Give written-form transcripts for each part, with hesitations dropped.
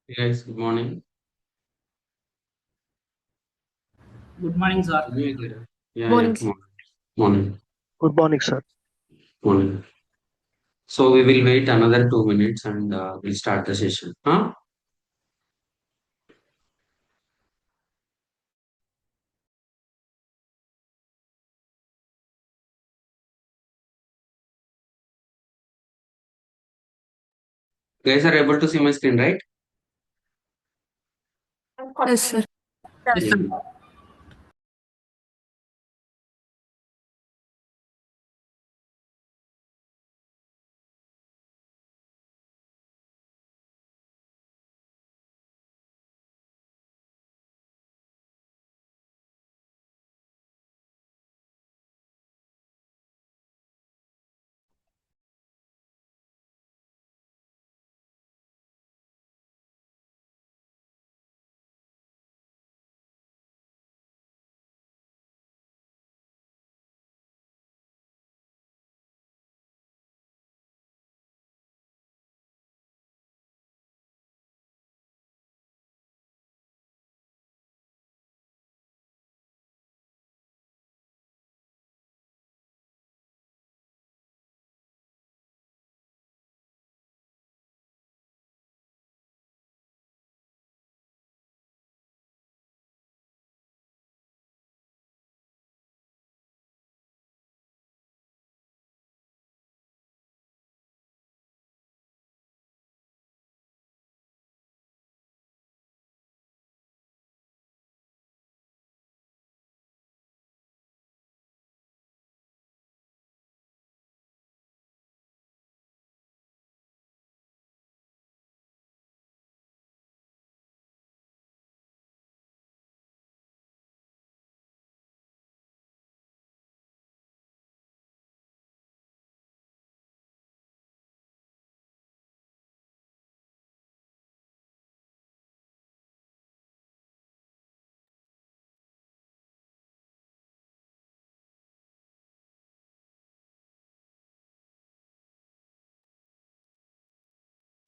Yes, good morning. Good morning, sir. Yeah, Morning, sir. morning, Good morning, sir. morning. So we will wait another 2 minutes and we'll start the session. Huh? Guys are able to see my screen, right? Yes, sir. Yes, Yeah. sir.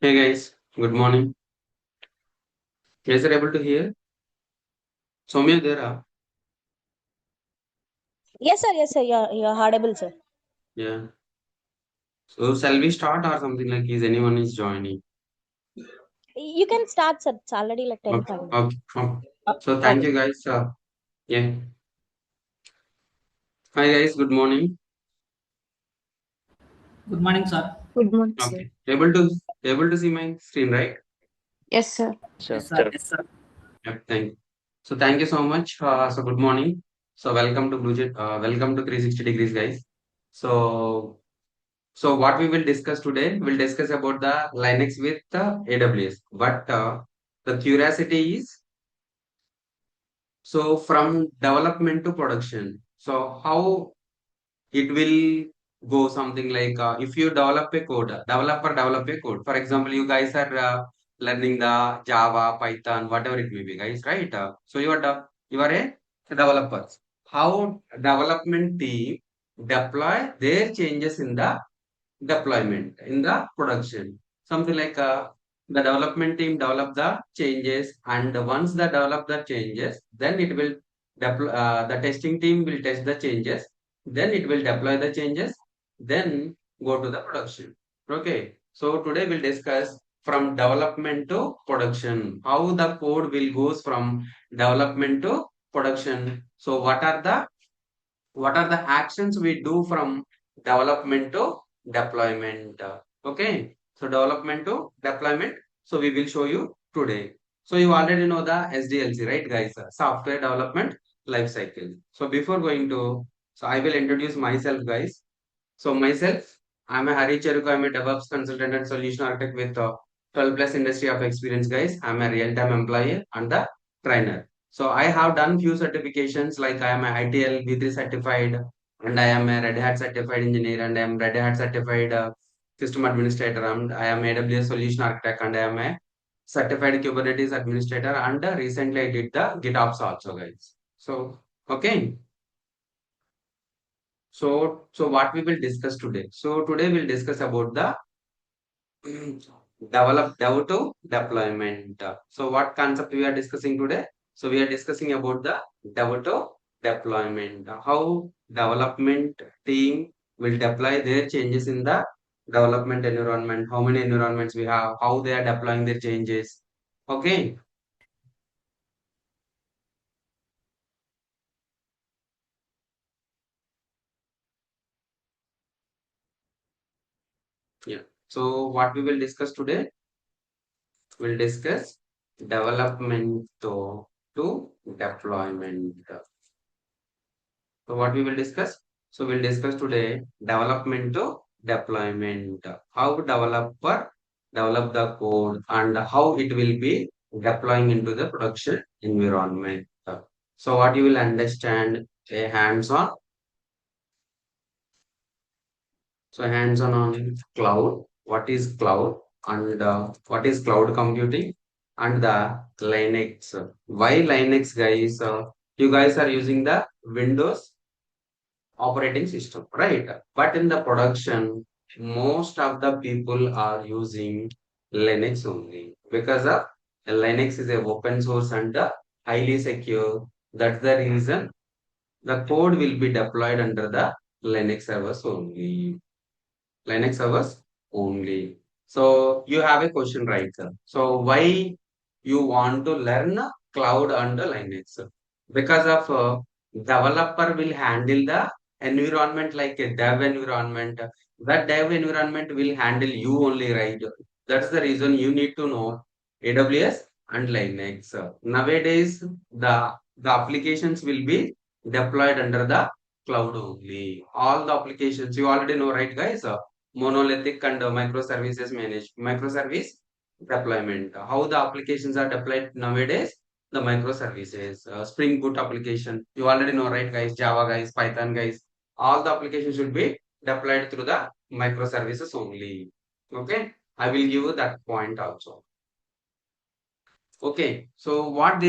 Hey guys, good morning. Guys are able to hear? Soumya there? Yes, sir. You're audible, sir. Yeah. So shall we start or something like is anyone is joining? You can start, sir. It's already like 10 Okay. 5 minutes. Okay. Uh, So thank okay. you guys. Yeah. Hi guys, good morning. Good morning, sir. Good morning, sir. Okay. Able to see my screen, right? Yes, sir. Yes, Sure. sir. Yes, sir. Yeah, thank you. So thank you so much. So good morning. So welcome to Blujay. Welcome to 360 degrees, guys. So what we will discuss today, we'll discuss about the Linux with AWS. But the curiosity is, so from development to production. So how it will go something like if you develop a code, developer develop a code. For example, you guys are learning the Java, Python, whatever it may be, guys, right? So you are a developer. How development team deploy their changes in the deployment in the production, something like the development team develop the changes, and once they develop the changes, then it will deploy, the testing team will test the changes, then it will deploy the changes, then go to the production. Okay, so today we'll discuss from development to production, how the code will goes from development to production. So what are the actions we do from development to deployment? Okay, so development to deployment. So we will show you today. So you already know the SDLC, right, guys? Software Development Lifecycle. So before going to, so I will introduce myself, guys. So myself, I'm a Hari Cheruka. I'm a DevOps consultant and solution architect with 12 plus industry of experience, guys. I'm a real-time employee and the trainer. So I have done few certifications like I am a ITL V3 certified, and I am a Red Hat certified engineer, and I am Red Hat certified system administrator, and I am AWS solution architect, and I am a certified Kubernetes administrator, and recently I did the GitOps also, guys. So okay. So what we will discuss today? So today we'll discuss about the dev to deployment. So what concept we are discussing today? So we are discussing about the dev to deployment. How development team will deploy their changes in the development environment. How many environments we have? How they are deploying their changes. Okay. Yeah. So what we will discuss today? We'll discuss development to deployment. So what we will discuss? So we'll discuss today development to deployment. How developer develop the code and how it will be deploying into the production environment. So what you will understand a hands-on. So hands-on cloud. What is cloud and what is cloud computing and the Linux. Why Linux guys? You guys are using the Windows operating system, right? But in the production, most of the people are using Linux only because of Linux is a open source and highly secure. That's the reason the code will be deployed under the Linux servers only. Linux servers only. So you have a question, right? So why you want to learn cloud under Linux? Because of developer will handle the environment like a dev environment. That dev environment will handle you only, right? That's the reason you need to know AWS and Linux. Nowadays, the applications will be deployed under the cloud only. All the applications you already know, right, guys? Monolithic and microservices managed microservice deployment. How the applications are deployed nowadays? The microservices, Spring Boot application. You already know, right, guys? Java guys, Python guys. All the applications should be deployed through the microservices only. Okay, I will give you that point also. Okay, so what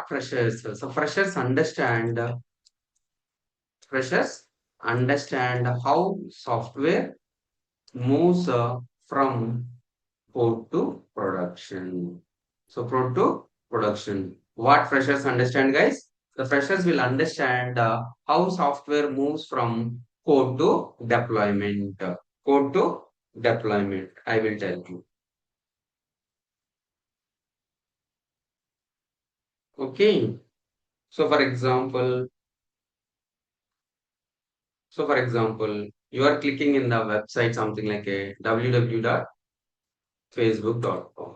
freshers? So freshers understand how software moves from code to production. So code to production. What freshers understand, guys? The freshers will understand how software moves from code to deployment. Code to deployment. I will tell you. Okay. So for example, you are clicking in the website something like a www.facebook.com.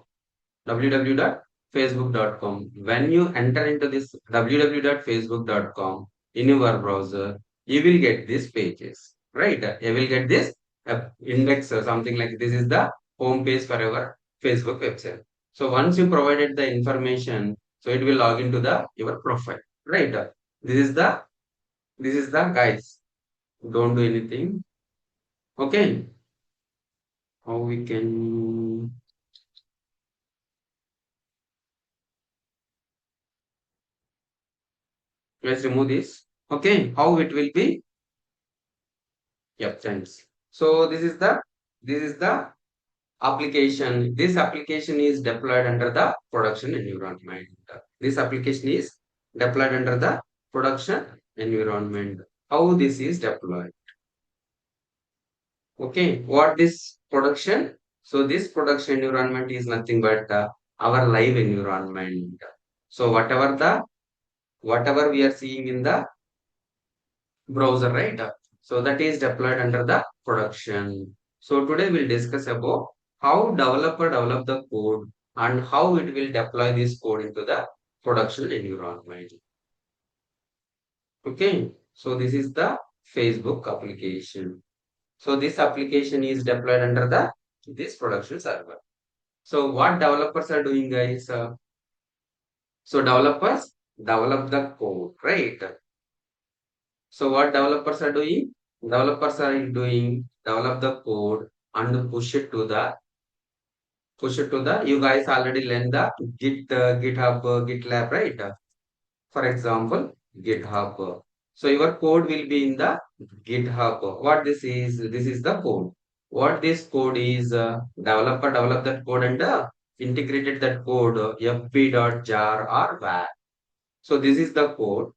www.facebook.com. When you enter into this www.facebook.com in your browser, you will get these pages, right? You will get this index or something like this is the home page for our Facebook website. So once you provided the information, so it will log into the your profile, right? This is the guys. Don't do anything. Okay. How we can let's remove this. Okay. How it will be. Yep, thanks. So this is the application. This application is deployed under the production environment. This application is deployed under the production environment. How this is deployed? Okay, what this production? So this production environment is nothing but our live environment. So whatever we are seeing in the browser, right? So that is deployed under the production. So today we'll discuss about how developer develop the code and how it will deploy this code into the production environment. Okay, so this is the Facebook application. So this application is deployed under the this production server. So what developers are doing, guys? So developers develop the code, right? So what developers are doing? Developers are doing develop the code and push it to the you guys already learned the GitHub GitLab, right? For example, GitHub. So your code will be in the GitHub. What this is the code. what this code is, developer develop that code and integrated that code fp.jar or var. So this is the code.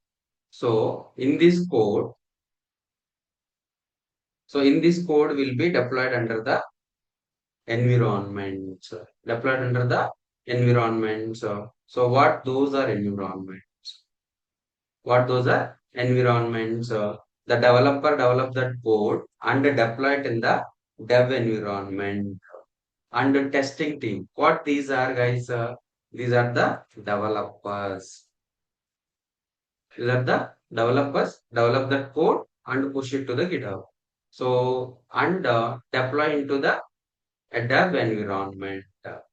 So in this code, will be deployed under the environment. Deployed under the environment. So what those are environments? What those are environments? The developer develop that code and deploy it in the dev environment. And the testing team. What these are, guys? These are the developers. These are the developers develop the code and push it to the GitHub. So and deploy into the dev environment.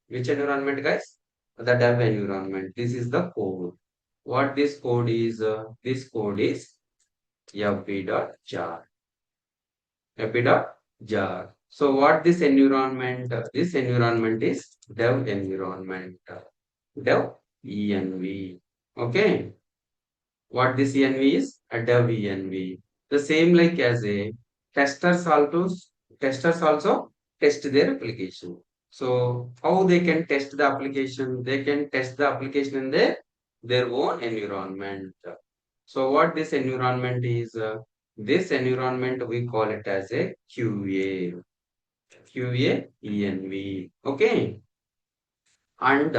Which environment, guys? The dev environment. This is the code. What this code is? This code is fp.jar. fp.jar. So what this environment? This environment is dev environment. Dev env. Okay. What this env is? A dev env. The same like as a testers also test their application. So how they can test the application? They can test the application in their own environment. So what this environment is? This environment we call it as a QA. QA env. Okay. And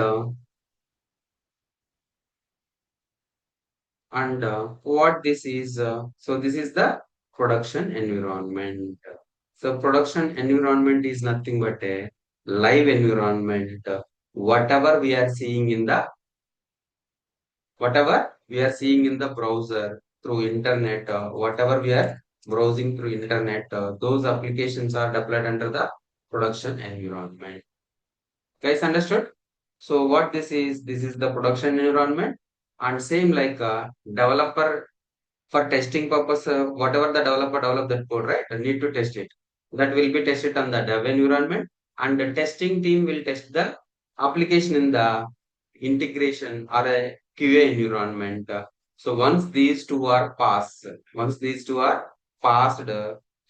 what this is, so this is the production environment. So production environment is nothing but a live environment. Whatever we are seeing in the browser through internet, whatever we are browsing through internet, those applications are deployed under the production environment. Guys, understood? So what this is? This is the production environment, and same like developer for testing purpose, whatever the developer develop that code, right? I need to test it. That will be tested on the dev environment, and the testing team will test the application in the integration or a QA environment. So once these two are passed,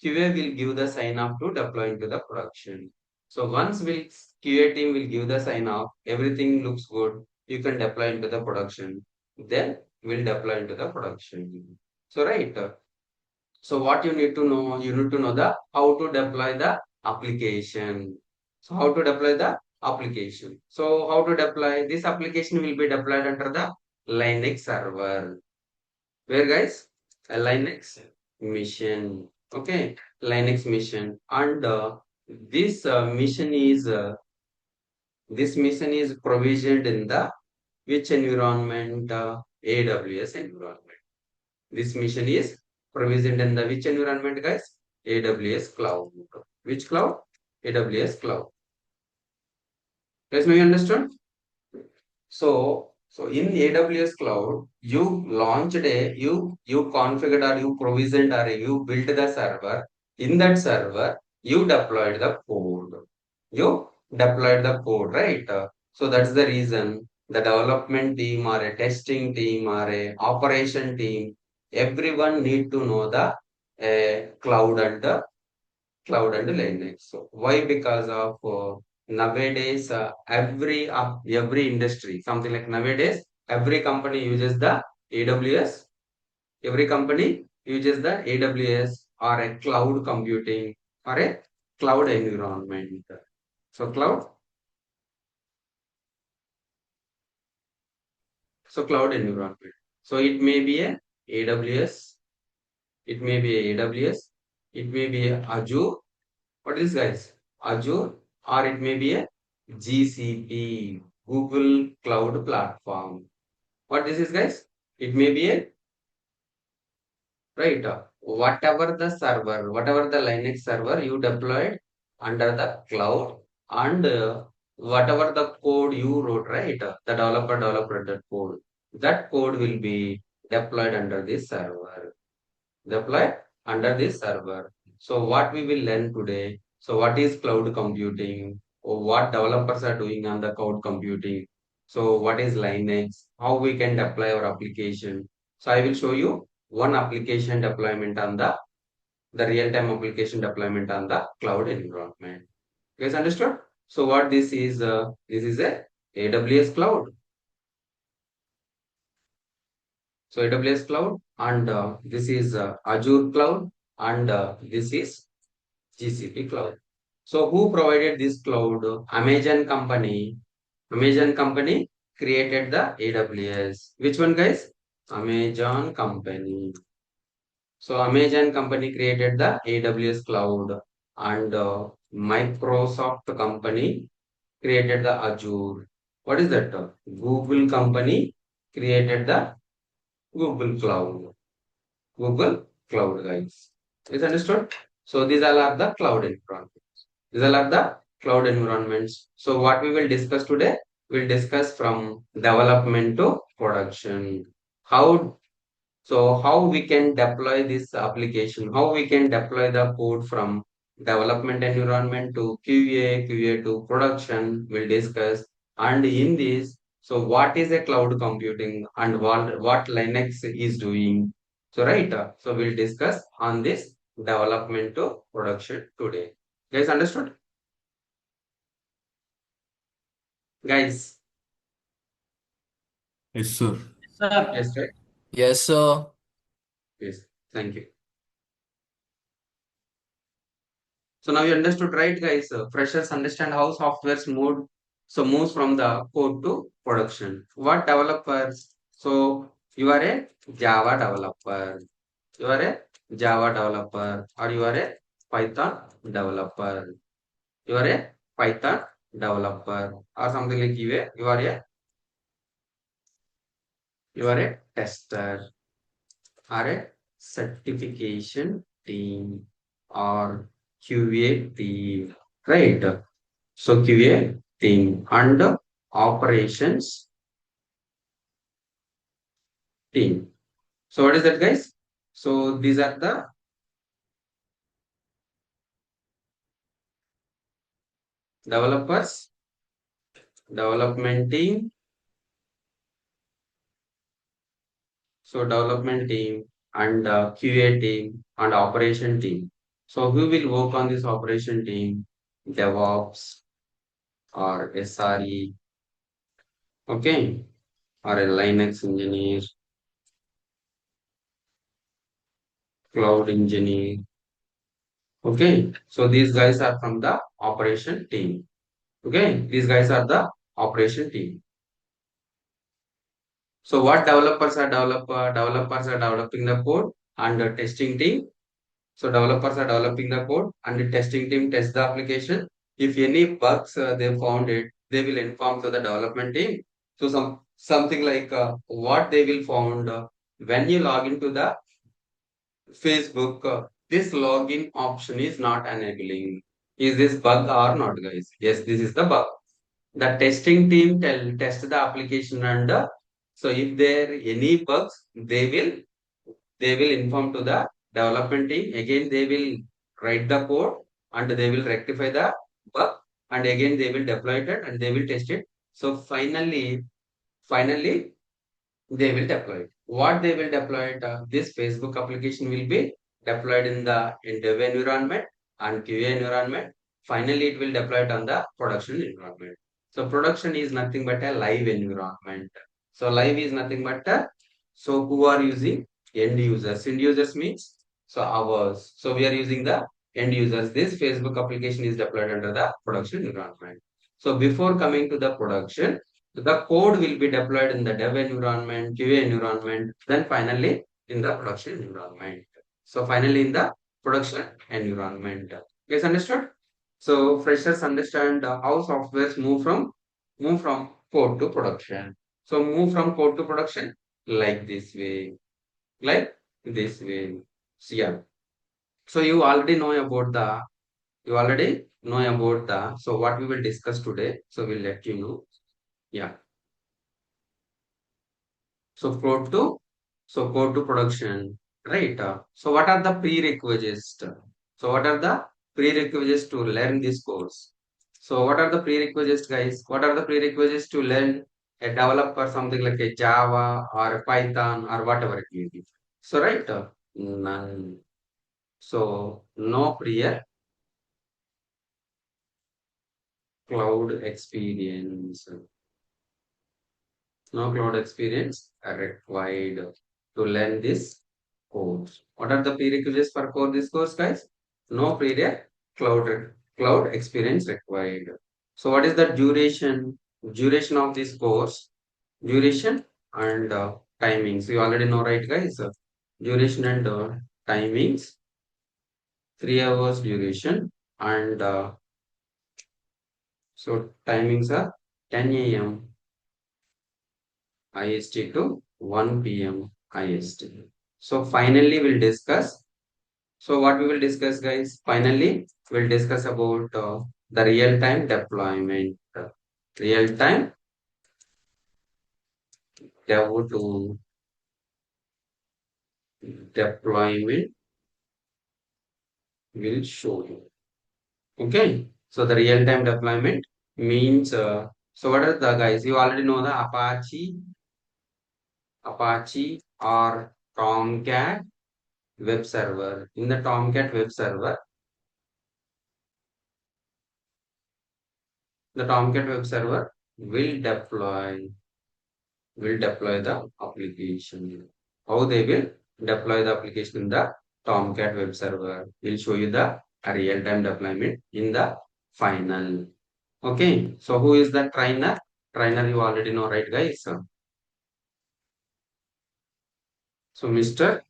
QA will give the sign off to deploy into the production. So once QA team will give the sign off, everything looks good, you can deploy into the production. Then we'll deploy into the production. So right. So what you need to know, you need to know the how to deploy the application. So how to deploy the application. So how to deploy this application will be deployed under the Linux server. Where, guys? A Linux mission. Okay, Linux mission, and this mission is provisioned in the which environment? AWS environment. This mission is provisioned in the which environment, guys? AWS cloud. Which cloud? AWS cloud. Guys, now you understand? So in AWS cloud, you configured or you provisioned or you built the server. In that server, you deployed the code. You deployed the code, right? So that's the reason the development team or a testing team or a operation team, everyone need to know the cloud and Linux. So why? Because of nowadays every industry, something like nowadays every company uses the AWS. Every company uses the AWS or a cloud computing or a cloud environment. So cloud environment. So it may be a AWS, it may be a AWS, it may be a Azure. What is, guys? Azure, or it may be a GCP, Google Cloud Platform. What this is, guys? It may be a, right, whatever the Linux server you deployed under the cloud, and whatever the code you wrote, right, the developer that code will be deployed under this server. Deployed under this server. So what we will learn today? So what is cloud computing? Or what developers are doing on the cloud computing? So what is Linux? How we can deploy our application? So I will show you one application deployment on the the real-time application deployment on the cloud environment. You guys understood? So what this is a AWS cloud. So AWS cloud, and this is Azure cloud, and this is GCP cloud. So who provided this cloud? Amazon company. Amazon company created the AWS. Which one, guys? Amazon company. So Amazon company created the AWS cloud, and Microsoft company created the Azure. What is that? Google company created the Google cloud. Google cloud, guys. Is understood? So these all are the cloud environments. These all are the cloud environments. So what we will discuss today, we'll discuss from development to production. How how we can deploy this application, how we can deploy the code from development environment to QA to production, we'll discuss. And in this, so what is a cloud computing and what Linux is doing. So right, so we'll discuss on this development to production today. Guys, understood? Guys, Yes, sir. Sir, yes, right? Yes, sir. Yes, thank you. So now you understood, right, guys? Freshers understand how softwares moves from the code to production. What developers? So you are a Java developer. You are a Java developer, or you are a Python developer. You are a Python developer, or something like you are a tester, or a certification team, or QA team, right? So QA team and operations team. So what is that, guys? So these are the developers, development team. So development team and QA team and operation team. So who will work on this operation team? DevOps or SRE, okay, or a Linux engineer, cloud engineer. Okay, so these guys are from the operation team. Okay, these guys are the operation team. So what developers are developing the code, and the testing team. So developers are developing the code and the testing team tests the application. If any bugs they found it, they will inform to the development team. So something like what they will found when you log into the Facebook, this login option is not enabling. Is this bug or not, guys? Yes, this is the bug. The testing team test the application, and so if there any bugs, they will inform to the development team. Again, they will write the code and they will rectify the bug, and again they will deploy it and they will test it. So finally they will deploy it. What they will deploy it? This Facebook application will be deployed in dev environment and QA environment. Finally, it will deploy it on the production environment. So production is nothing but a live environment. So live is nothing but so who are using? End users. End users means so ours. So we are using the end users. This Facebook application is deployed under the production environment. So before coming to the production, the code will be deployed in the dev environment, QA environment, then finally in the production environment. So finally in the production environment. Guys, understood? So freshers understand how softwares move from code to production. So move from code to production like this way, like this way. So yeah. So you already know about the so what we will discuss today. So we'll let you know. Yeah. So code to production, right? So what are the prerequisites? So what are the prerequisites to learn this course? So what are the prerequisites, guys? What are the prerequisites to learn a developer something like a Java or a Python or whatever it may be? So right, none. So no prior cloud experience. No cloud experience are required to learn this course. What are the prerequisites for this course, guys? No prior cloud experience required. So what is the duration of this course? Duration and timings. You already know, right, guys? Duration and timings. 3 hours duration and so timings are 10 a.m. IST to 1 p.m. IST. So finally we'll discuss. So what we will discuss, guys? Finally, we'll discuss about the real-time deployment. Real-time dev to deployment will show you. Okay. So the real-time deployment means. So what are the guys? You already know the Apache or Tomcat web server. In the Tomcat web server, the Tomcat web server will deploy the application. How they will deploy the application in the Tomcat web server? We'll show you the real-time deployment in the final. Okay, so who is the trainer? Trainer you already know, right, guys? So Mr.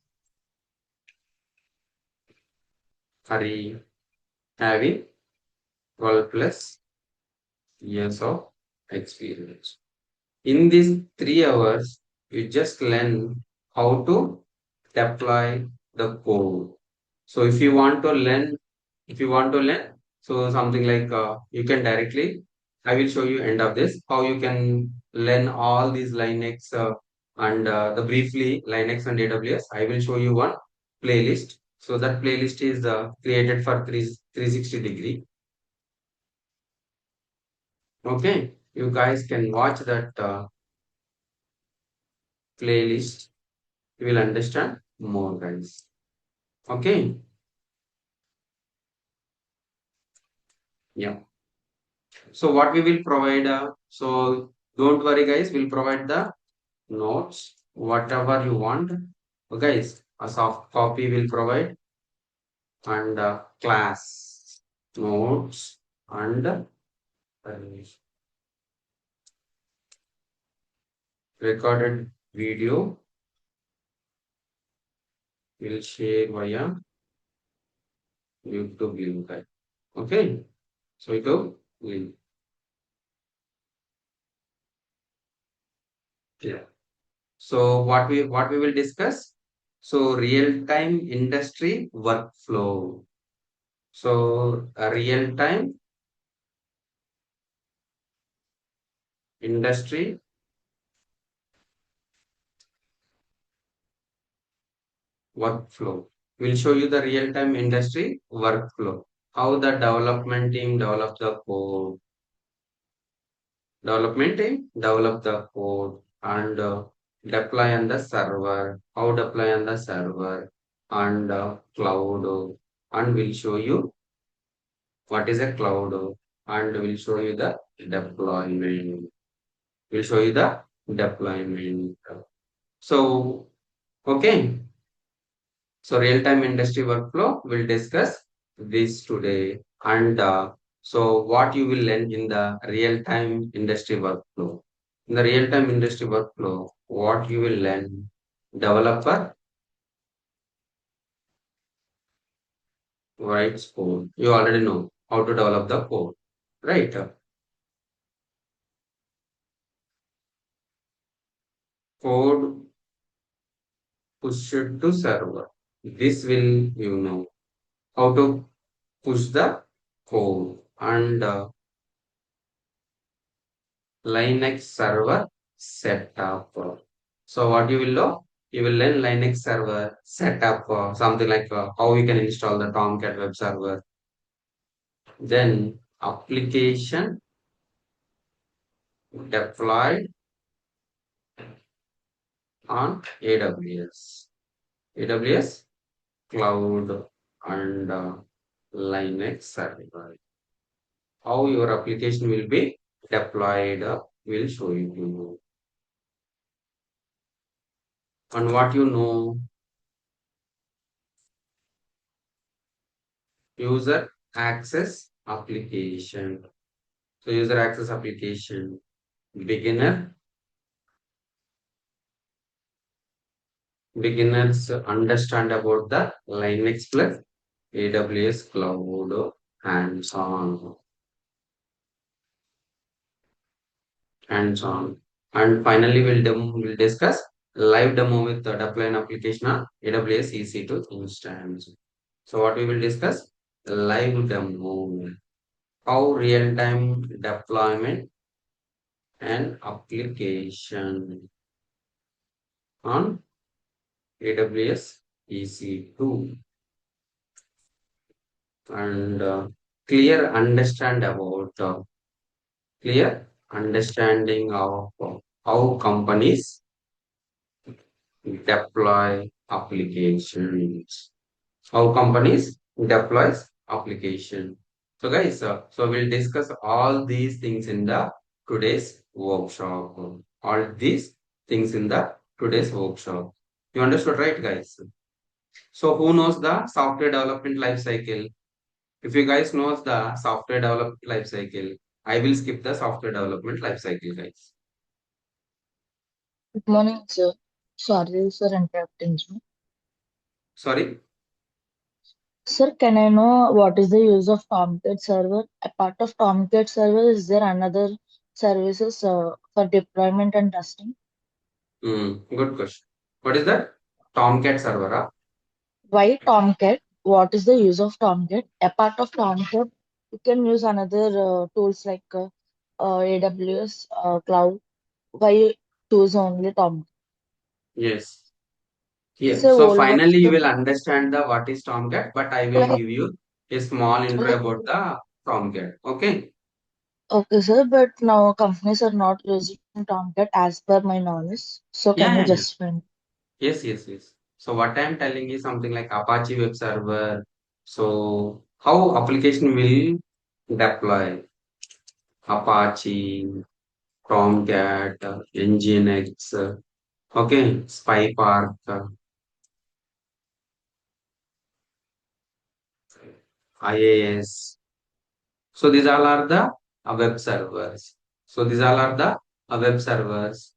Hari having 12 plus years of experience. In these 3 hours, you just learn how to deploy the code. So if you want to learn, so something like you can directly, I will show you end of this, how you can learn all these Linux and the briefly Linux and AWS. I will show you one playlist. So that playlist is created for 360 degree. Okay, you guys can watch that playlist. You will understand more, guys. Okay, yeah. So what we will provide, so don't worry, guys, we'll provide the notes, whatever you want. Guys, a soft copy will provide and class notes and recorded video will share via YouTube link. Okay, so YouTube link. Yeah. So what we will discuss? So real-time industry workflow. So a real-time industry workflow. We'll show you the real-time industry workflow. How the development team develop the code. Development team develop the code and deploy on the server. How deploy on the server and cloud. And we'll show you what is a cloud and we'll show you the deployment. We'll show you the deployment. So, okay. So real-time industry workflow, we'll discuss this today. And so what you will learn in the real-time industry workflow. In the real-time industry workflow, what you will learn, developer writes code. You already know how to develop the code, right? Code pushed to server. This will, you know, how to push the code and Linux server setup. So what you will know? You will learn Linux server setup, something like how you can install the Tomcat web server. Then application deployed on AWS. AWS cloud and Linux server. How your application will be deployed will show it to you. And what you know, user access application. So user access application, beginners understand about the Linux plus AWS cloud hands-on, hands-on. And finally, we'll discuss live demo with the deploy application on AWS EC2 instance. So what we will discuss? Live demo, how real-time deployment and application on AWS EC2 and clear understanding of how companies deploy applications. How companies deploys application. So guys, so we'll discuss all these things in the today's workshop. All these things in the today's workshop. You understood, right, guys? So who knows the software development life cycle? If you guys knows the software development life cycle, I will skip the software development life cycle, guys. Good morning, sir. Sorry, sir, interrupting you. Sorry. Sir, can I know what is the use of Tomcat server? Apart of Tomcat server, is there another services for deployment and testing? Good question. What is that? Tomcat server, huh? Why Tomcat? What is the use of Tomcat? Apart of Tomcat, you can use another tools like AWS cloud. Why choose only Tomcat? Yes. It's Here. a So old finally, you version. will understand the what is Tomcat, but I will Like, give you a small intro like about the Tomcat. Okay. okay, sir, but now companies are not using Tomcat as per my knowledge. So Yeah, can you yeah, yeah. just find? Yes, yes, yes. So what I am telling is something like Apache web server. So how application will deploy Apache, Tomcat, Nginx, okay, SpyPark, IAS. So these all are the web servers. So these all are the web servers.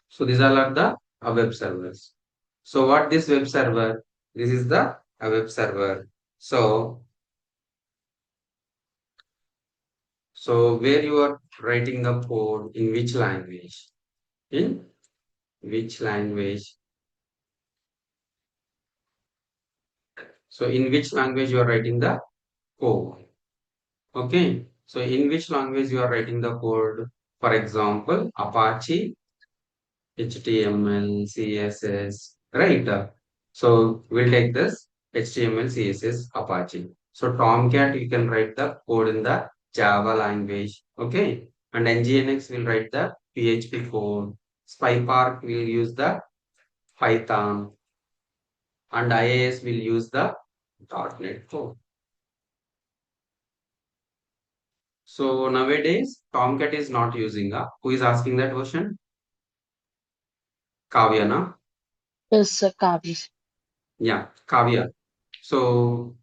So these all are the web servers. So what this web server? This is the web server. So where you are writing the code in which language? In which language? So in which language you are writing the code? Okay. So in which language you are writing the code? For example, Apache, HTML, CSS, right? So we'll take this HTML, CSS, Apache. So Tomcat, you can write the code in the Java language. Okay. And Nginx will write the PHP code. SpyPark will use the Python. And IAS will use the .NET code. So nowadays, Tomcat is not using. Who is asking that question? Kavya, na? Yes, sir, Kavi. Yeah, Kavya. So,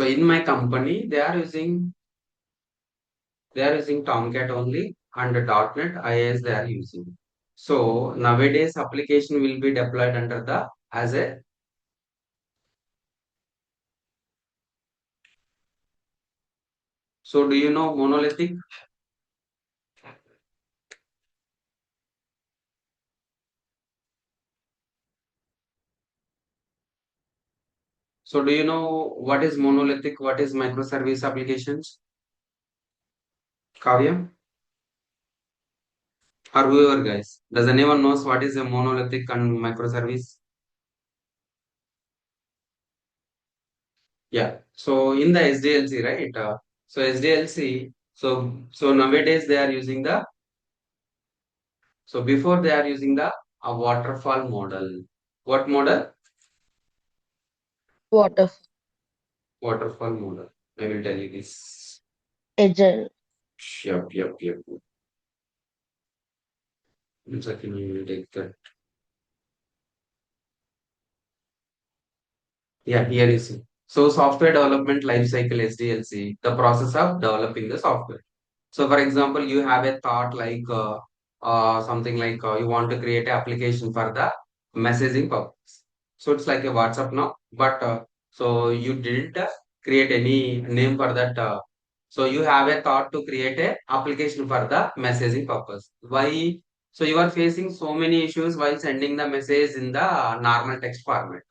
in my company, they are using Tomcat only and the .NET IIS they are using. So nowadays application will be deployed under the as a so do you know monolithic? So do you know what is monolithic? What is microservice applications? Kavya or whoever guys. Does anyone knows what is a monolithic and microservice? Yeah. So in the SDLC, right? So SDLC. So nowadays they are using the. So before they are using the a waterfall model. What model? Water, Waterfall model. I will tell you this. agile, Yep. One second, you will take that. Yeah, here you see. So software development lifecycle SDLC, the process of developing the software. So for example, you have a thought like something like you want to create an application for the messaging purpose. So it's like a WhatsApp now, but so you didn't create any name for that. So you have a thought to create a application for the messaging purpose. Why? So you are facing so many issues while sending the message in the normal text format,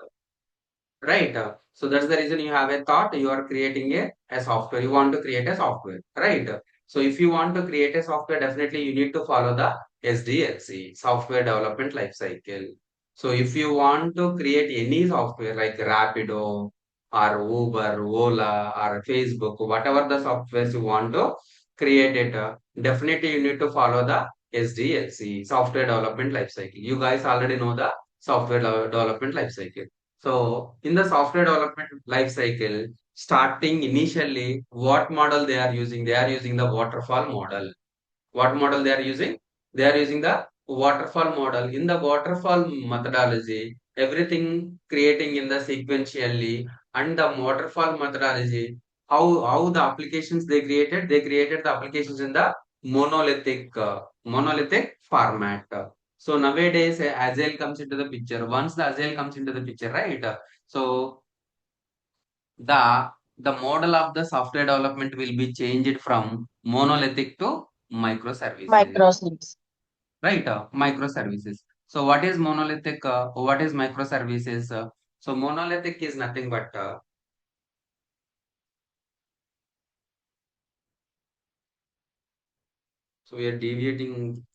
right? So that's the reason you have a thought, you are creating a software, you want to create a software, right? So if you want to create a software, definitely you need to follow the SDLC, software development life cycle. So if you want to create any software like Rapido or Uber, Ola or Facebook, whatever the softwares you want to create it, definitely you need to follow the SDLC, software development life cycle. You guys already know the software development life cycle. So in the software development life cycle, starting initially, what model they are using? They are using the waterfall model. What model they are using? They are using the waterfall model. In the waterfall methodology, everything creating in the sequentially, and the waterfall methodology, how the applications they created the applications in the monolithic format. So nowadays, Agile comes into the picture. Once the Agile comes into the picture, right? So the model of the software development will be changed from monolithic to microservices, microservice. right? Microservices. So what is monolithic? What is microservices? So monolithic is nothing but so we are deviating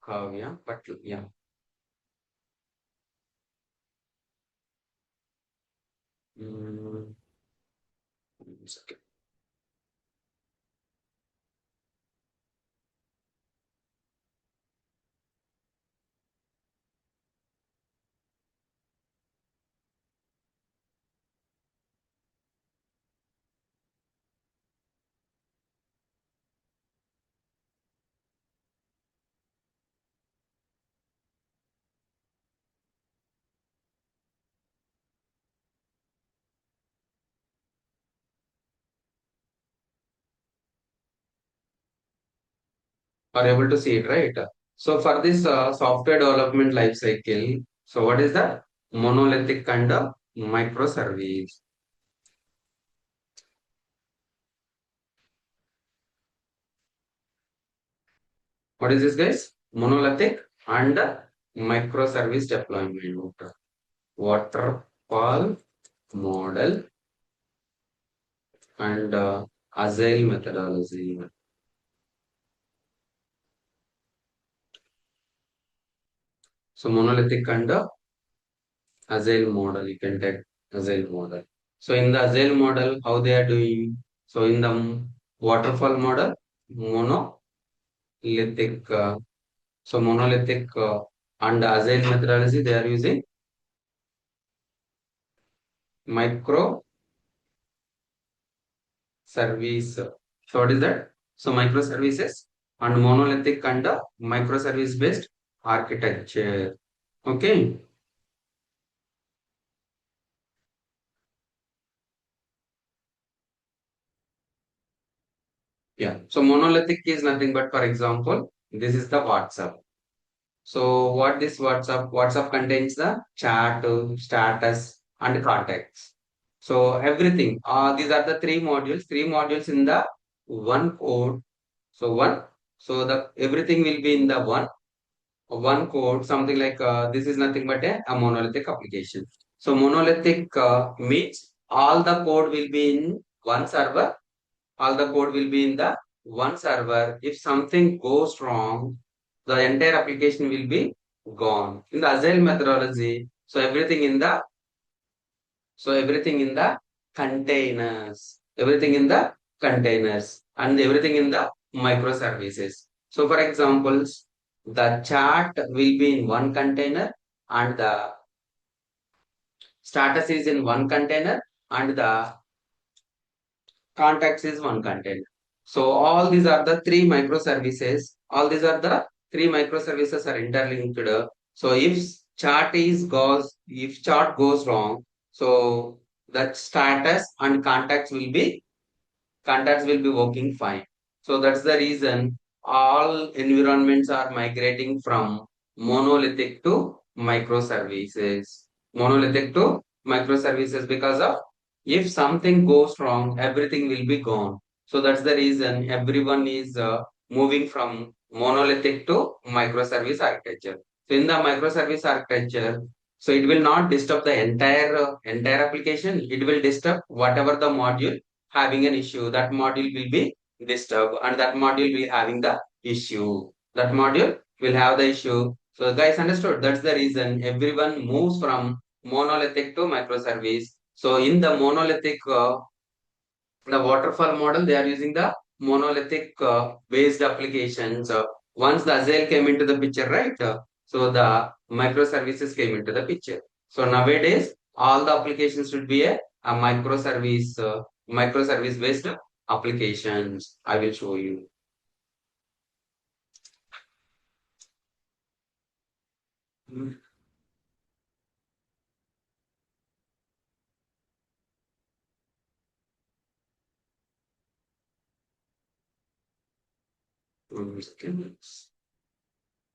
curve, yeah, but yeah. Mm, it's okay. Are able to see it, right? So for this software development life cycle, so what is the monolithic and microservice? What is this, guys? Monolithic and microservice deployment. Waterfall model and agile methodology. So monolithic and agile model, you can take agile model. So in the agile model, how they are doing? So in the waterfall model, monolithic. So monolithic and agile methodology, they are using microservice. So what is that? So microservices and monolithic and microservice based architecture. Okay. Yeah. So monolithic is nothing but, for example, this is the WhatsApp. So what this WhatsApp? WhatsApp contains the chat, status, and contacts. So everything. These are the three modules. Three modules in the one code. So one. So the everything will be in the one code. Something like this is nothing but a monolithic application. So monolithic means all the code will be in one server, all the code will be in the one server. If something goes wrong, the entire application will be gone. In the agile methodology, everything in the containers, everything in the containers, and everything in the microservices. So for examples, the chart will be in one container and the status is in one container and the contacts is one container. So all these are the three microservices. All these are the three microservices are interlinked. So if chart goes wrong, so that status and contacts will be working fine. So that's the reason all environments are migrating from monolithic to microservices. Monolithic to microservices because of if something goes wrong, everything will be gone. So that's the reason everyone is moving from monolithic to microservice architecture. So in the microservice architecture, so it will not disturb the entire application. It will disturb whatever the module having an issue. That module will be disturbed and that module will having the issue. That module will have the issue. So guys understood. That's the reason everyone moves from monolithic to microservice. So in the monolithic, the waterfall model, they are using the monolithic based applications. Once the Agile came into the picture, right? So the microservices came into the picture. So nowadays, all the applications should be a microservice based applications. I will show you.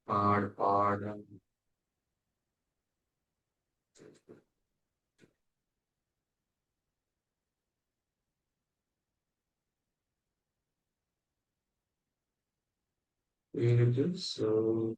Pod. So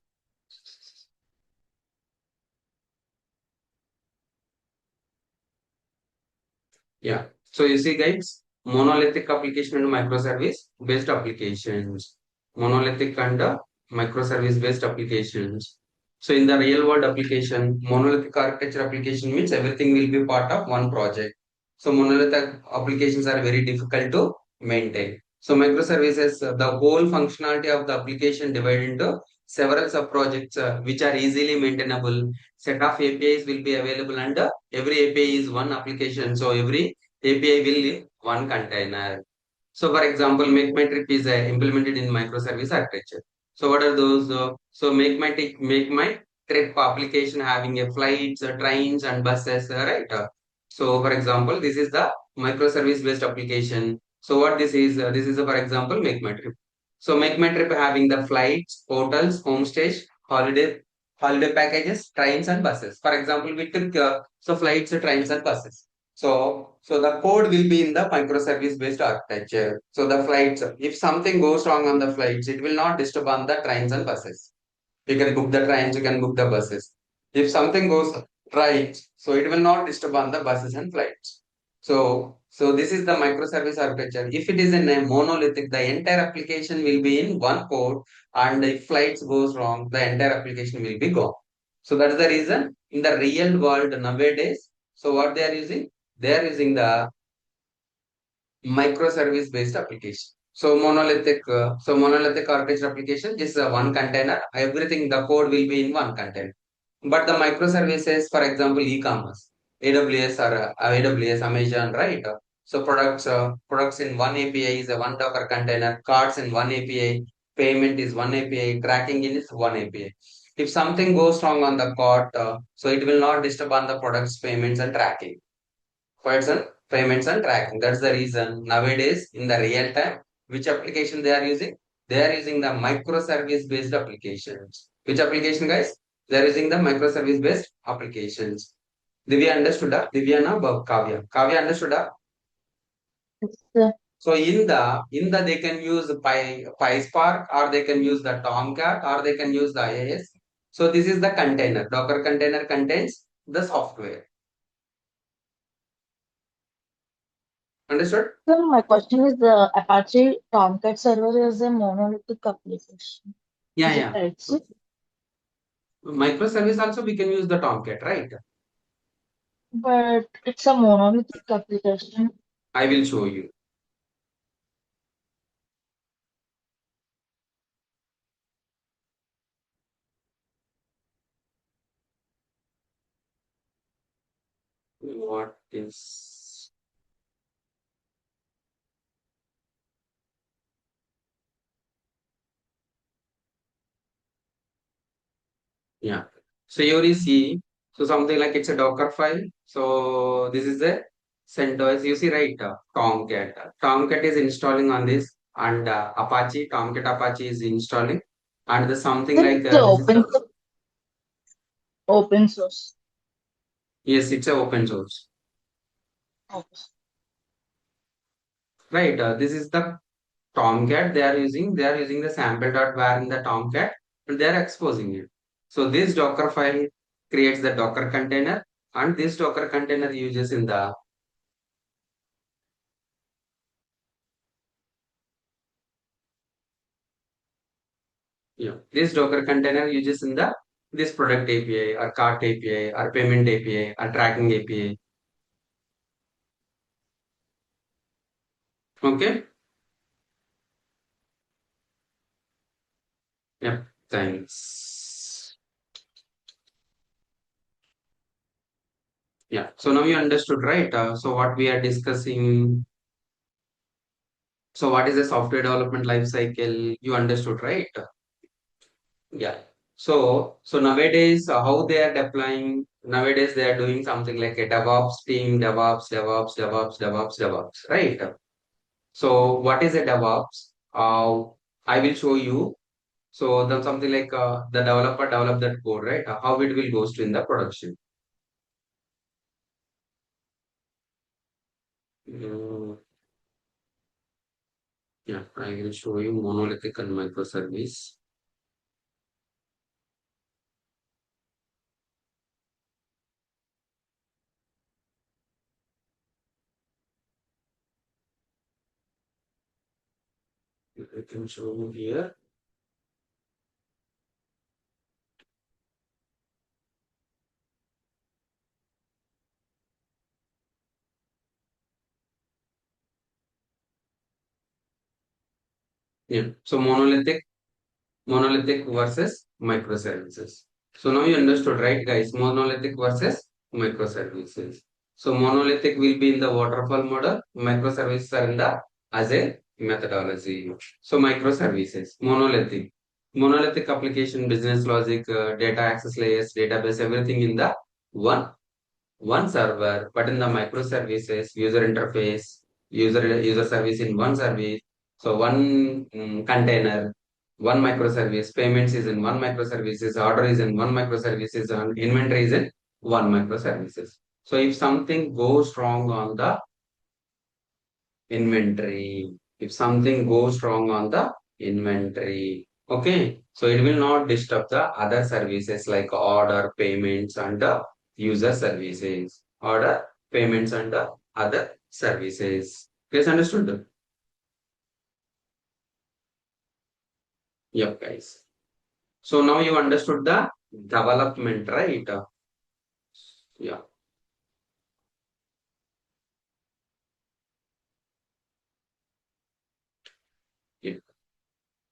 yeah. So you see, guys, monolithic application and microservice based applications. Monolithic and microservice based applications. So in the real world application, monolithic architecture application means everything will be part of one project. So monolithic applications are very difficult to maintain. So microservices, the whole functionality of the application divided into several sub projects which are easily maintainable. Set of APIs will be available and every API is one application. So every API will be one container. So for example, make my trip is implemented in microservice architecture. So what are those? So make my trip application having a flights, trains and buses, right? So for example, this is the microservice based application. So what this is? This is for example, make my trip. So make my trip having the flights, hotels, homestays, holiday packages, trains and buses. For example, we took so flights, trains and buses. So the code will be in the microservice based architecture. So the flights, if something goes wrong on the flights, it will not disturb on the trains and buses. You can book the trains, you can book the buses. If something goes right, so it will not disturb on the buses and flights. So this is the microservice architecture. If it is in a monolithic, the entire application will be in one code, and if flights goes wrong, the entire application will be gone. So that's the reason in the real world nowadays. So what they are using? They are using the microservice based application. So monolithic architecture application is one container. Everything the code will be in one container. But the microservices, for example, e-commerce, AWS or AWS, Amazon, right? So products in one API is a one Docker container. Cards in one API. Payment is one API. Tracking in is one API. If something goes wrong on the cart, so it will not disturb on the products, payments, and tracking. Person payments and tracking. That's the reason nowadays in the real time, which application they are using? They are using the microservice based applications. Which application, guys? They are using the microservice based applications. Divya understood? Divya na Kavya. Kavya understood? Yes, So in the they can use PySpark or they can use the Tomcat or they can use the IIS. So this is the container. Docker container contains the software. Understood? so my question is the Apache Tomcat server is a monolithic application. Yeah, Is it yeah. correct, sir? Microservice also we can use the Tomcat, right? But it's a monolithic application. I will show you. What is, yeah. So here you see, so something like it's a Docker file. So this is the CentOS. You see, right? Tomcat. Tomcat is installing on this, and Apache, Tomcat Apache is installing, and the something Sir, like it's a this is the, open source. yes, it's a open source, Okay. right? This is the Tomcat they are using the sample.var in the Tomcat, and they are exposing it. So this Docker file creates the Docker container, and this Docker container uses in the, yeah, this Docker container uses in the this product API or cart API or payment API or tracking API. Okay. Yep. Thanks. Yeah. So now you understood, right? So what we are discussing. So what is the software development life cycle? You understood, right? Yeah. So nowadays, how they are deploying, nowadays they are doing something like a DevOps team, DevOps, right? So what is a DevOps? I will show you. So then something like the developer develop that code, right? How it will goes to in the production. Mm, yeah, I will show you monolithic and microservice. I can show you here. Yeah. So monolithic versus microservices. So now you understood, right, guys? Monolithic versus microservices. So monolithic will be in the waterfall model. Microservices are in the agile methodology. So microservices, monolithic application, business logic, data access layers, database, everything in the one one server, but in the microservices, user interface, user service in one service. So one container, one microservice, payments is in one microservices, order is in one microservices, and inventory is in one microservices. So if something goes wrong on the inventory, if something goes wrong on the inventory, okay, so it will not disturb the other services like order, payments, and the user services, order, payments, and the other services. Yes, understood? Yep, guys. So now you understood the development, right? Yeah. Yeah.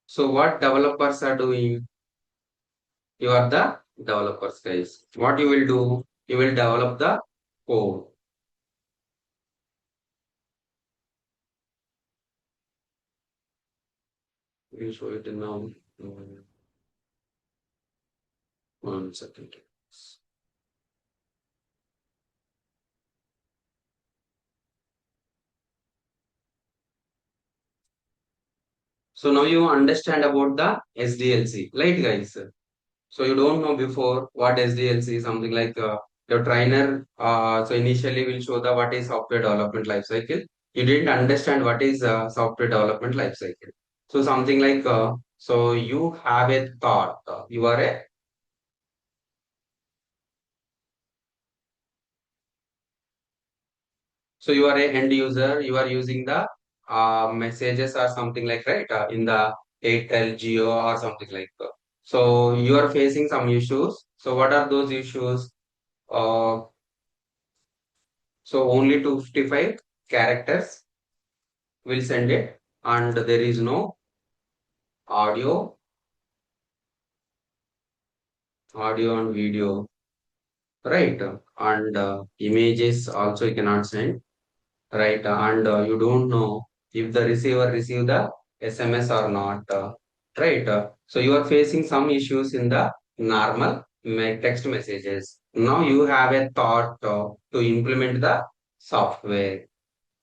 So what developers are doing? You are the developers, guys. What you will do? You will develop the code. We'll show it in now. Mm, 1 second. So now you understand about the SDLC, right, guys? So you don't know before what SDLC is, something like your trainer. So initially will show the what is software development life cycle. You didn't understand what is software development life cycle. So something like so you have a thought. You are a, so you are a end user. You are using the messages or something like, right, in the Airtel, Geo or something like that. So you are facing some issues. So what are those issues? Uh, so only 255 characters will send it, and there is no audio, audio and video. right? And images also you cannot send, right? And you don't know if the receiver receive the SMS or not, right? So you are facing some issues in the normal text messages. Now you have a thought to implement the software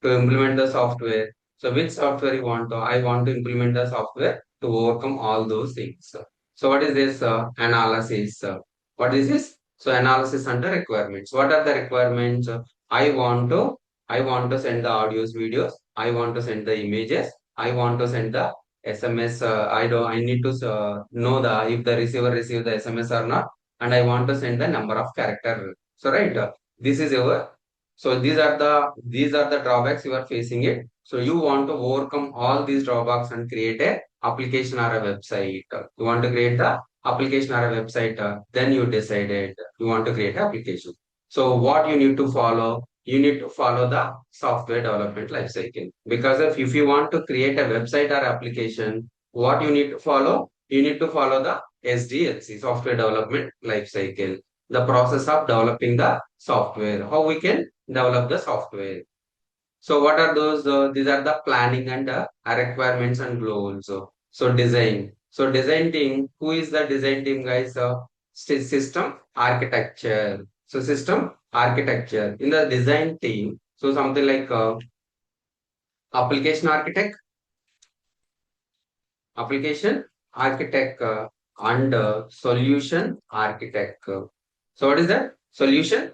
to implement the software. So which software you want to? I want to implement the software to overcome all those things. So what is this analysis? What is this? So analysis under requirements. What are the requirements? I want to I want to send the audios, videos. I want to send the images. I want to send the SMS. I need to know the if the receiver receive the SMS or not, and I want to send the number of character. So right, this is your so these are the drawbacks you are facing it. So you want to overcome all these drawbacks and create a application or a website. You want to create the application or a website. Then you decided you want to create an application. So what you need to follow? You need to follow the software development lifecycle. Because if you want to create a website or application, what you need to follow? You need to follow the SDLC, software development lifecycle, the process of developing the software. How we can develop the software. So what are those? These are the planning and requirements and goals. So design. So design team. Who is the design team, guys? System architecture. So system architecture in the design team. So something like application architect, application architect, and solution architect. So what is that? Solution.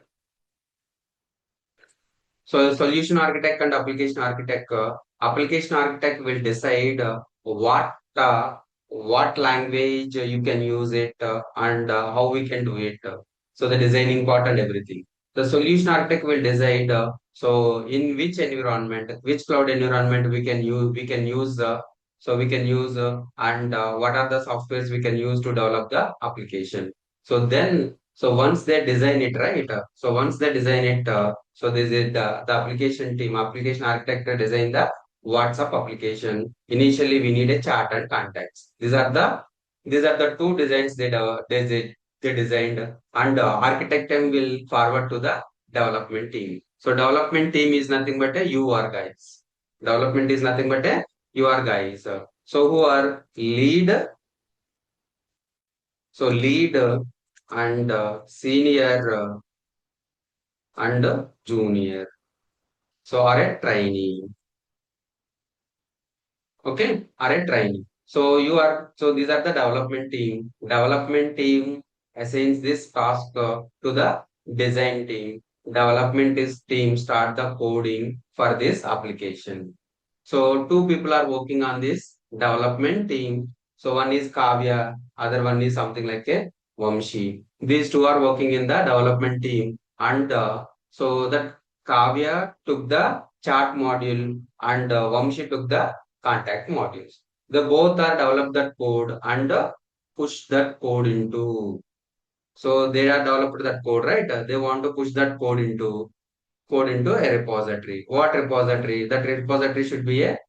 So solution architect and application architect will decide what language you can use it and how we can do it. So the designing part and everything. The solution architect will decide so in which environment, which cloud environment we can use and what are the softwares we can use to develop the application. So once they design it, right? So once they design it, so this is the application team, application architect design the WhatsApp application. Initially, we need a chat and contacts. These are the two designs they designed, and architect team will forward to the development team. So development team is nothing but a you are guys. Development is nothing but a you are guys. So who are lead? So lead and senior and junior. So are a trainee. Okay, are a trainee. So these are the development team. Development team assigns this task to the design team. Development is team start the coding for this application. So two people are working on this development team. So one is Kavya, other one is something like a Vamshi. These two are working in the development team, and so that Kavya took the chat module and Vamshi took the contact modules. They both are developed that code and push that code into. So they are developed that code, right? They want to push that code into a repository. What repository? That repository should be a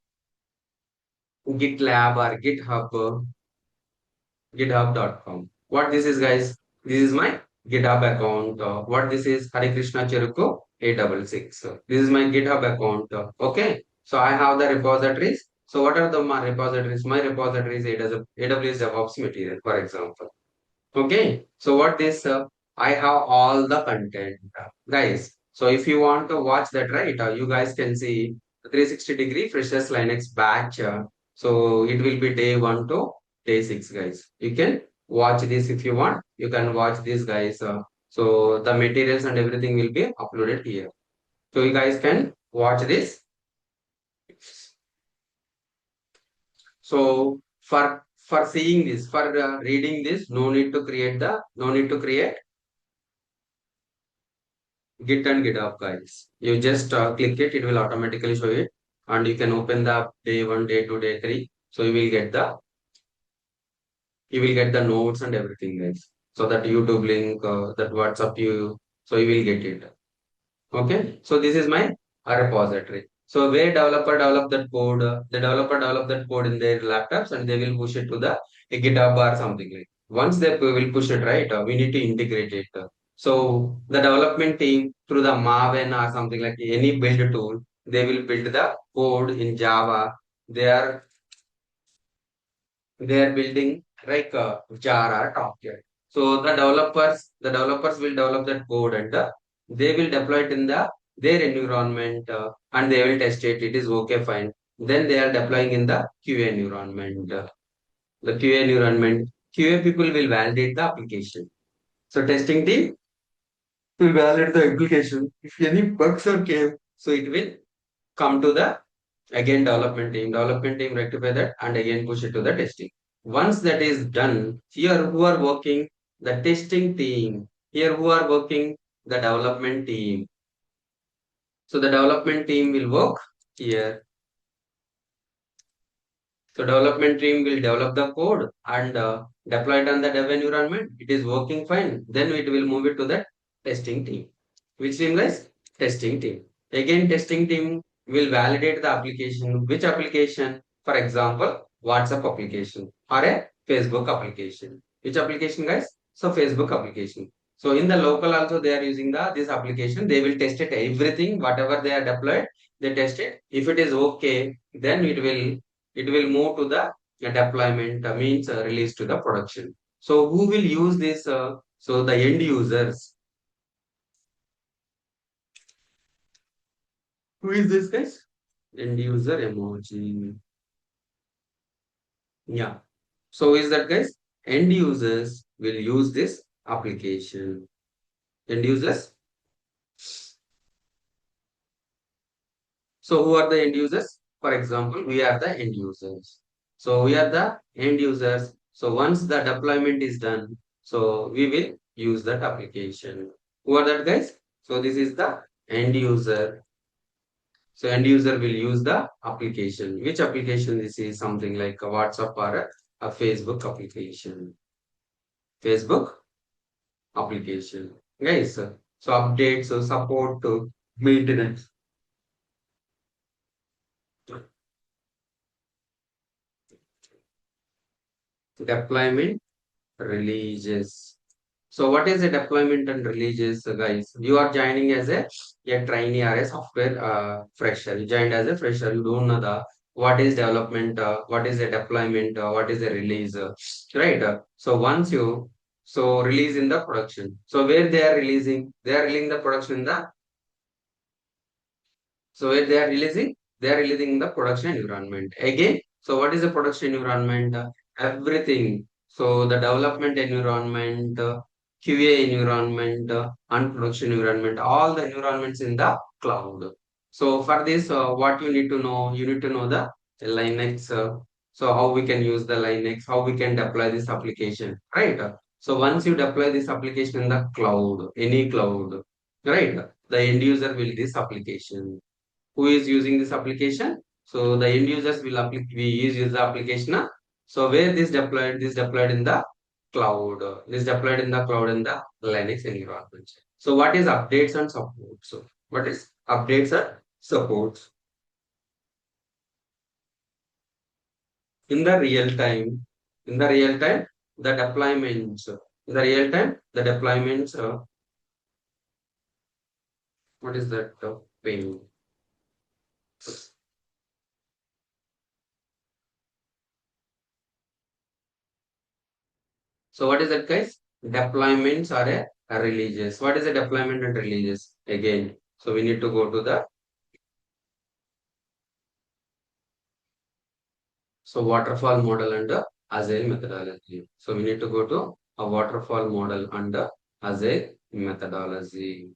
GitLab or github.com. What this is, guys? This is my GitHub account. What this is? Hare Krishna Cheruko 866. This is my GitHub account. Okay. So I have the repositories. So what are my repositories? My repositories AWS DevOps material, for example. Okay, so what this I have all the content, guys. So if you want to watch that, right, you guys can see 360-degree freshers Linux batch. So it will be day 1 to day 6, guys. You can watch this if you want. You can watch this, guys. So the materials and everything will be uploaded here. So you guys can watch this. So for seeing this, for reading this, no need to create Git and GitHub, guys. You just click it, it will automatically show it, and you can open the day 1, day 2, day 3. So you will get the notes and everything, guys. So that YouTube link, that WhatsApp so you will get it. Okay. So this is my repository. So where developer develop that code, the developer develop that code in their laptops and they will push it to the GitHub or something like. Once they will push it, right, we need to integrate it. So the development team through the Maven or something like any build tool, they will build the code in Java. They are building like jar or Tomcat. So the developers will develop that code and they will deploy it in their environment and they will test it. It is okay, fine. Then they are deploying in the QA environment. The QA environment, QA people will validate the application. So testing team will validate the application. If any bugs are came, so it will come to the again development team rectify that and again push it to the testing. Once that is done, here who are working the testing team, here who are working the development team. So the development team will work here. So development team will develop the code and deploy it on the dev environment. It is working fine. Then it will move it to the testing team. Which team, guys? Testing team. Again, testing team will validate the application. Which application? For example, WhatsApp application or a Facebook application. Which application, guys? So Facebook application. So in the local also they are using this application. They will test it everything whatever they are deployed. They test it. If it is okay, then it will move to the deployment means release to the production. So who will use this? So the end users. Who is this, guys? End user emoji. Yeah. So is that, guys? End users will use this application. End users. So who are the end users? For example, we are the end users. So we are the end users. So once the deployment is done, so we will use that application. Who are that, guys? So this is the end user. So end user will use the application. Which application? This is something like a WhatsApp or a Facebook application. Facebook application. Guys, so updates, so support to maintenance. Deployment releases. So what is a deployment and releases, guys? You are joining as a trainee or a software fresher. You joined as a fresher. You don't know the what is development, what is a deployment, what is a release, right? So once you release in the production. So where they are releasing? They are releasing the production in the so where they are releasing in the production environment. Again, so what is the production environment? Everything. So the development environment, QA environment, and production environment, all the environments in the cloud. So for this, what you need to know the Linux. So how we can use the Linux, how we can deploy this application, right? So once you deploy this application in the cloud, any cloud, right? The end user will this application who is using this application. So the end users will we use the application. So where this deployed in the cloud. This deployed in the cloud in the Linux environment. So what is updates and support? So what is updates and supports? In the real time, in the real time, the deployments, in the real time, the deployments, what is that paying? So what is that, guys? Deployments are a releases. What is a deployment and releases? Again, so we need to go to the waterfall model and agile methodology. So we need to go to a waterfall model and agile methodology.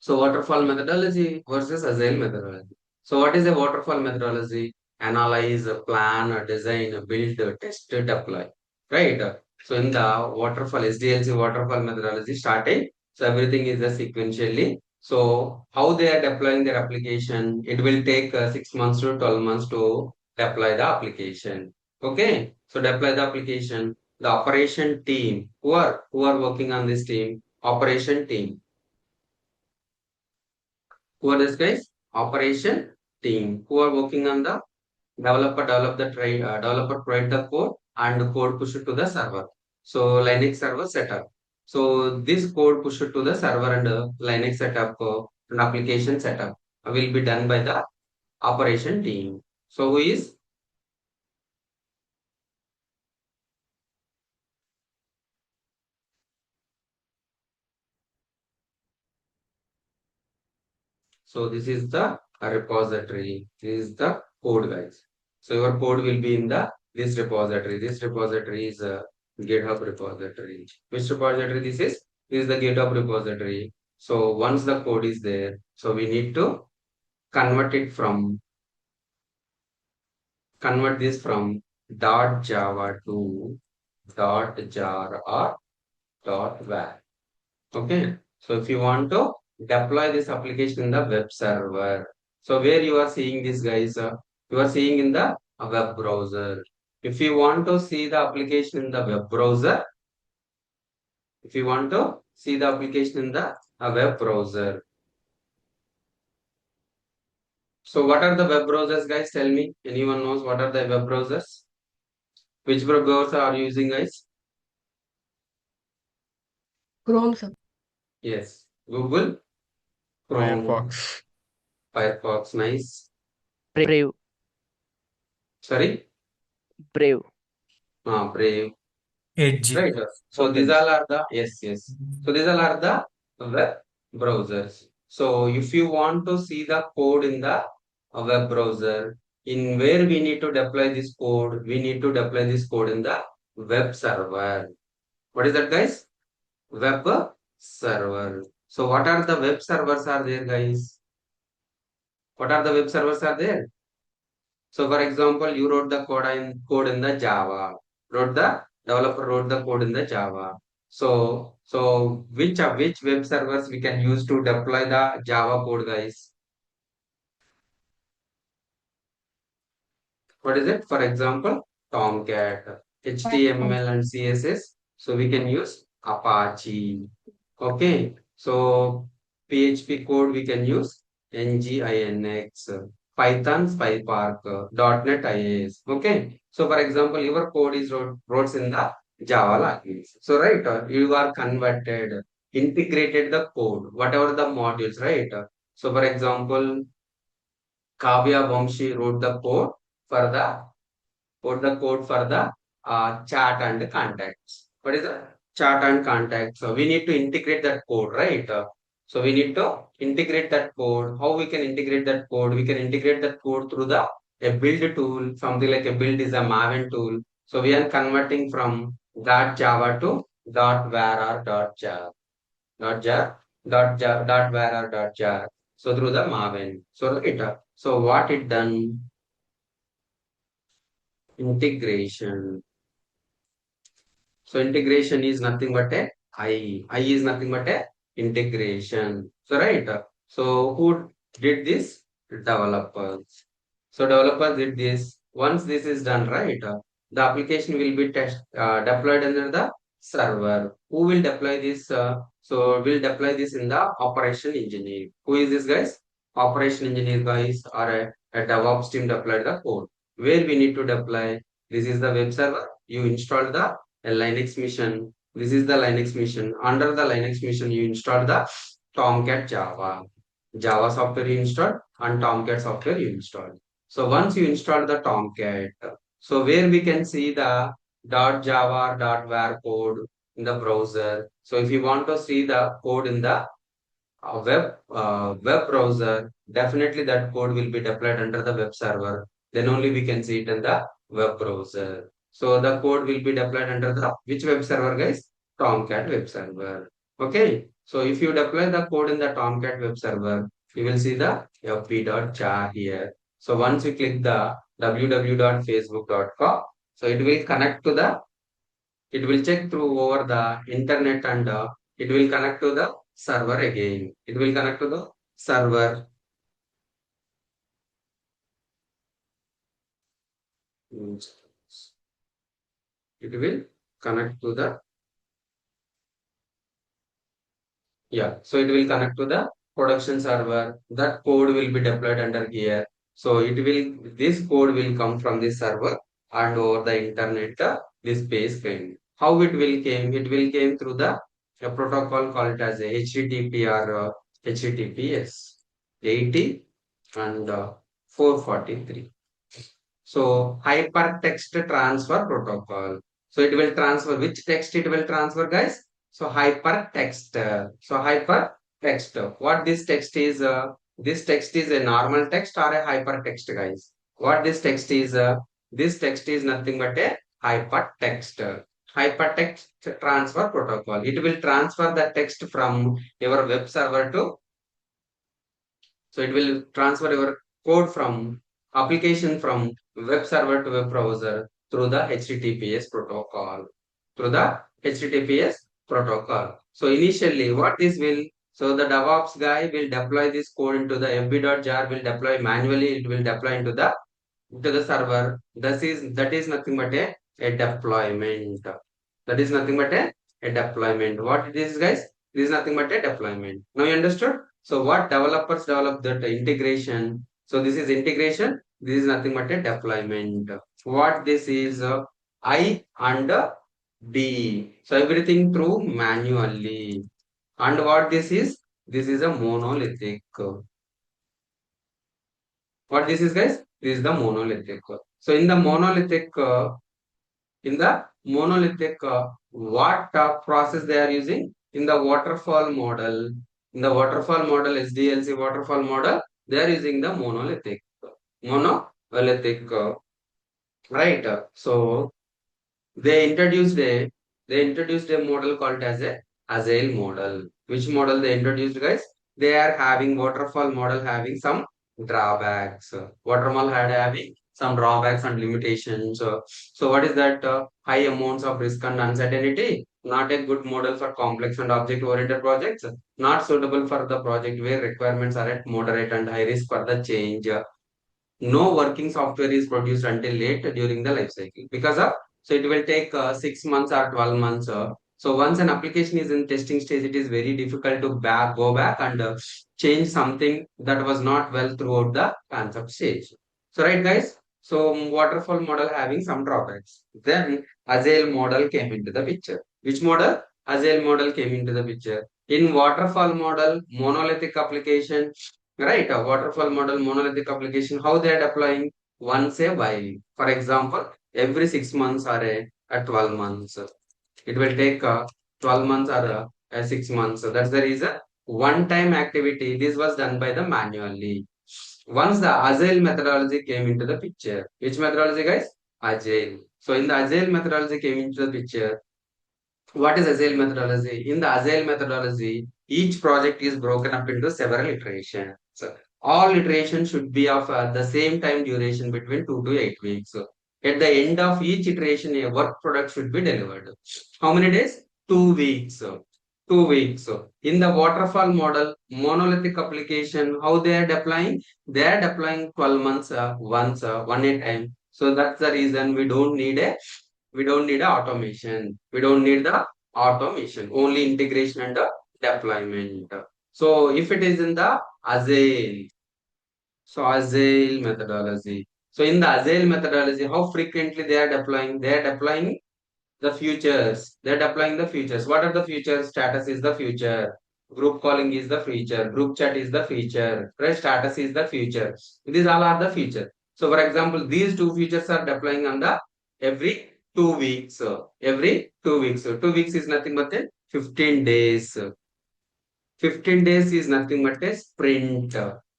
So waterfall methodology versus agile methodology. So what is a waterfall methodology? Analyze, plan, design, build, test, deploy. Right? So in the waterfall, SDLC waterfall methodology starting, so everything is sequentially. So how they are deploying their application, it will take 6 months to 12 months to deploy the application. Okay. So deploy the application. The operation team, who are working on this team, operation team. Who are these guys? Operation team. Who are working on the developer provide the code and the code push it to the server. So Linux server setup. So this code push it to the server and Linux setup and application setup will be done by the operation team. So who is so this is the repository. This is the code, guys. So your code will be in the this repository. This repository is a GitHub repository. Which repository this is? This is the GitHub repository. So once the code is there, so we need to convert it from convert this from .java to .jar or .var. Okay. So if you want to deploy this application in the web server, so where you are seeing this, guys, you are seeing in the web browser. If you want to see the application in the web browser, if you want to see the application in the web browser, so what are the web browsers, guys? Tell me. Anyone knows what are the web browsers? Which web browser are you using, guys? Chrome, sir. Yes. Google, Chrome, Firefox. Firefox, nice. Brave, Sorry? Brave. Brave. Edge. Right. So these all are the yes. So these all are the web browsers. So if you want to see the code in the web browser, in where we need to deploy this code, we need to deploy this code in the web server. What is that, guys? Web server. So what are the web servers are there, guys? What are the web servers are there? So for example, you wrote the code in the Java. Developer wrote the code in the Java. So which web servers we can use to deploy the Java code, guys? What is it? For example, Tomcat, HTML and CSS. So we can use Apache. Okay. So PHP code we can use Nginx, Python, PyPark, .NET IIS. Okay. So for example, your code is wrote in the Java language. So right, you are converted, integrated the code, whatever the modules, right? So for example, Kavya Vamshi wrote the code for the chat and contacts. What is the chat and contacts? So we need to integrate that code, right? So we need to integrate that code. How we can integrate that code? We can integrate that code through the a build tool. Something like a build is a Maven tool. So we are converting from .java to .var or .jar, .jar, .var or .jar. So through the Maven. So what it done? Integration. So integration is nothing but a I. I is nothing but a integration. So right. So who did this? Developers. So developers did this. Once this is done, right, the application will be deployed under the server. Who will deploy this? So we'll deploy this in the operation engineer. Who is this, guys? Operation engineer guys or a DevOps team deployed the code. Where we need to deploy? This is the web server. You install the a Linux mission. This is the Linux mission. Under the Linux mission, you install the Tomcat Java. Java software you install and Tomcat software you install. So once you install the Tomcat, so where we can see the .java or .var code in the browser. So if you want to see the code in the web browser, definitely that code will be deployed under the web server. Then only we can see it in the web browser. So the code will be deployed under the which web server, guys? Tomcat web server. Okay. So if you deploy the code in the Tomcat web server, you will see the fp.jar here. So once you click the www.facebook.com, so it will check through over the internet and it will connect to the server again. It will connect to the server. It will connect to the, so it will connect to the production server, that code will be deployed under here. So this code will come from this server and over the internet, this base came. How it will came? It will came through a protocol called as a HTTP or HTTPS 80 and 443. So hypertext transfer protocol. So it will transfer which text it will transfer, guys? So hypertext. So hypertext. What this text is? This text is a normal text or a hypertext, guys. What this text is? This text is nothing but a hypertext. Hypertext transfer protocol. It will transfer the text from your web server to. So it will transfer your code from application from web server to web browser through the HTTPS protocol. Through the HTTPS protocol. So initially what this will, so the DevOps guy will deploy this code into the fb.jar, will deploy manually, it will deploy into the server. That is nothing but a deployment. That is nothing but a deployment. What it is, guys? This is nothing but a deployment. Now you understood? So what developers develop that integration. So this is integration. This is nothing but a deployment. What this is I and D. So everything through manually. And what this is? This is a monolithic. What this is, guys? This is the monolithic. So in the monolithic, what process they are using? In the waterfall model, SDLC waterfall model, they are using the monolithic, right? So they introduced a model called as a agile model. Which model they introduced, guys? They are having waterfall model having some drawbacks. Waterfall had having some drawbacks and limitations. So what is that? High amounts of risk and uncertainty. Not a good model for complex and object-oriented projects. Not suitable for the project where requirements are at moderate and high risk for the change. No working software is produced until late during the life cycle because of, so it will take 6 months or 12 months. So once an application is in testing stage, it is very difficult to go back and change something that was not well throughout the concept stage. So right, guys, so waterfall model having some drawbacks. Then agile model came into the picture. Which model? Agile model came into the picture. In waterfall model, monolithic application, right? A waterfall model, monolithic application, how they are deploying once a while. For example, every 6 months or a 12 months. It will take 12 months or 6 months. So that's the reason. One time activity, this was done by the manually. Once the agile methodology came into the picture. Which methodology, guys? Agile. So in the agile methodology came into the picture. What is agile methodology? In the agile methodology, each project is broken up into several iterations. So all iterations should be of the same time duration between 2 to 8 weeks. So at the end of each iteration, a work product should be delivered. How many days? 2 weeks. 2 weeks. In the waterfall model, monolithic application, how they are deploying? They are deploying 12 months once, one at a time. So that's the reason we don't need a automation. We don't need the automation, only integration and deployment. So if it is in the agile, so agile methodology. So in the agile methodology, how frequently they are deploying? They are deploying the futures. They are deploying the futures. What are the futures? Status is the future. Group calling is the feature. Group chat is the feature. Right? Status is the future. These all are the feature. So for example, these two features are deploying on the every 2 weeks. Every 2 weeks. So 2 weeks is nothing but 15 days. 15 days is nothing but a sprint.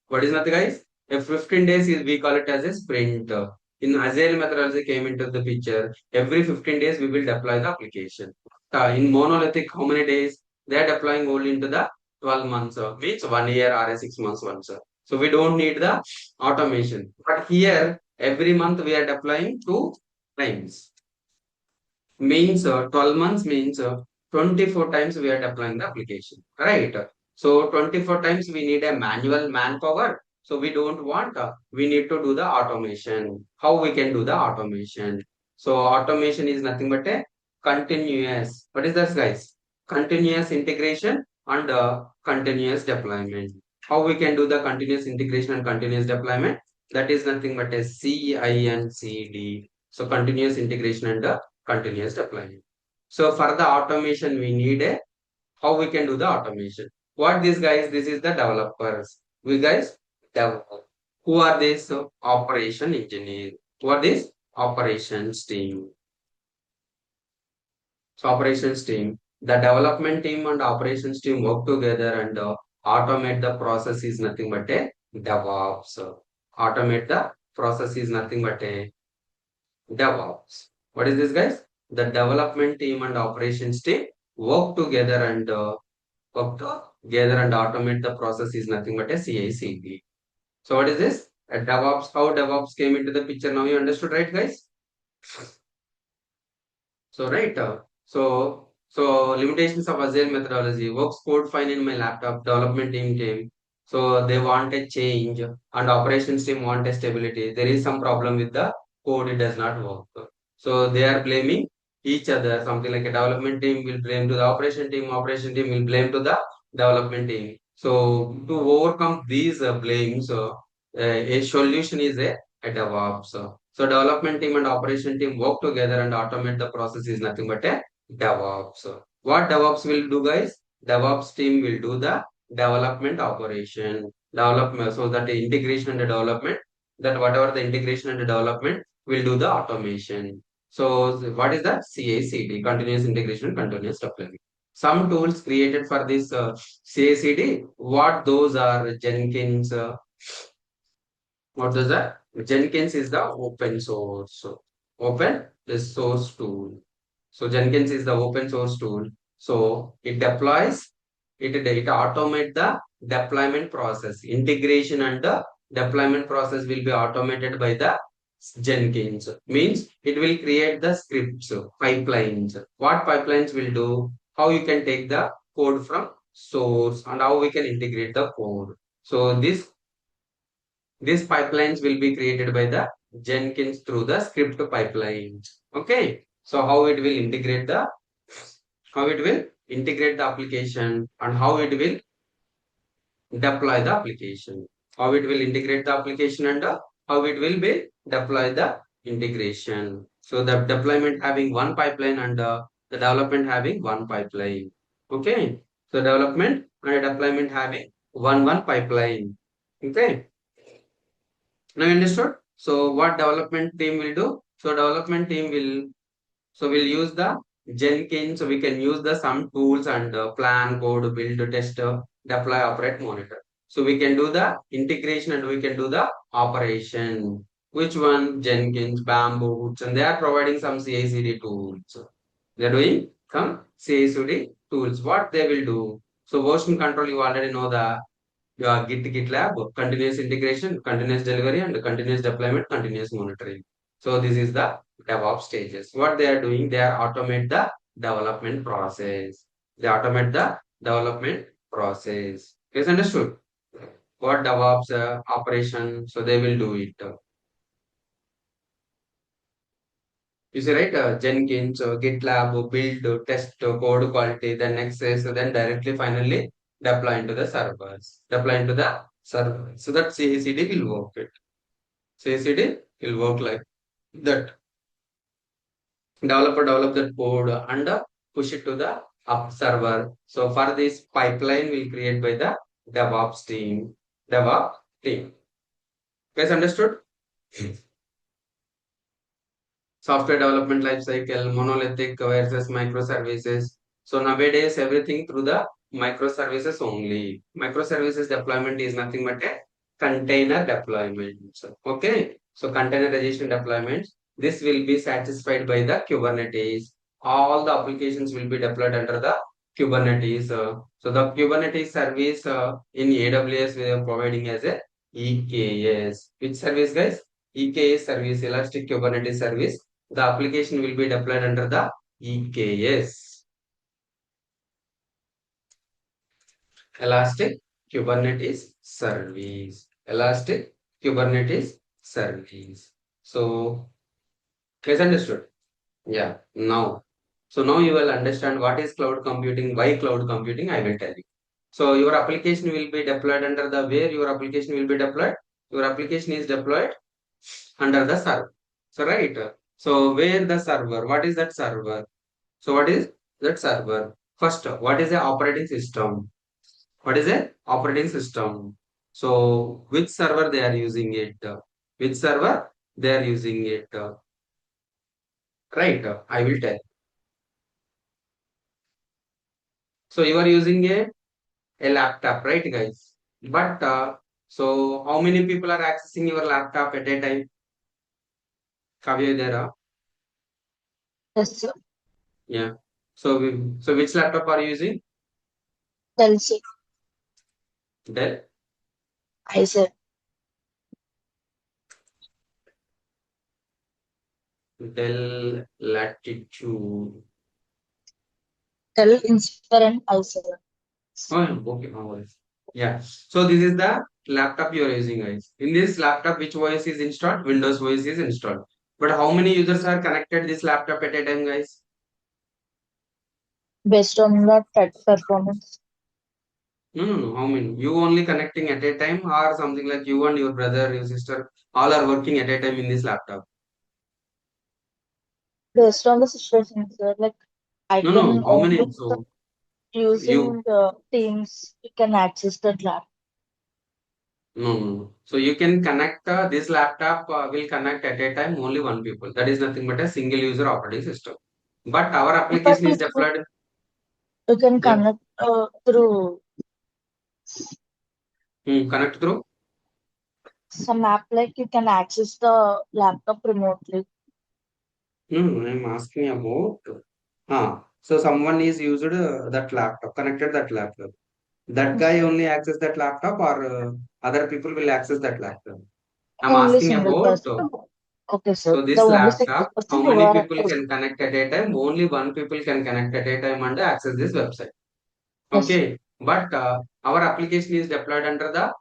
What is nothing, guys? If 15 days is, we call it as a sprint. In Agile methodology came into the picture. Every 15 days we will deploy the application. In monolithic, how many days? They are deploying only into the 12 months, means 1 year or a 6 months once. So we don't need the automation. But here, every month we are deploying 2 times. Means 12 months means 24 times we are deploying the application, right? So 24 times we need a manual manpower. So we don't want, we need to do the automation. How we can do the automation? So automation is nothing but a continuous. What is that, guys? Continuous integration and continuous deployment. how we can do the continuous integration and continuous deployment? That is nothing but a CI&CD. So continuous integration and continuous deployment. So for the automation, we need a how we can do the automation. What these guys? This is the developers. We guys develop. Who are these? So, operation engineer. Who are these? Operations team. So operations team, the development team and operations team work together and automate the process is nothing but a DevOps. Automate the process is nothing but a DevOps. What is this, guys? The development team and operations team work together and automate the process is nothing but a CI/CD. So what is this? A DevOps. How DevOps came into the picture? Now you understood, right, guys? So right, so limitations of Agile methodology works code fine in my laptop. Development team came, so they want a change, and operations team want a stability. There is some problem with the code; it does not work. So they are blaming each other. Something like a development team will blame to the operation team will blame to the development team. So to overcome these blames, a solution is a DevOps. So development team and operation team work together and automate the process is nothing but a DevOps. What DevOps will do, guys? DevOps team will do the development operation, development. So that the integration and the development, that whatever the integration and the development will do the automation. So what is that? CI/CD, continuous integration, continuous deployment. Some tools created for this CI/CD. What those are? Jenkins. What does that? Jenkins is the open source. Open this source tool. So Jenkins is the open source tool. So it deploys, it automate the deployment process. Integration and the deployment process will be automated by the Jenkins. Means it will create the scripts, pipelines. What pipelines will do? How you can take the code from source and how we can integrate the code. So these pipelines will be created by the Jenkins through the script pipelines. Okay. So how it will integrate the application and how it will deploy the application. How it will integrate the application and how it will be deploy the integration. So the deployment having one pipeline and the development having one pipeline. Okay. So development and deployment having one pipeline. Okay. Now you understood? So what development team will do? So development team will use the Jenkins. So we can use the some tools and plan, code, build, test, deploy, operate, monitor. So we can do the integration and we can do the operation. Which one? Jenkins, Bamboo, and they are providing some CI/CD tools. They are doing some CI/CD tools. What they will do? So version control, you already know the your GitLab, continuous integration, continuous delivery, and continuous deployment, continuous monitoring. So this is the DevOps stages. What they are doing, they are automate the development process. They automate the development process. Yes, understood? What DevOps operation, so they will do it. You see, right? Jenkins, GitLab, build, test, code quality, then access, then directly finally deploy into the servers. Deploy into the server. So that CI/CD will work it. CI/CD will work like that. Developer develop that code and push it to the up server. So for this pipeline will create by the DevOps team. DevOps team. Guys understood? Software development lifecycle, monolithic versus microservices. So nowadays everything through the microservices only. Microservices deployment is nothing but a container deployment. Okay, so containerization deployments. This will be satisfied by the Kubernetes. All the applications will be deployed under the Kubernetes. So the Kubernetes service in AWS we are providing as a EKS. Which service, guys? EKS service, Elastic Kubernetes Service. The application will be deployed under the EKS. Elastic Kubernetes Service. Elastic Kubernetes Service. So, guys understood? Yeah, now. So now you will understand what is cloud computing, why cloud computing, I will tell you. So your application will be deployed under the where your application will be deployed. Your application is deployed under the server. So right. So where the server? What is that server? So what is that server? First, what is the operating system? What is a operating system? So which server they are using it? Which server they are using it? Right. I will tell. So you are using a laptop, right, guys? But so how many people are accessing your laptop at a time? Kavya, there are? Yes, sir. Yeah. So which laptop are you using? Dell, sir. Dell. I said Dell Latitude. Dell Inspire and I said. Oh, yeah, okay, no worries. Yeah. So this is the laptop you are using, guys. In this laptop, which OS is installed? Windows OS is installed. But how many users are connected this laptop at a time, guys? Based on the performance. No, no, no. How many? You only connecting at a time, or something like you and your brother, your sister, all are working at a time in this laptop. Based on the situation, sir. Like I No, no. can How many? only So you using Teams. You can access the lab. no, no, no. So you can connect this laptop will connect at a time only one people. That is nothing but a single user operating system. But our But application is deployed. you can Yeah. connect through Connect through. some app. Like you can access the laptop remotely. No, no, I'm asking about. So someone is used that laptop, connected that laptop. That guy only access that laptop, or other people will access that laptop. I'm Only asking single about. person. Okay, So sir. The this only single laptop, how person who many are people can connect at a time? Only one people can connect at a time and access this website. yes, Okay, but our application is deployed under the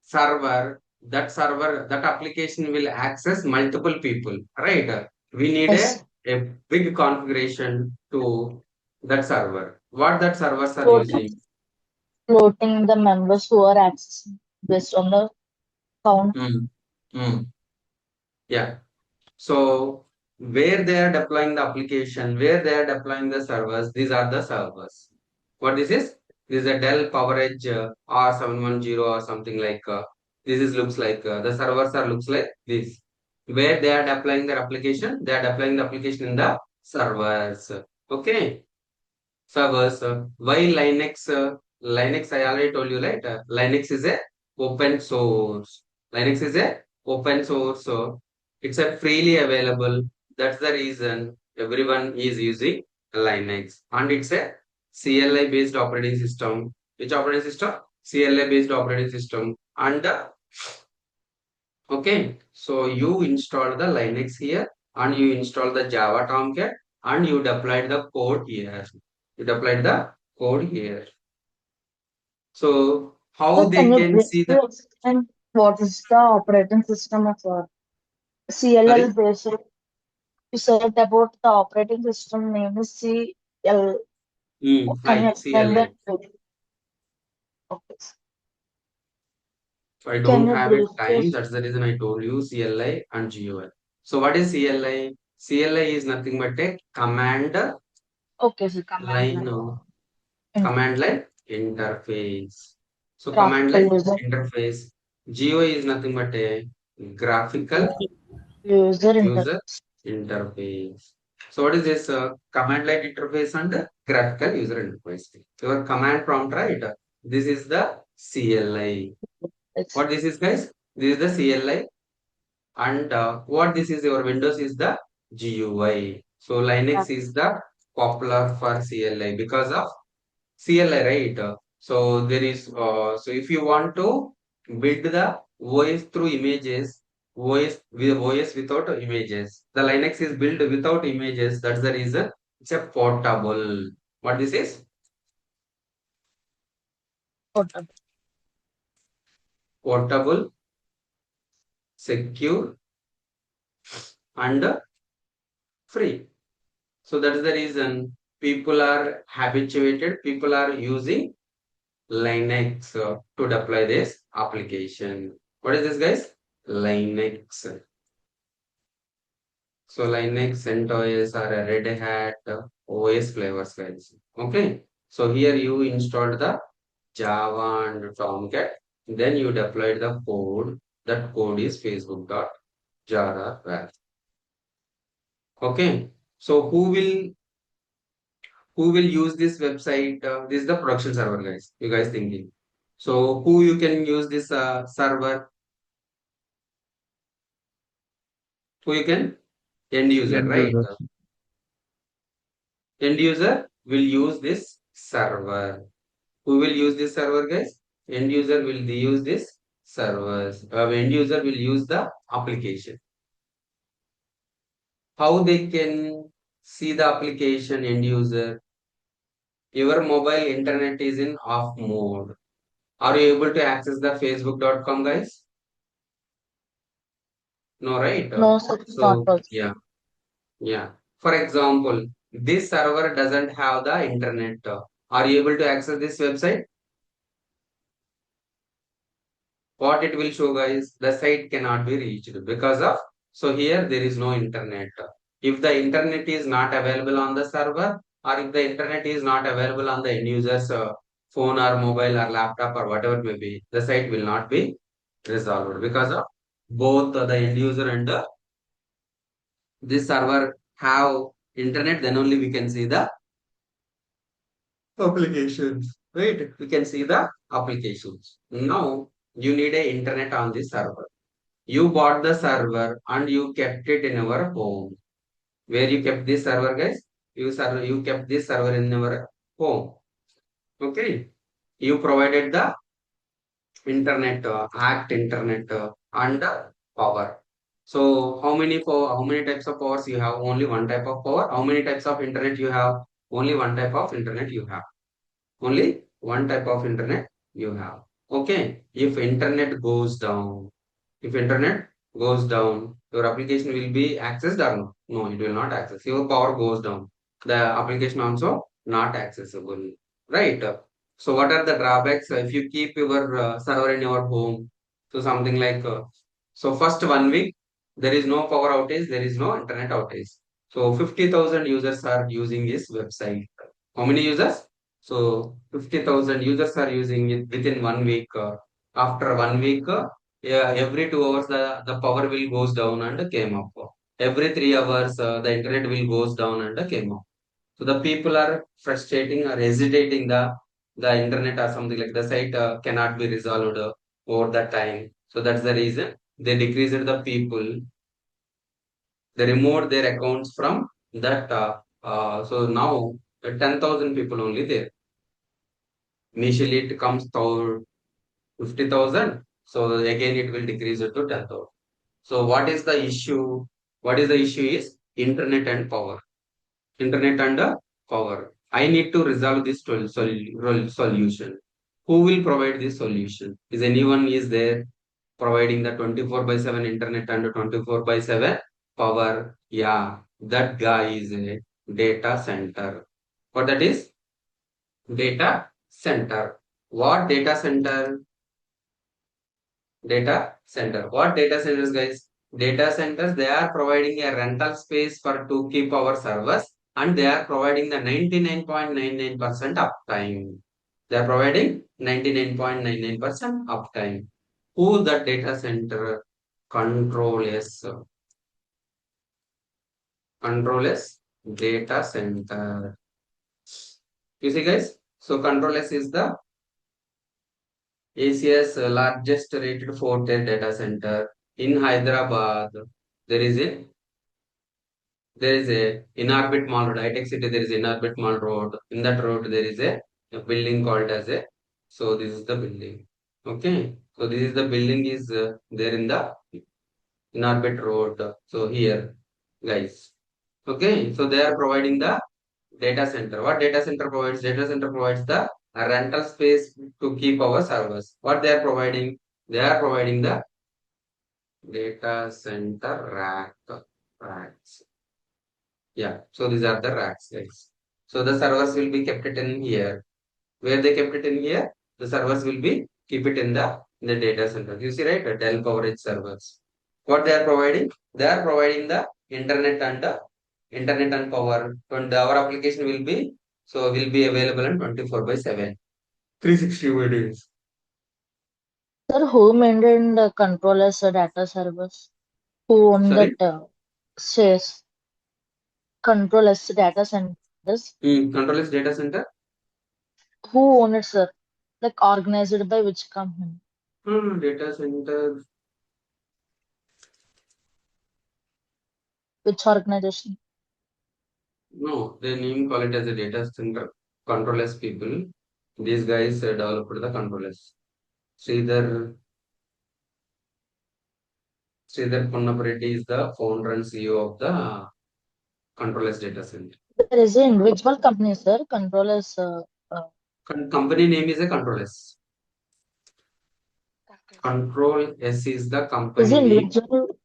server, that application will access multiple people, right? We need yes. a big configuration to that server. What that servers are Floating, using? floating the members who are accessing based on the count. Hmm. Hmm. Yeah. So where they are deploying the application, where they are deploying the servers, these are the servers. What this is? This is a Dell PowerEdge R710 or something like this is looks like the servers are looks like this. Where they are deploying their application, they are deploying the application in the servers. Okay, servers. Why Linux? Linux, I already told you, right? Linux is a open source. Linux is a open source. So it's a freely available. That's the reason everyone is using Linux, and it's a CLI based operating system. Which operating system? CLI based operating system. And okay, so you install the Linux here, and you install the Java Tomcat, and you deployed the code here. You deployed the code here. So how Sir, can they you can briefly see the, explain what is the operating system of CLL sorry. based? You said about the operating system name is CL. Can you I explain CLI. that? Okay. So I Can don't you have a briefly? time. That's the reason I told you CLI and GUI. So what is CLI? CLI is nothing but a command Okay, so command line, line. command line interface. So command Graphical line user interface. GUI is nothing but a graphical user user interface. interface. So what is this command line interface and graphical user interface? Your command prompt, right? This is the CLI. It's What this is, guys? This is the CLI, and what this is, your Windows is the GUI. So Linux is the popular for CLI because of CLI, right? So there is so if you want to build the OS through images, OS without images, the Linux is built without images. That's the reason it's a portable. What this is? portable. Portable, secure, and free. So that is the reason people are habituated. People are using Linux to deploy this application. What is this, guys? Linux. So Linux, CentOS or a Red Hat OS flavors, guys. Okay. So here you installed the Java and Tomcat. Then you deployed the code. That code is facebook.jar. Okay. So who will use this website? This is the production server, guys. You guys thinking. So who you can use this server? Who you can? End user, right? End user will use this server. Who will use this server, guys? End user will use this servers. End user will use the application. How they can see the application end user? Your mobile internet is in off mode. Are you able to access the facebook.com, guys? No, right? No, sir, it's not So possible. yeah, yeah. For example, this server doesn't have the internet. Are you able to access this website? What it will show, guys, the site cannot be reached because of, so here there is no internet. If the internet is not available on the server, or if the internet is not available on the end user's phone or mobile or laptop or whatever it may be, the site will not be resolved because of both the end user and this server have internet, then only we can see the applications, right? We can see the applications. Now you need a internet on this server. You bought the server and you kept it in our home. Where you kept this server, guys? You kept this server in our home. Okay. You provided the internet, internet and power. So how many types of powers you have? Only one type of power. How many types of internet you have? Only one type of internet you have. Only one type of internet you have. Okay. If internet goes down, if internet goes down, your application will be accessed or no? No, it will not access. Your power goes down. The application also not accessible. Right? So what are the drawbacks if you keep your server in your home? So something like so first 1 week there is no power outage, there is no internet outage. So 50,000 users are using this website. How many users? So 50,000 users are using it within 1 week. After 1 week, yeah, every 2 hours the power will goes down and came up. Every 3 hours the internet will goes down and came up. So the people are frustrating or hesitating the internet or something like the site cannot be resolved over the time. So that's the reason they decreased the people. They removed their accounts from that. So now 10,000 people only there. Initially it comes to 50,000. So again it will decrease it to 10,000. So what is the issue? What is the issue is internet and power. Internet and power. I need to resolve this solution. Who will provide this solution? Is anyone is there providing the 24 by 7 internet and 24 by 7 power? Yeah, that guy is a data center. What that is? Data center. What data center? Data center. What data centers, guys? Data centers, they are providing a rental space for to keep our servers and they are providing the 99.99% uptime. They are providing 99.99% uptime. Who the data center control is? Control is data center. You see, guys? So control is the Asia's largest rated 4-tier data center in Hyderabad. There is a in orbit mall road. High-tech city there is in orbit mall road. In that road there is a building called as a. So this is the building. Okay. So this is the building is there in the in orbit road. So here, guys. Okay. So they are providing the data center. What data center provides? Data center provides the rental space to keep our servers. What they are providing? They are providing the data center racks. Yeah. So these are the racks, guys. So the servers will be kept it in here. Where they kept it in here? The servers will be keep it in the data center. You see, right? Dell coverage servers. What they are providing? They are providing the internet and power. And our application will be available on 24/7, 360 days. Sir, who maintained the controllers data servers? Who owned that Sorry, shares controllers data centers? control data center. Who owned it, sir? Like organized by which company? Data center. Which organization? No, they name call it as a data center controllers people. These guys developed the controllers. Sridhar Sridhar Punnapreddy is the founder and CEO of the controllers data center. There is an individual company, sir. Controllers. Company name is a controllers. Control S is the Is company it name. individual?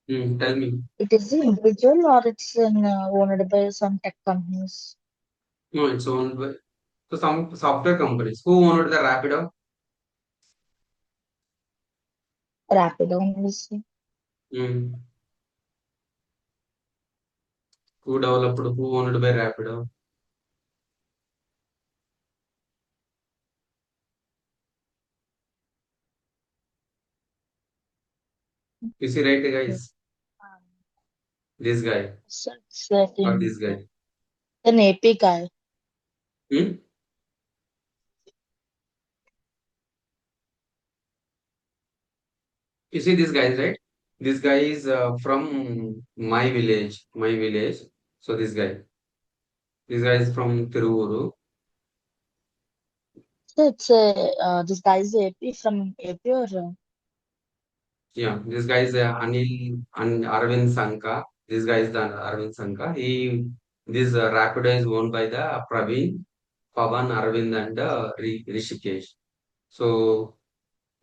Tell me. It is the individual or it's owned by some tech companies? No, it's owned by some software companies. Who owned the Rapido? Rapido only, sir. Hmm. Who developed? Who owned by Rapido? You see, right, guys? This guy Sir, it's or this guy. an AP guy. Hmm? You see this guy, right? This guy is from my village. My village. So this guy. This guy is from Tiruvuru. So it's this guy is AP from AP or Yeah, this guy is Anil and Arvind Sanka. This guy is the Arvind Sanka. This Rapido is owned by the Praveen, Pavan, Arvind, and Rishikesh. So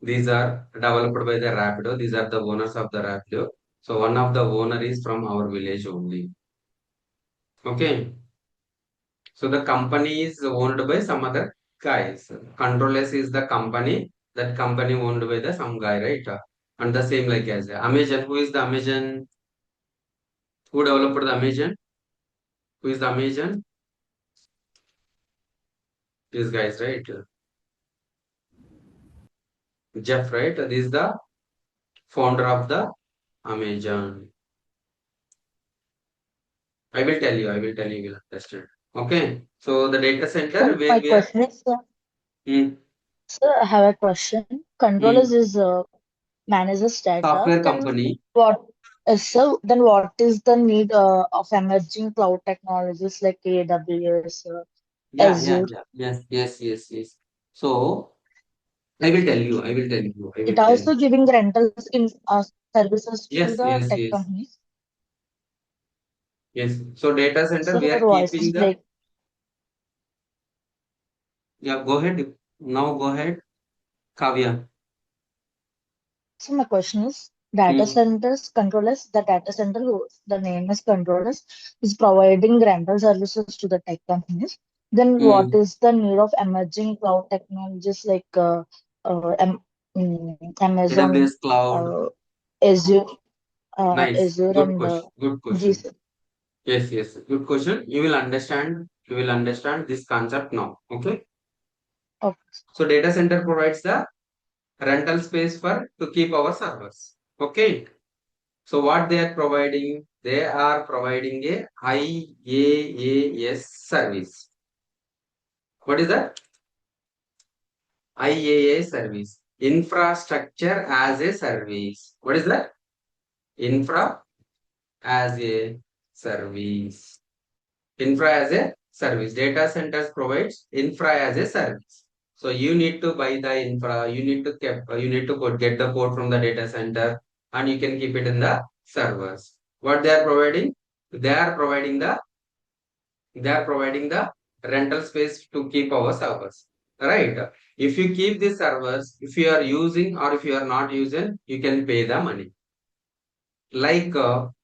these are developed by the Rapido. These are the owners of the Rapido. So one of the owner is from our village only. Okay. So the company is owned by some other guys. Controllers is the company. That company owned by the some guy, right? And the same like as Amazon. Who is the Amazon? Who developed the Amazon? Who is the Amazon? These guys, right? Jeff, right? This is the founder of the Amazon. I will tell you. I will tell you. You will understand. Okay. So the data center sir? where My we are. question is, Hmm, sir, I have a question. Controllers hmm. is manages data. Software Then company. what? So then what is the need of emerging cloud technologies like AWS, Yeah, yeah, Azure? yeah. Yes, yes, yes, yes. So I will tell you. I will tell you. I It will tell you. also giving rentals in services to Yes, the yes, tech yes, companies. yes. So data center, Sir, we your are voice keeping is the. break. Yeah, go ahead. Now go ahead, Kavya. So my question is, data Hmm. centers controllers, the data center, the name is controllers, is providing rental services to the tech companies. Then what Hmm. is the need of emerging cloud technologies like uh, Am- Amazon, AWS cloud. uh, Azure, Nice. Azure Good and question. Good question. GC? Yes, yes. Good question. You will understand. You will understand this concept now. Okay. Okay. So data center provides the rental space for to keep our servers. Okay. So what they are providing? They are providing a IaaS service. What is that? IaaS service. Infrastructure as a service. What is that? Infra as a service. Infra as a service. Data centers provides infra as a service. So you need to buy the infra. You need to get the code from the data center, and you can keep it in the servers. What they are providing? They are providing the they are providing the rental space to keep our servers, right? If you keep the servers, if you are using or if you are not using, you can pay the money. Like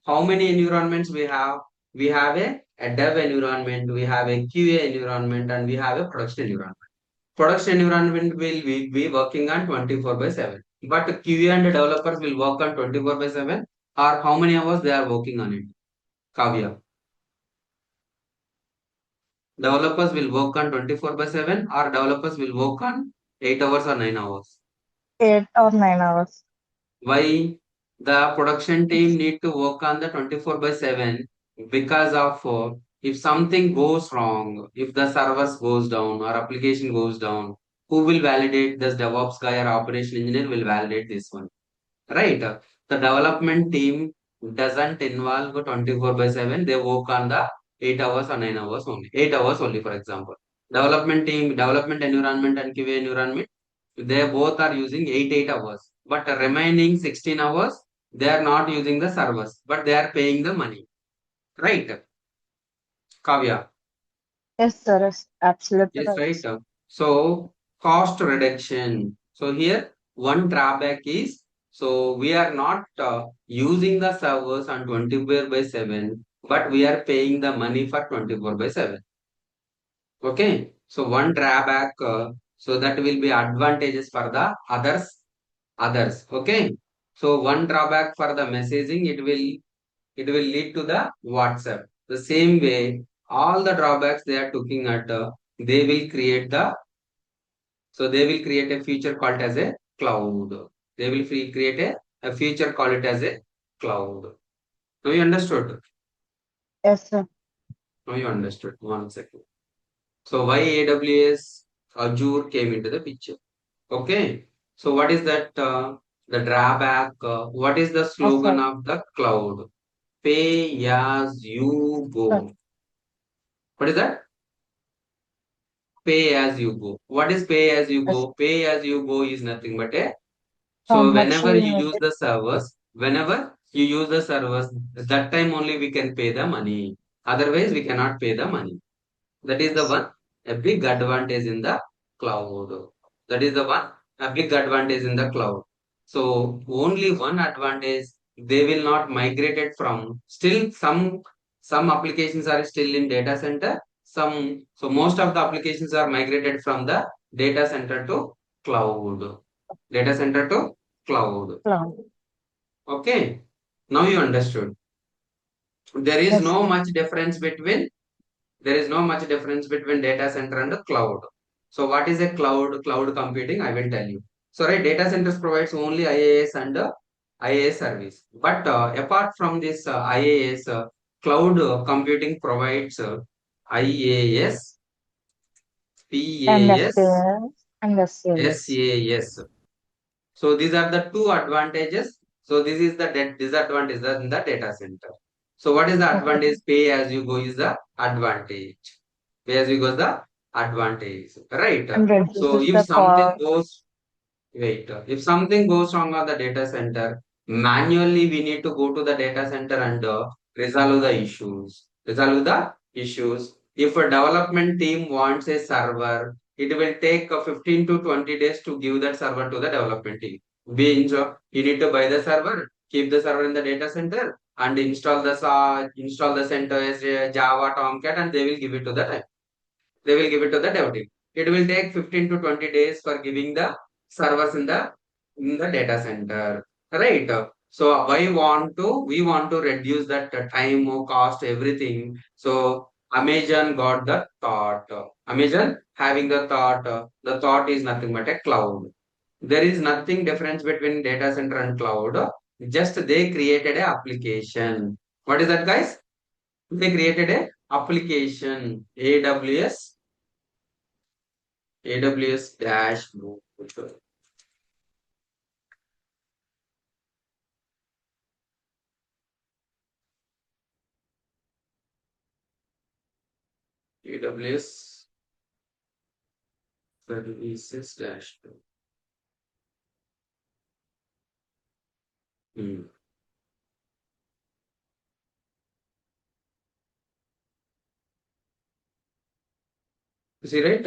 how many environments we have? We have a a dev environment, we have a QA environment, and we have a production environment. Production environment will be working on 24/7. But QA and developers will work on 24/7, or how many hours they are working on it? Kavya. Developers will work on 24/7, or developers will work on 8 hours or 9 hours. 8 or 9 hours. Why? The production team need to work on the 24/7 because of if something goes wrong, if the servers goes down or application goes down, who will validate? This DevOps guy or operation engineer will validate this one. Right? The development team doesn't involve 24/7. They work on the 8 hours or 9 hours only. 8 hours only, for example. Development team, development environment and QA environment, they both are using 8 hours. But the remaining 16 hours, they are not using the servers, but they are paying the money. Right? Kavya. Yes, sir. Yes, absolutely Yes, right. right. So cost reduction. So here one drawback is, so we are not using the servers on 24/7, but we are paying the money for 24/7. Okay. So one drawback, so that will be advantages for the others. Okay. So one drawback for the messaging, it will lead to the WhatsApp. The same way, all the drawbacks they are looking at, they will create the so they will create a feature called as a cloud. They will create a feature called it as a cloud. Now you understood. Yes, sir. Now you understood. One second. So why AWS Azure came into the picture? Okay. So what is that? The drawback. What is the Yes, slogan sir. of the cloud? Pay as you Sir. go. What is that? Pay as you go. What is pay as you Yes. go? Pay as you go is nothing but a How so much whenever we you need use it? the servers, that time only we can pay the money. Otherwise, we cannot pay the money. That is the Yes. one, a big advantage in the cloud. That is the one, a big advantage in the cloud. So only one advantage, they will not migrate it from, still some applications are still in data center. So most of the applications are migrated from the data center to cloud. Data center to cloud. Cloud. Okay. Now you understood. There is Yes, no sir. much difference between data center and cloud. So what is a cloud computing? I will tell you. So right, data centers provides only IaaS and IaaS service. But apart from this IaaS, cloud computing provides IaaS, And PaaS, SPLS. And SCLS. SaaS. So these are the two advantages. So this is the disadvantage in the data center. So what is the Okay. advantage? Pay as you go is the advantage. Pay as you go is the advantage, right? And So reduces if the something cost. goes, wait, if something goes wrong on the data center, manually we need to go to the data center and resolve the issues. Resolve the issues. If a development team wants a server, it will take 15 to 20 days to give that server to the development team. Means you need to buy the server, keep the server in the data center, and install the CentOS, Java, Tomcat, and they will give it to the dev team. It will take 15 to 20 days for giving the servers in the data center. Right. So we want to reduce that time, cost, everything. So Amazon got the thought. Amazon having the thought is nothing but a cloud. There is nothing difference between data center and cloud. Just they created a application. What is that, guys? They created a application. AWS dashboard. AWS services dashboard. Hmm. You see, right?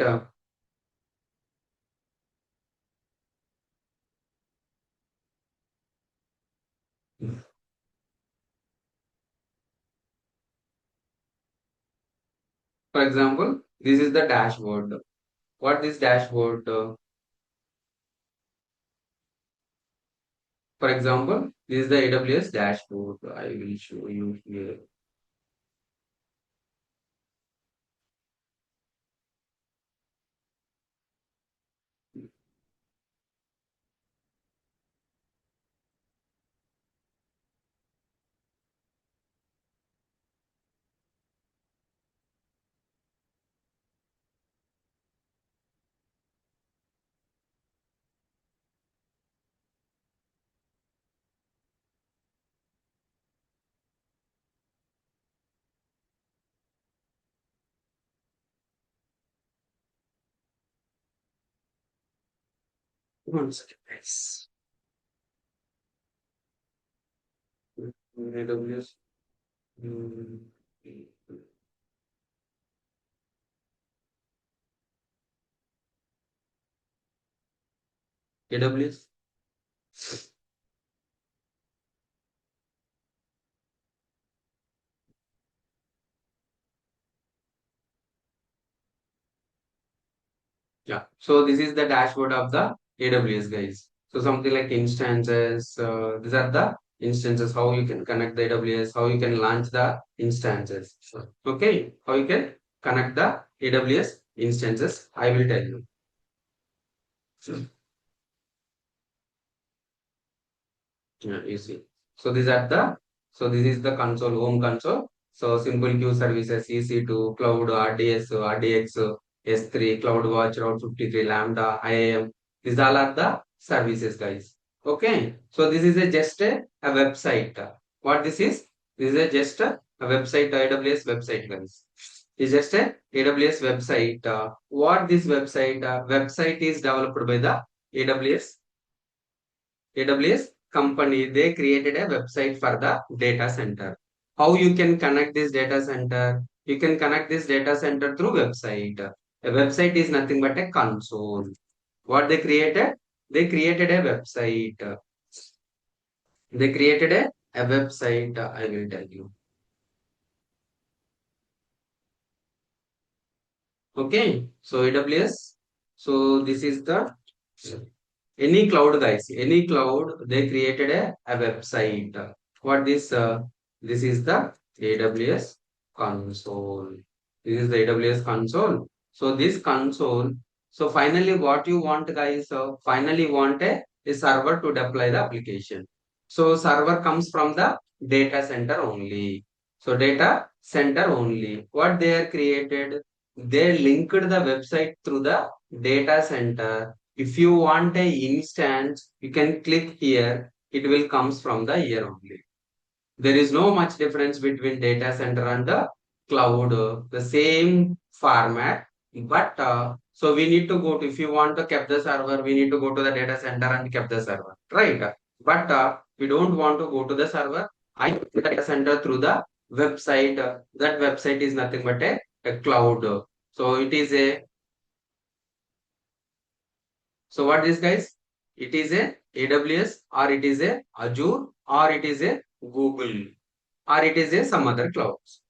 For example, this is the dashboard. What is dashboard? For example, this is the AWS dashboard. I will show you here. One second, guys. AWS. mm, AWS. Yeah. So this is the dashboard of the AWS, guys. So something like instances. These are the instances. How you can connect the AWS. How you can launch the instances. Okay. How you can connect the AWS instances. I will tell you. Yeah, you see. So these are the this is the console, home console. So simple queue services, EC2, cloud, RDS, RDX, S3, CloudWatch, Route 53, Lambda, IAM. These all are the services, guys. Okay. So this is just a website. What this is? This is just a website, AWS website, guys. It's just a AWS website. What this website? Website is developed by the AWS company. They created a website for the data center. How you can connect this data center? You can connect this data center through website. A website is nothing but a console. What they created? They created a website. They created a website. I will tell you. Okay. So AWS. So this is the any cloud, guys, any cloud, they created a website. What this is the AWS console. This is the AWS console. So this console, so finally what you want, guys, finally want a server to deploy the application. So server comes from the data center only. So data center only. What they are created, they linked the website through the data center. If you want a instance, you can click here. It will comes from the here only. There is no much difference between data center and the cloud. The same format, but so we need to go to, if you want to keep the server, we need to go to the data center and keep the server, right? But we don't want to go to the server. I go to the data center through the website. That website is nothing but a cloud. So it is a So what is, guys? It is a AWS, or it is a Azure, or it is a Google, or it is a some other clouds.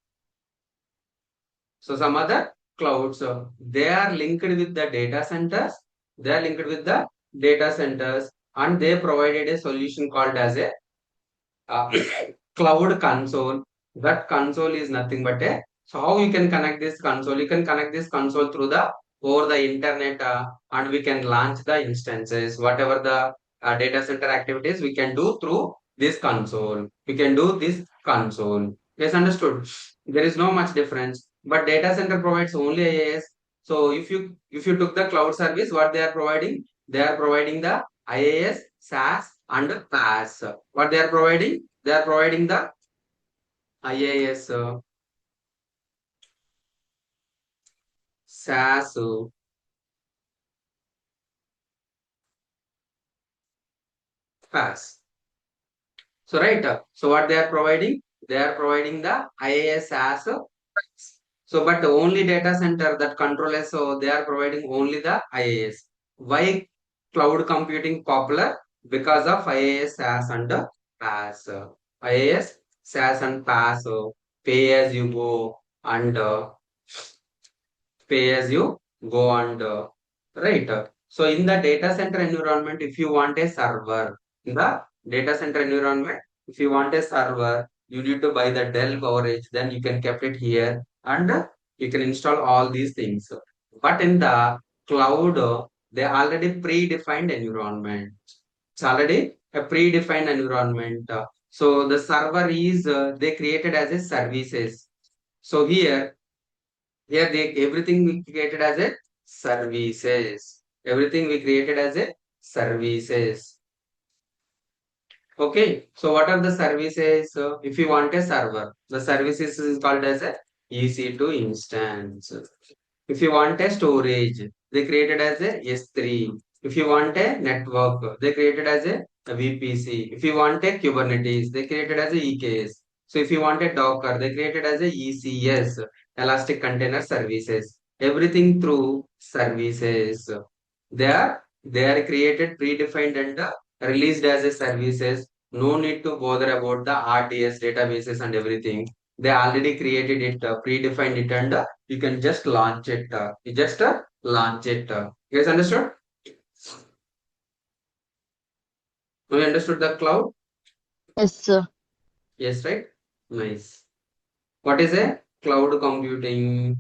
So some other clouds, they are linked with the data centers. They are linked with the data centers, and they provided a solution called as a uh, cloud console. That console is nothing but a, so how you can connect this console? You can connect this console through the over the internet, and we can launch the instances, whatever the data center activities we can do through this console. We can do this console. Yes, understood. There is no much difference, but data center provides only IaaS. So if you took the cloud service, what they are providing? They are providing the IaaS, SaaS, and PaaS. What they are providing? They are providing the IaaS, SaaS, PaaS. So right. So what they are providing? They are providing the IaaS, SaaS. So but only data center that controllers, so they are providing only the IaaS. Why cloud computing popular? Because of IaaS, SaaS, and PaaS. IaaS, SaaS, and PaaS. Pay as you go, and pay as you go and right. So in the data center environment, if you want a server, in the data center environment, if you want a server, you need to buy the Dell coverage, then you can keep it here and you can install all these things. But in the cloud, they already predefined environment. It's already a predefined environment. So the server is they created as a services. So here they everything we created as a services. Everything we created as a services. Okay. So what are the services? If you want a server, the services is called as a EC2 instance. If you want a storage, they created as a S3. If you want a network, they created as a VPC. If you want a Kubernetes, they created as a EKS. So if you want a Docker, they created as a ECS, Elastic Container Services. Everything through services. They are created, predefined, and released as a services. No need to bother about the RTS databases and everything. They already created it, predefined it, and you can just launch it. You just launch it. You guys understood? You understood the cloud? Yes, sir. Yes, right? Nice. What is a cloud computing?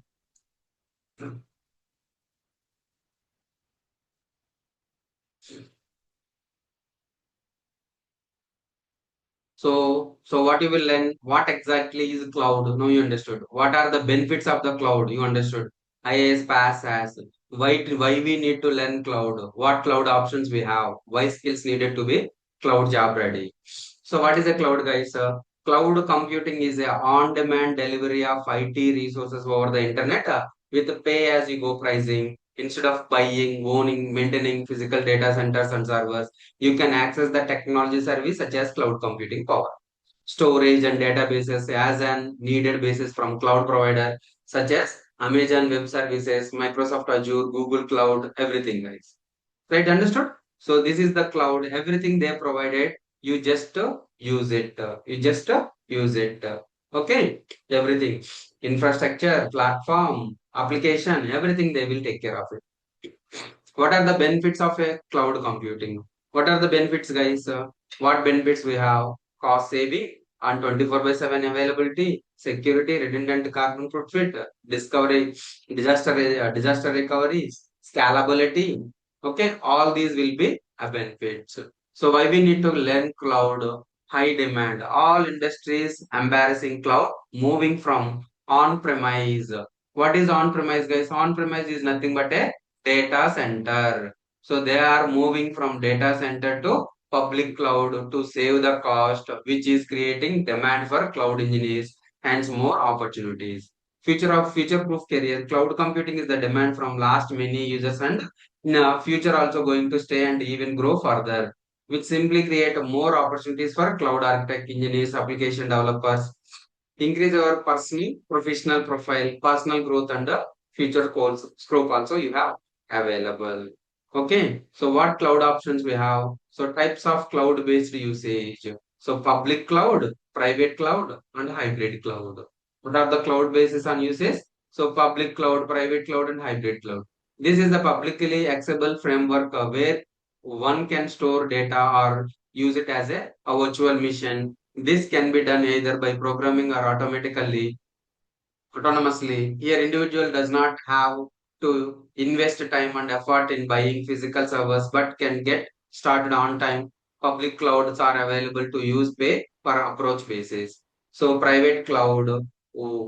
So what you will learn, what exactly is cloud? No, you understood. What are the benefits of the cloud? You understood. IaaS, PaaS, SaaS. Why we need to learn cloud? What cloud options we have? Why skills needed to be cloud job ready? So what is a cloud, guys? Cloud computing is a on-demand delivery of IT resources over the internet with pay-as-you-go pricing. Instead of buying, owning, maintaining physical data centers and servers, you can access the technology service such as cloud computing power, storage and databases as an needed basis from cloud provider such as Amazon Web Services, Microsoft Azure, Google Cloud, everything, guys. Right, understood? So this is the cloud. Everything they provided, you just use it. You just use it. Okay, everything, infrastructure, platform, application, everything they will take care of it. What are the benefits of a cloud computing? What are the benefits, guys? What benefits we have? Cost saving and 24 by 7 availability, security, redundant carbon footprint, discovery, disaster recoveries, scalability. Okay, all these will be a benefits. So why we need to learn cloud? High demand. All industries embarrassing cloud, moving from on-premise. What is on-premise, guys? On-premise is nothing but a data center. So they are moving from data center to public cloud to save the cost, which is creating demand for cloud engineers, hence more opportunities. Future-proof career. Cloud computing is the demand from last many users and in the future also going to stay and even grow further, which simply create more opportunities for cloud architect, engineers, application developers, increase our personal professional profile, personal growth, and future goals scope also you have available. Okay, so what cloud options we have? So types of cloud based usage. So public cloud, private cloud, and hybrid cloud. What are the cloud bases on usage? So public cloud, private cloud, and hybrid cloud. This is the publicly accessible framework where one can store data or use it as a virtual machine. This can be done either by programming or autonomously. Here, individual does not have to invest time and effort in buying physical servers, but can get started on time. Public clouds are available to use pay per approach basis. So, private cloud,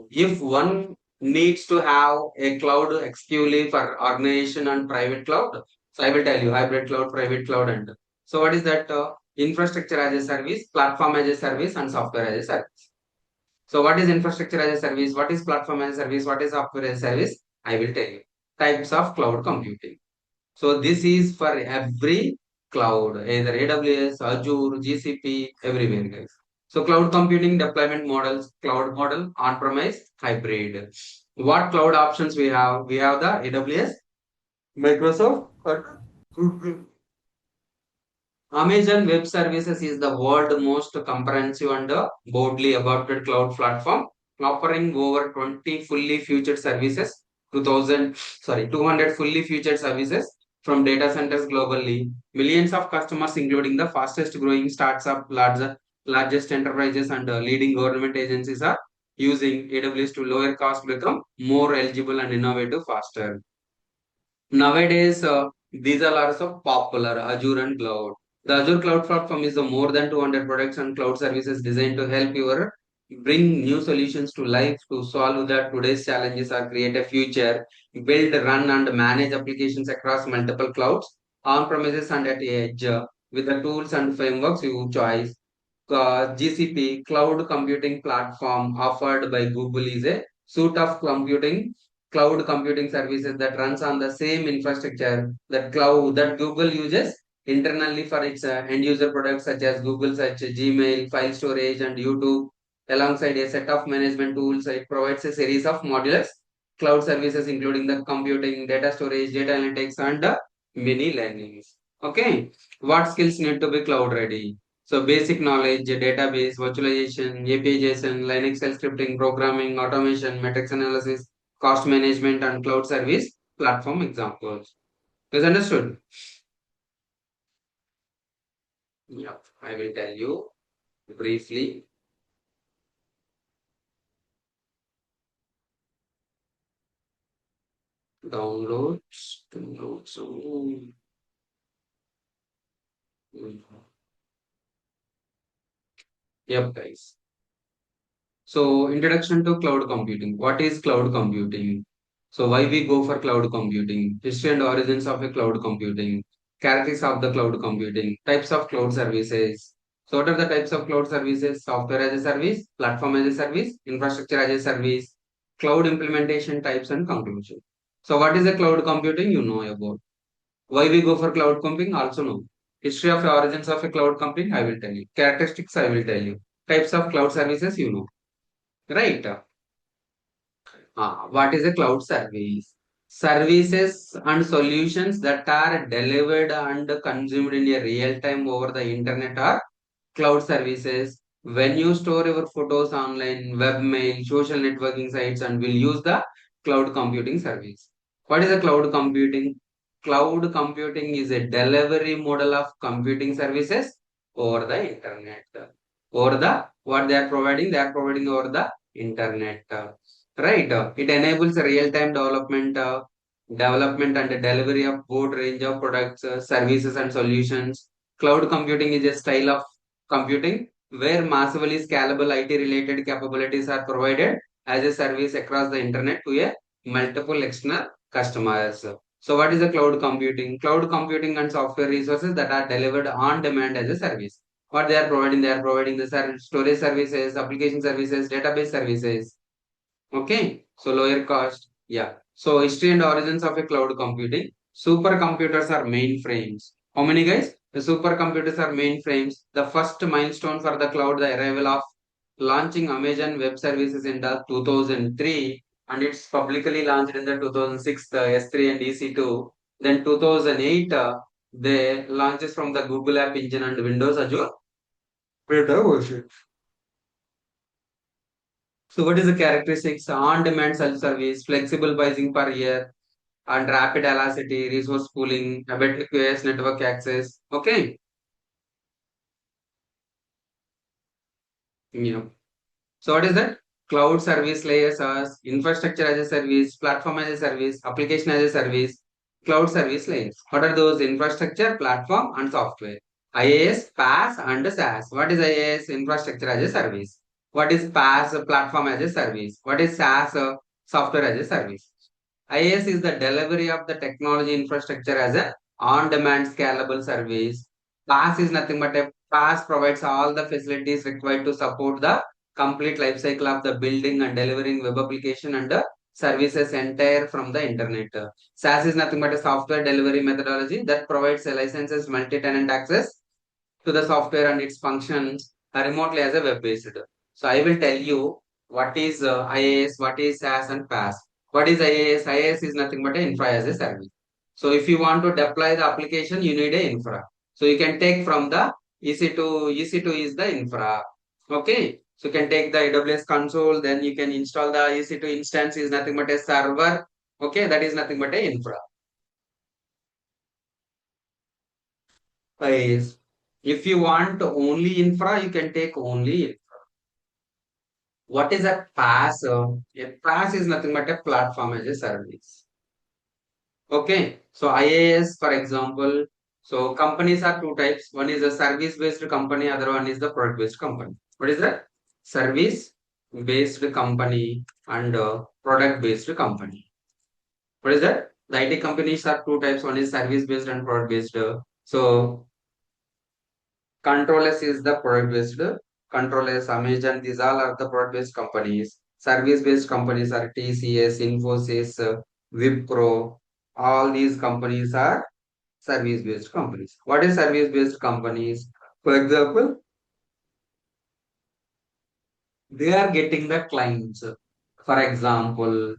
if one needs to have a cloud exclusively for organization and private cloud, so I will tell you hybrid cloud, private cloud, and so what is that? Infrastructure as a service, platform as a service, and software as a service. So what is infrastructure as a service? What is platform as a service? What is software as a service? I will tell you. Types of cloud computing. So this is for every cloud, either AWS, Azure, GCP, everywhere, guys. So cloud computing deployment models, cloud model, on-premise, hybrid. What cloud options we have? We have the AWS, Microsoft, or Google. Amazon Web Services is the world's most comprehensive and broadly adopted cloud platform, offering over 20 fully featured services 200 fully featured services from data centers globally. Millions of customers, including the fastest growing startup, largest enterprises, and leading government agencies, are using AWS to lower cost, become more eligible and innovative faster. Nowadays, these are also popular Azure and Cloud. The Azure Cloud Platform is the more than 200 products and cloud services designed to help your bring new solutions to life to solve the today's challenges or create a future. Build, run, and manage applications across multiple clouds, on premises and at edge, with the tools and frameworks you choose. GCP, Cloud Computing Platform, offered by Google, is a suite of cloud computing services that runs on the same infrastructure that Google uses internally for its end user products such as Google Search, Gmail, file storage, and YouTube. Alongside a set of management tools, it provides a series of modular cloud services including the computing, data storage, data analytics, and mini learnings. Okay, what skills need to be cloud ready? So basic knowledge, database, virtualization, API JSON, Linux shell scripting, programming, automation, metrics analysis, cost management, and cloud service platform examples. Is understood? Yeah, I will tell you briefly. Downloads. Yep, guys. So, introduction to cloud computing. What is cloud computing? So, why we go for cloud computing? History and origins of a cloud computing. Characteristics of the cloud computing. Types of cloud services. So, what are the types of cloud services? Software as a service, platform as a service, infrastructure as a service, cloud implementation types and conclusion. So, what is a cloud computing? You know about. Why we go for cloud computing? Also know. History of origins of a cloud computing? I will tell you. Characteristics? I will tell you. Types of cloud services? You know. Right. What is a cloud service? Services and solutions that are delivered and consumed in a real time over the internet are cloud services. When you store your photos online, webmail, social networking sites, and will use the cloud computing service. What is a cloud computing? Cloud computing is a delivery model of computing services over the internet. Over the what they are providing over the internet. Right. It enables a real-time development and delivery of broad range of products, services, and solutions. Cloud computing is a style of computing where massively scalable IT-related capabilities are provided as a service across the internet to a multiple external customers. So, what is the cloud computing? Cloud computing and software resources that are delivered on demand as a service. What they are providing the storage services, application services, database services. Okay, so lower cost. Yeah. So history and origins of a cloud computing. Supercomputers are mainframes. How many guys? The supercomputers are mainframes. The first milestone for the cloud, the arrival of launching Amazon Web Services in the 2003, and it's publicly launched in the 2006, the S3 and EC2. Then 2008, the launches from the Google App Engine and Windows Azure beta version. So what is the characteristics? On-demand self-service, flexible pricing per year, and rapid elasticity, resource pooling, ubiquitous network access. Okay. Yeah. So what is that? Cloud service layers as infrastructure as a service, platform as a service, application as a service, cloud service layers. What are those? Infrastructure, platform, and software. IaaS, PaaS, and SaaS. What is IaaS? Infrastructure as a service. What is PaaS? Platform as a service. What is SaaS? Software as a service. IaaS is the delivery of the technology infrastructure as a on-demand scalable service. PaaS is nothing but a PaaS provides all the facilities required to support the complete life cycle of the building and delivering web application and services entire from the internet. SaaS is nothing but a software delivery methodology that provides a licenses multi-tenant access to the software and its functions remotely as a web-based. So I will tell you what is IaaS, what is SaaS and PaaS. What is IaaS? IaaS is nothing but an infra as a service. So if you want to deploy the application, you need a infra. So you can take from the EC2. EC2 is the infra. Okay. So you can take the AWS console, then you can install the EC2 instance is nothing but a server Okay, that is nothing but a infra. Yes. If you want only infra, you can take only infra. What is a PaaS? A PaaS is nothing but a platform as a service. Okay, so IaaS, for example, so companies are two types. One is a service-based company, other one is the product-based company. What is that? Service-based company and product-based company. What is that? The IT companies are two types. One is service-based and product-based. So Controllers is the product-based. Controllers, Amazon, these all are the product-based companies. Service-based companies are TCS, Infosys, Wipro. All these companies are service-based companies. What is service-based companies? For example, they are getting the clients. For example,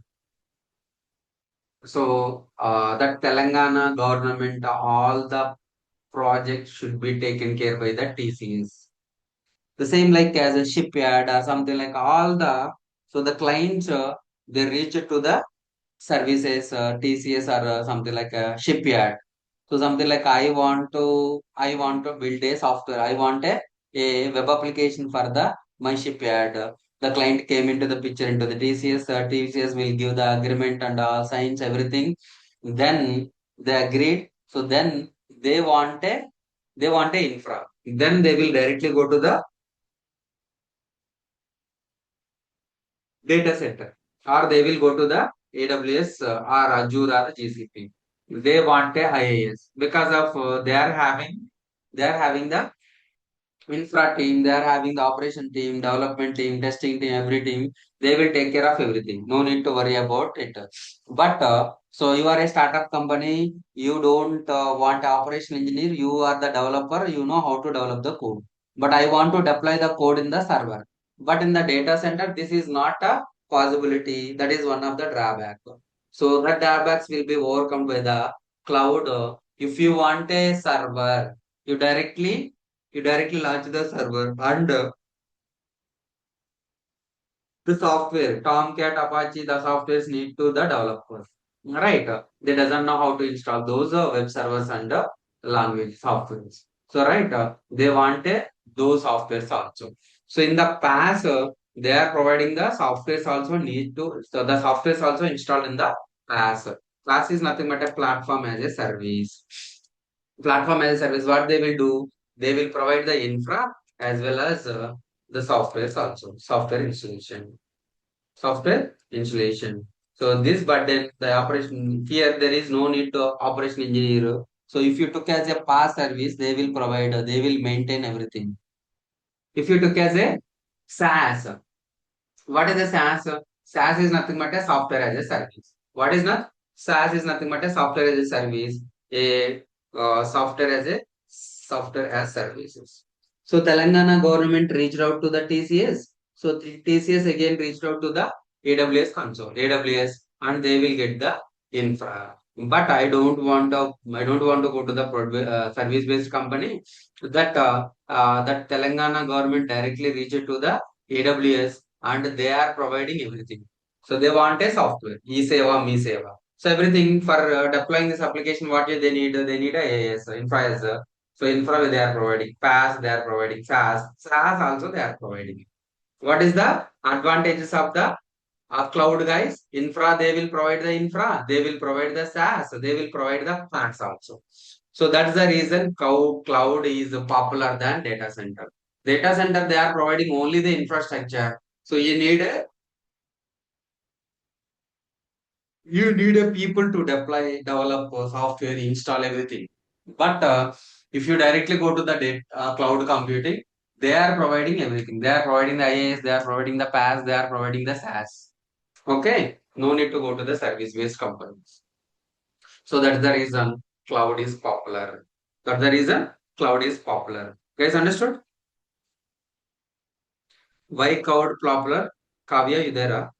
the Telangana government, all the projects should be taken care by the TCS. The same like as a shipyard or something like all the clients they reach to the services TCS or something like a shipyard. So something like I want to build a software. I want a web application for my shipyard. The client came into the picture into the TCS. TCS will give the agreement and all signs everything. Then they agreed. So then they want a they want a infra. Then they will directly go to the data center, or they will go to the AWS or Azure or GCP. They want a IaaS because of they are having the infra team, they are having the operation team, development team, testing team, every team. They will take care of everything. No need to worry about it. But so you are a startup company, you don't want an operation engineer, you are the developer, you know how to develop the code. But I want to deploy the code in the server. But in the data center, this is not a possibility. That is one of the drawback. So the drawbacks will be overcome by the cloud. If you want a server, you directly you directly launch the server and the software, Tomcat, Apache, the softwares need to the developers. Right. They doesn't know how to install those web servers and language softwares. So right, they want those softwares also. So in the past, they are providing the softwares also need to, so the softwares also installed in the PaaS. PaaS is nothing but a platform as a service. Platform as a service, what they will do, they will provide the infra as well as the softwares also, software installation. So this button, the operation here, there is no need to operation engineer. So if you took as a PaaS service, they will provide, they will maintain everything. If you took as a SaaS, what is a SaaS? SaaS is nothing but a software as a service. What is not? SaaS is nothing but a software as a service. A software as services. So Telangana government reached out to the TCS. So TCS again reached out to the AWS console, AWS, and they will get the infra. But I don't want to go to the service-based company. That Telangana government directly reached to the AWS and they are providing everything. So they want a software, e-seva, me-seva. So everything for deploying this application, what they need? They need a AAS, infra as a, so infra they are providing, PaaS they are providing, SaaS also they are providing. What is the advantages of the cloud guys? Infra, they will provide the infra, they will provide the SaaS, they will provide the PaaS also. So that's the reason cloud is popular than data center. Data center, they are providing only the infrastructure. So you need a people to deploy, develop software, install everything. But if you directly go to the cloud computing, they are providing everything. They are providing the IaaS, they are providing the PaaS, they are providing the SaaS. Okay, no need to go to the service-based companies. So that's the reason cloud is popular. That's the reason cloud is popular. Guys, understood? Why cloud popular? Kavya, you there?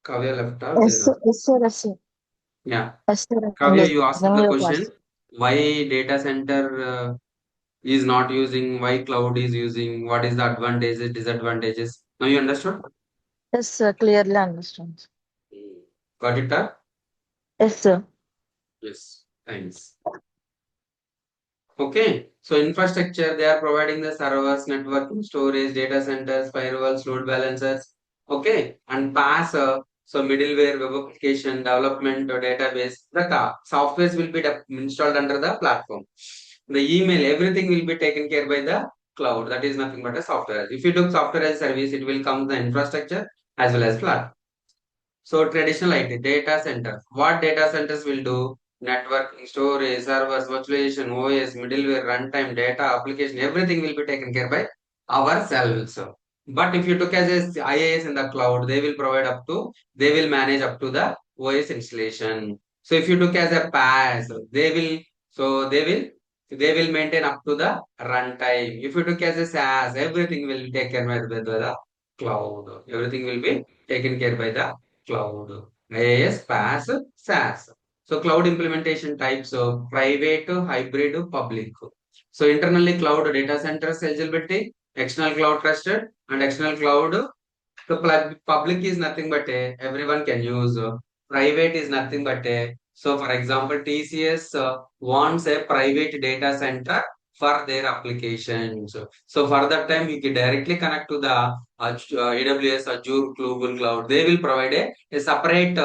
Kavya left or Yes, there? sir. Yes, sir. Yes, sir. Yeah. Yes, sir. I'm Kavya, you asked listening to the your question. question. Why data center is not using, why cloud is using, what is the advantages, disadvantages. Now you understood? Yes, sir. Clearly understand. Got it? Yes, sir. Yes. Thanks. Okay. So infrastructure, they are providing the servers, networking, storage, data centers, firewalls, load balancers. Okay. And PaaS, so middleware, web application, development, or database. The softwares will be installed under the platform. The email, everything will be taken care by the cloud. That is nothing but a software. If you took software as a service, it will come the infrastructure as well as platform. So traditional IT, data center. What data centers will do? Networking, storage, servers, virtualization, OS, middleware, runtime, data, application, everything will be taken care by ourselves. But if you took as a IaaS in the cloud, they will provide up to, they will manage up to the OS installation. So if you took as a PaaS, they will maintain up to the runtime. If you took as a SaaS, everything will be taken by the cloud. Everything will be taken care by the cloud. IaaS, PaaS, SaaS. So cloud implementation types of private, hybrid, public. So internally cloud data centers eligibility, external cloud trusted, and external cloud. So public is nothing but a everyone can use. Private is nothing but a, so for example TCS wants a private data center for their applications. So for that time you can directly connect to the AWS Azure Global Cloud. They will provide a separate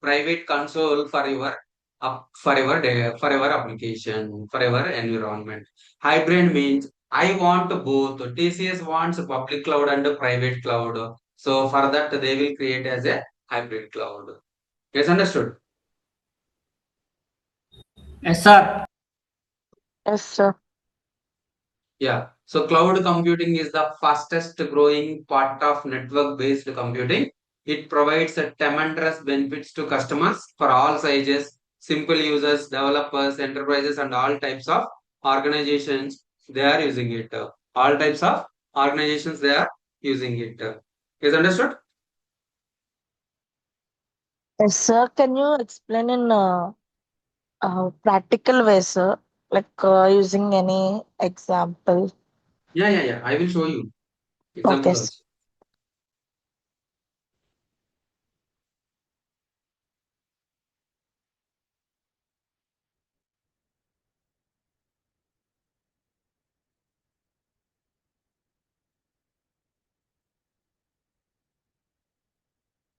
private console for your application, for your environment. Hybrid means I want both. TCS wants public cloud and private cloud. So for that, they will create as a hybrid cloud. Yes, understood. Yes, sir. Yes, sir. Yeah. So cloud computing is the fastest growing part of network-based computing. It provides a tremendous benefits to customers for all sizes, simple users, developers, enterprises, and all types of organizations. They are using it. All types of organizations they are using it. Is understood? Yes, sir. Can you explain in practical way, sir? Like using any example? Yeah. I will show you Okay. example also.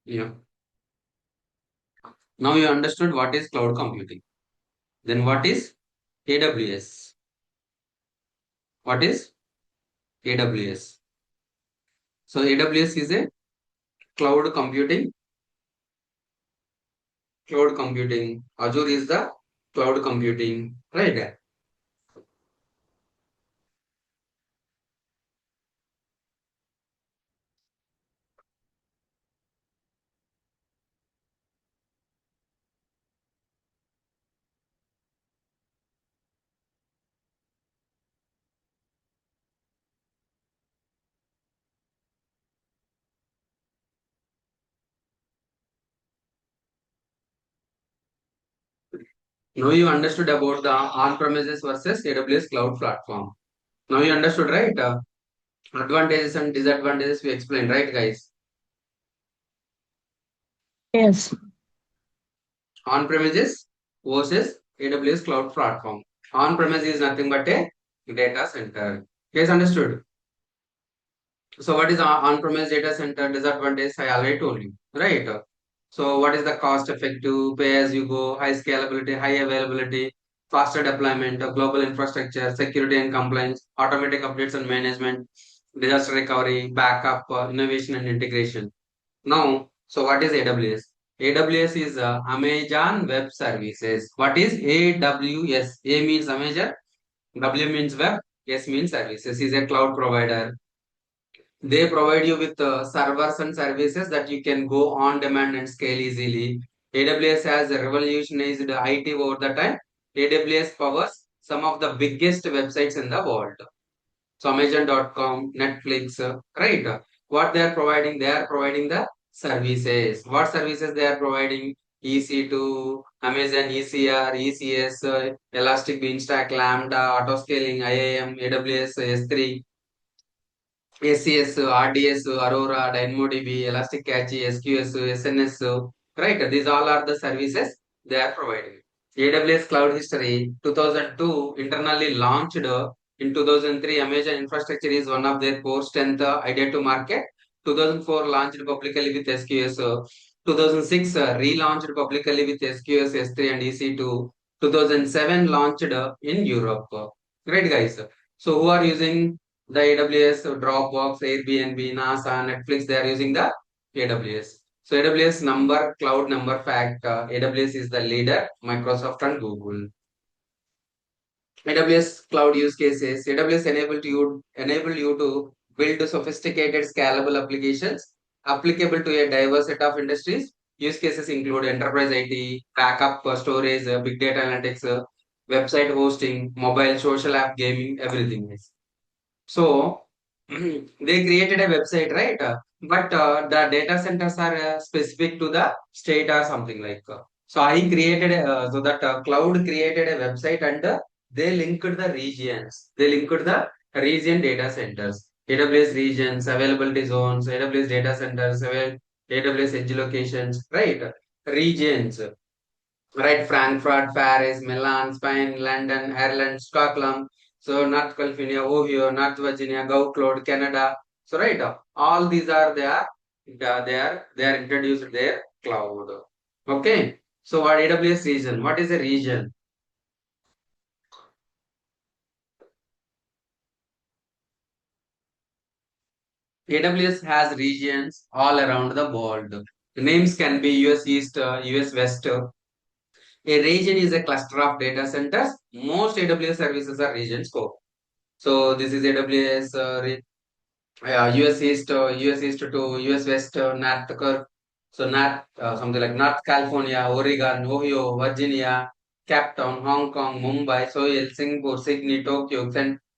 Yeah. Now you understood what is cloud computing. Then what is AWS? What is AWS? So AWS is a cloud computing. Cloud computing. Azure is the cloud computing. Right? Now you understood about the on-premises versus AWS cloud platform. Now you understood, right? Advantages and disadvantages we explained, right, guys? Yes. On-premises versus AWS cloud platform. On-premise is nothing but a data center. Guys, understood? So what is on-premise data center disadvantage? I already told you, right? So what is the cost effective, pay as you go, high scalability, high availability, faster deployment, global infrastructure, security and compliance, automatic updates and management, disaster recovery, backup, innovation and integration. Now, so what is AWS? AWS is Amazon Web Services. What is AWS? A means Amazon, W means web, S means services. Is a cloud provider. They provide you with servers and services that you can go on demand and scale easily. AWS has revolutionized IT over the time. AWS powers some of the biggest websites in the world. So Amazon.com, Netflix, right? What they are providing the services. What services they are providing? EC2, Amazon ECR, ECS, Elastic Beanstalk, Lambda, Autoscaling, IAM, AWS S3. SCS, RDS, Aurora, DynamoDB, Elastic Cache, SQS, SNS, right? These all are the services they are providing. AWS Cloud History 2002 internally launched in 2003. Amazon infrastructure is one of their core strength idea to market. 2004 launched publicly with SQS. 2006 relaunched publicly with SQS S3 and EC2. 2007 launched in Europe. Great guys. So who are using the AWS, Dropbox, Airbnb, NASA, Netflix? They are using the AWS. So AWS number, cloud number fact, AWS is the leader, Microsoft and Google. AWS cloud use cases. AWS enable you to build sophisticated scalable applications applicable to a diverse set of industries. Use cases include enterprise IT, backup, storage, big data analytics, website hosting, mobile, social app, gaming, everything. So they created a website, right? But the data centers are specific to the state or something like. So I created so that cloud created a website and they linked the regions. They linked the region data centers, AWS regions, availability zones, AWS data centers, AWS edge locations, right? Regions, right? Frankfurt, Paris, Milan, Spain, London, Ireland, Scotland, so North California, Ohio, North Virginia, Gulf Cloud, Canada. So right, all these are there. They are introduced their cloud. Okay. So what AWS region? What is a region? AWS has regions all around the world. The names can be US East, US West. A region is a cluster of data centers. Most AWS services are region scope. So this is AWS US East, US East to US West, North, so North, something like North California, Oregon, Ohio, Virginia, Cape Town, Hong Kong, Mumbai, Seoul, Singapore, Sydney, Tokyo,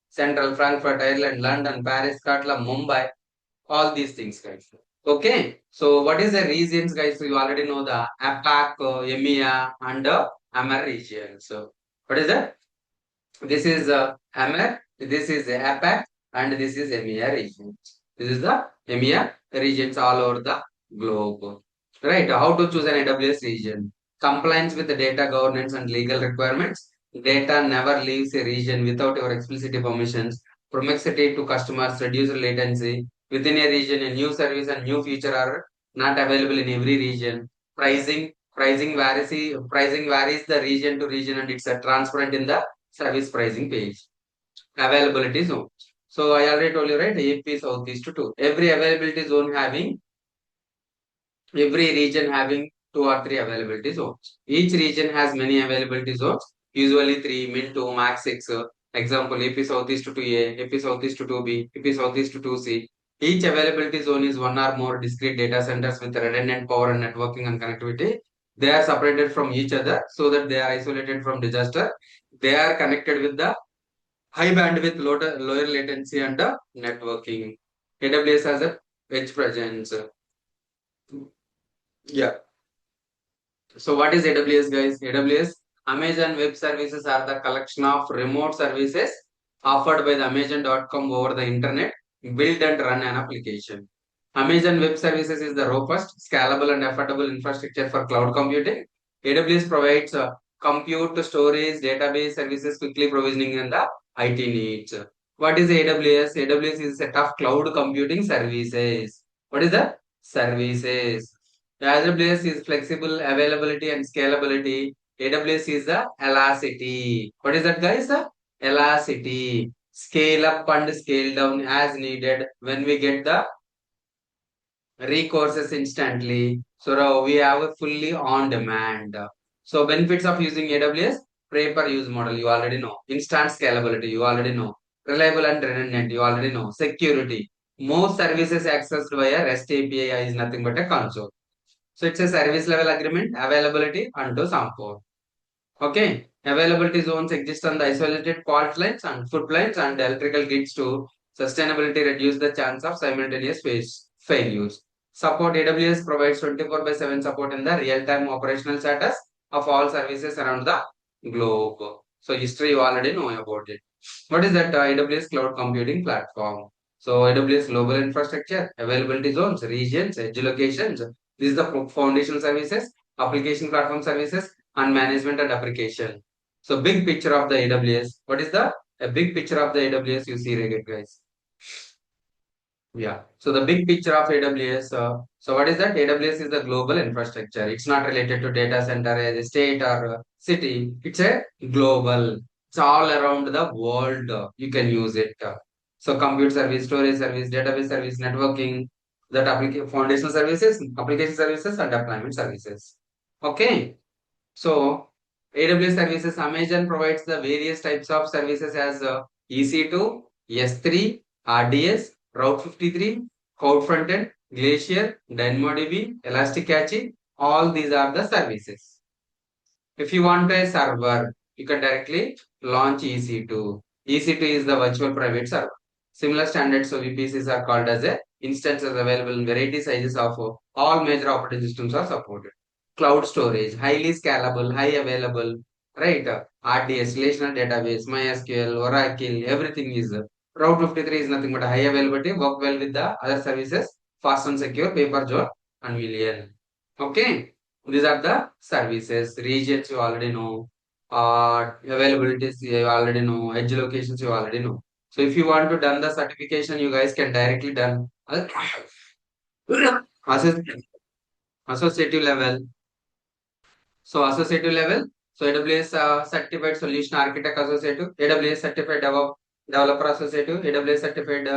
Central, Frankfurt, Ireland, London, Paris, Scotland, Mumbai, all these things, guys. Okay, so what is the regions, guys? So you already know the APAC, EMEA, and AMER region. So what is that? This is AMER, this is APAC, and this is EMEA region. This is the EMEA regions all over the globe. Right? How to choose an AWS region? Compliance with the data governance and legal requirements. Data never leaves a region without your explicit permissions. Proximity to customers, reduce latency. Within a region, a new service and new feature are not available in every region. Pricing varies the region to region, and it's transparent in the service pricing page. Availability zone. So I already told you, right? AP Southeast to 2. Every region having 2 or 3 availability zones. Each region has many availability zones, usually 3, min 2, max 6. Example, AP Southeast to 2A, AP Southeast to 2B, AP Southeast to 2C. Each availability zone is one or more discrete data centers with redundant power and networking and connectivity. They are separated from each other so that they are isolated from disaster. They are connected with the high bandwidth, lower latency, and networking. AWS has a edge presence. Yeah. So what is AWS, guys? AWS, Amazon Web Services are the collection of remote services offered by the Amazon.com over the internet, build and run an application. Amazon Web Services is the robust, scalable, and affordable infrastructure for cloud computing. AWS provides compute, storage, database services, quickly provisioning, and the IT needs. What is AWS? AWS is a set of cloud computing services. What is the services? AWS is flexible, availability, and scalability. AWS is the elasticity. What is that, guys? Elasticity. Scale up and scale down as needed when we get the recourses instantly. So now we have a fully on demand. So benefits of using AWS, pay per use model, you already know. Instant scalability, you already know. Reliable and redundant, you already know. Security. Most services accessed via REST API is nothing but a console. So it's a service level agreement, availability unto support. Okay. Availability zones exist on the isolated fault lines and foot lines and electrical grids to sustainability reduce the chance of simultaneous failures. Support. AWS provides 24/7 support in the real-time operational status of all services around the globe. So history you already know about it. What is that AWS cloud computing platform? So AWS global infrastructure, availability zones, regions, edge locations. This is the foundation services, application platform services, and management and application. So big picture of the AWS. What is the a big picture of the AWS you see again, guys? Yeah. So the big picture of AWS. So what is that? AWS is the global infrastructure. It's not related to data center, a state or city. It's a global. It's all around the world. You can use it. So compute service, storage service, database service, networking, that application foundational services, application services, and deployment services. Okay. So AWS services, Amazon provides the various types of services as EC2, S3, RDS, Route 53, Cloud Frontend, Glacier, DynamoDB, Elastic Cache. All these are the services. If you want a server, you can directly launch EC2. EC2 is the virtual private server. Similar standards of VPCs are called as a instances available in variety sizes of all major operating systems are supported. Cloud storage, highly scalable, high available, right? RDS, relational database, MySQL, Oracle, everything is. Route 53 is nothing but high availability, work well with the other services, fast and secure, pay per job, and million. Okay. These are the services, regions you already know, availabilities you already know, edge locations you already know. So if you want to done the certification, you guys can directly done Associ- associative level. So associative level. So AWS certified solution architect associative, AWS certified developer associative, AWS certified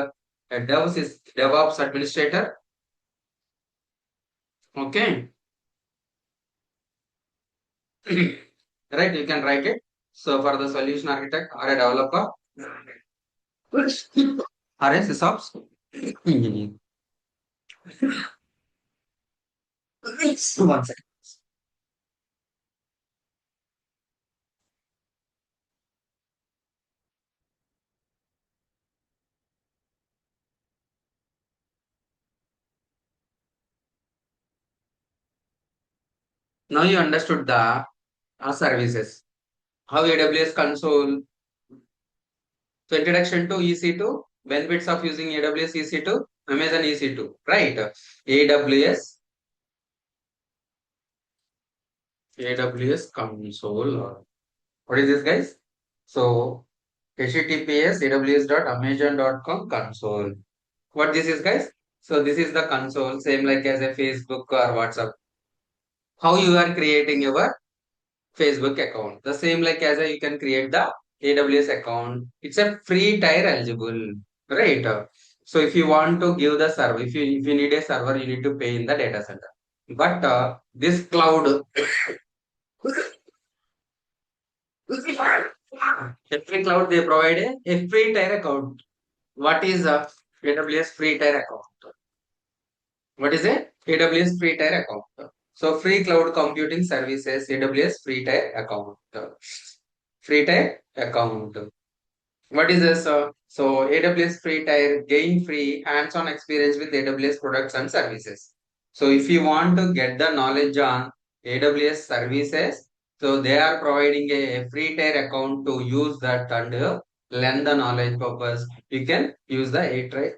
DevOps administrator. Okay. Right, you can write it. So for the solution architect or a developer or a sysops engineer. One second. Now you understood the services. How AWS console. So introduction to EC2, benefits of using AWS EC2, Amazon EC2, right? AWS console. What is this, guys? So HTTPS aws.amazon.com console. What this is, guys? So this is the console, same like as a Facebook or WhatsApp. How you are creating your Facebook account? The same like as a you can create the AWS account. It's a free tier eligible, right? So if you want to give the server, if you need a server, you need to pay in the data center. But this cloud, every cloud they provide a free tier account. What is a AWS free tier account? What is a AWS free tier account? So free cloud computing services, AWS free tier account. Free tier account. What is this? So AWS free tier, gain free hands-on experience with AWS products and services. So if you want to get the knowledge on AWS services, so they are providing a free tier account to use that and learn the knowledge purpose. You can use the A tier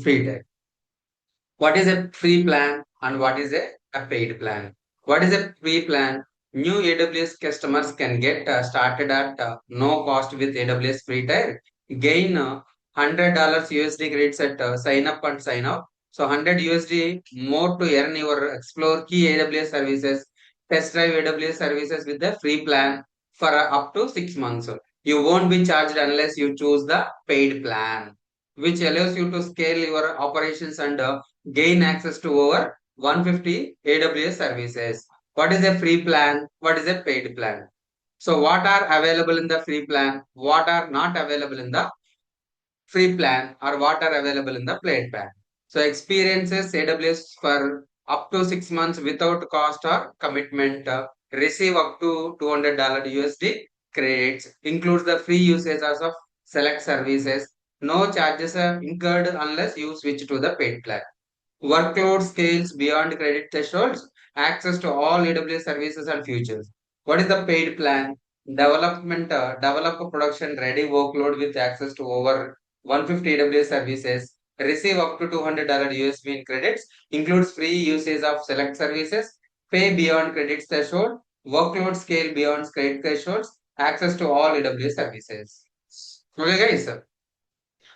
free tier. What is a free plan and what is a paid plan? What is a free plan? New AWS customers can get started at no cost with AWS free tier. Gain $100 USD credits at sign up and sign up. So 100 USD more to earn your explore key AWS services, test drive AWS services with the free plan for up to 6 months. You won't be charged unless you choose the paid plan, which allows you to scale your operations and gain access to over 150 AWS services. What is a free plan? What is a paid plan? So what are available in the free plan? What are not available in the free plan or what are available in the paid plan? So experiences AWS for up to 6 months without cost or commitment. Receive up to $200 USD credits. Includes the free usage of select services. No charges are incurred unless you switch to the paid plan. Workload scales beyond credit thresholds, access to all AWS services and features. What is the paid plan? Develop a production ready workload with access to over 150 AWS services, receive up to $200 USD in credits, includes free usage of select services, pay beyond credit threshold, workload scale beyond credit thresholds, access to all AWS services. Okay, guys,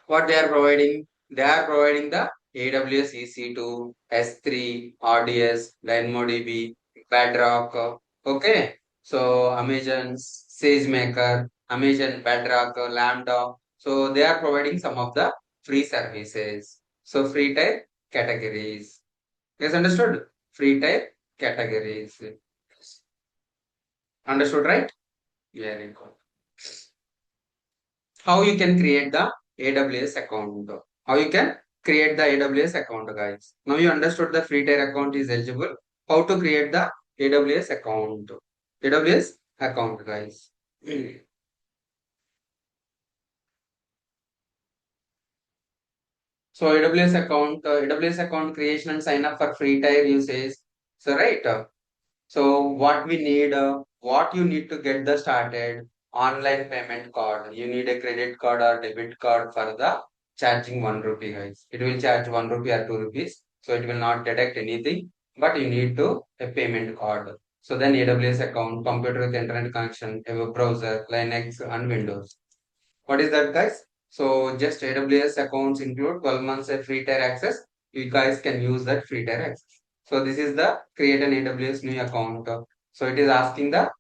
what they are providing? They are providing the AWS EC2, S3, RDS, DynamoDB, Bedrock. Okay, so Amazon SageMaker, Amazon Bedrock, Lambda. So they are providing some of the free services. So free type categories. Yes, understood? Free type categories. Understood, right? Very good. How you can create the AWS account? How you can create the AWS account, guys? Now you understood the free tier account is eligible. How to create the AWS account? AWS account, guys. So AWS account creation and sign up for free tier usage. So right. So what you need to get the started online payment card. You need a credit card or debit card for the charging 1 rupee, guys. It will charge 1 rupee or 2 rupees, so it will not deduct anything. But you need to a payment card. So then AWS account, computer with internet connection, a web browser, Linux and Windows. What is that, guys? So just AWS accounts include 12 months of free tier access. You guys can use that free tier access. So this is the create an AWS new account. So it is asking a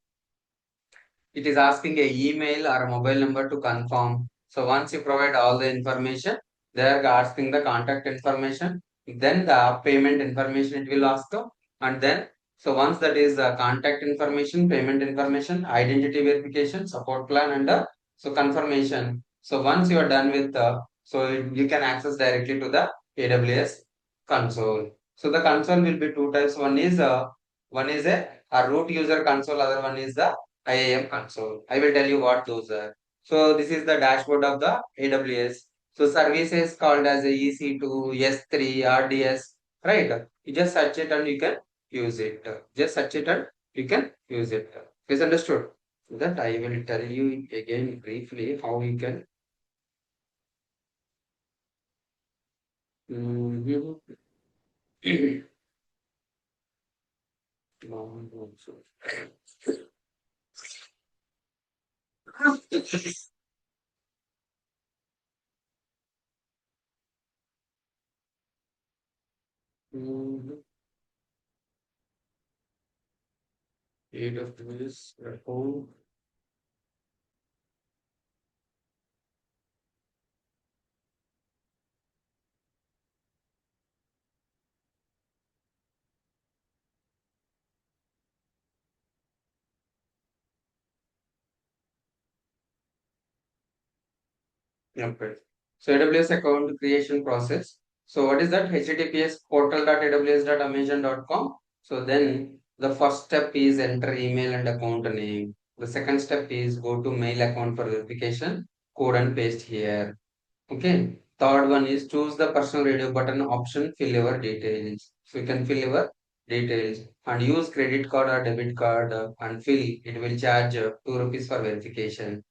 email or a mobile number to confirm. So once you provide all the information, they are asking the contact information, then the payment information it will ask, and then so once that is the contact information, payment information, identity verification, support plan, and so confirmation. So once you are done with so you can access directly to the AWS console. So the console will be two types. One is a root user console, other one is the IAM console. I will tell you what those are. So this is the dashboard of the AWS. So services called as a EC2, S3, RDS, right? You just search it and you can use it. Just search it and you can use it. Is understood? That I will tell you again briefly how you can. Mhm. AWS account. Okay. So AWS account creation process. So what is that? HTTPS portal.aws.amazon.com. So then the first step is enter email and account name. The second step is go to mail account for verification. Code and paste here. Okay. Third one is choose the personal radio button option. Fill your details. So you can fill your details and use credit card or debit card and fill. It will charge 2 rupees for verification.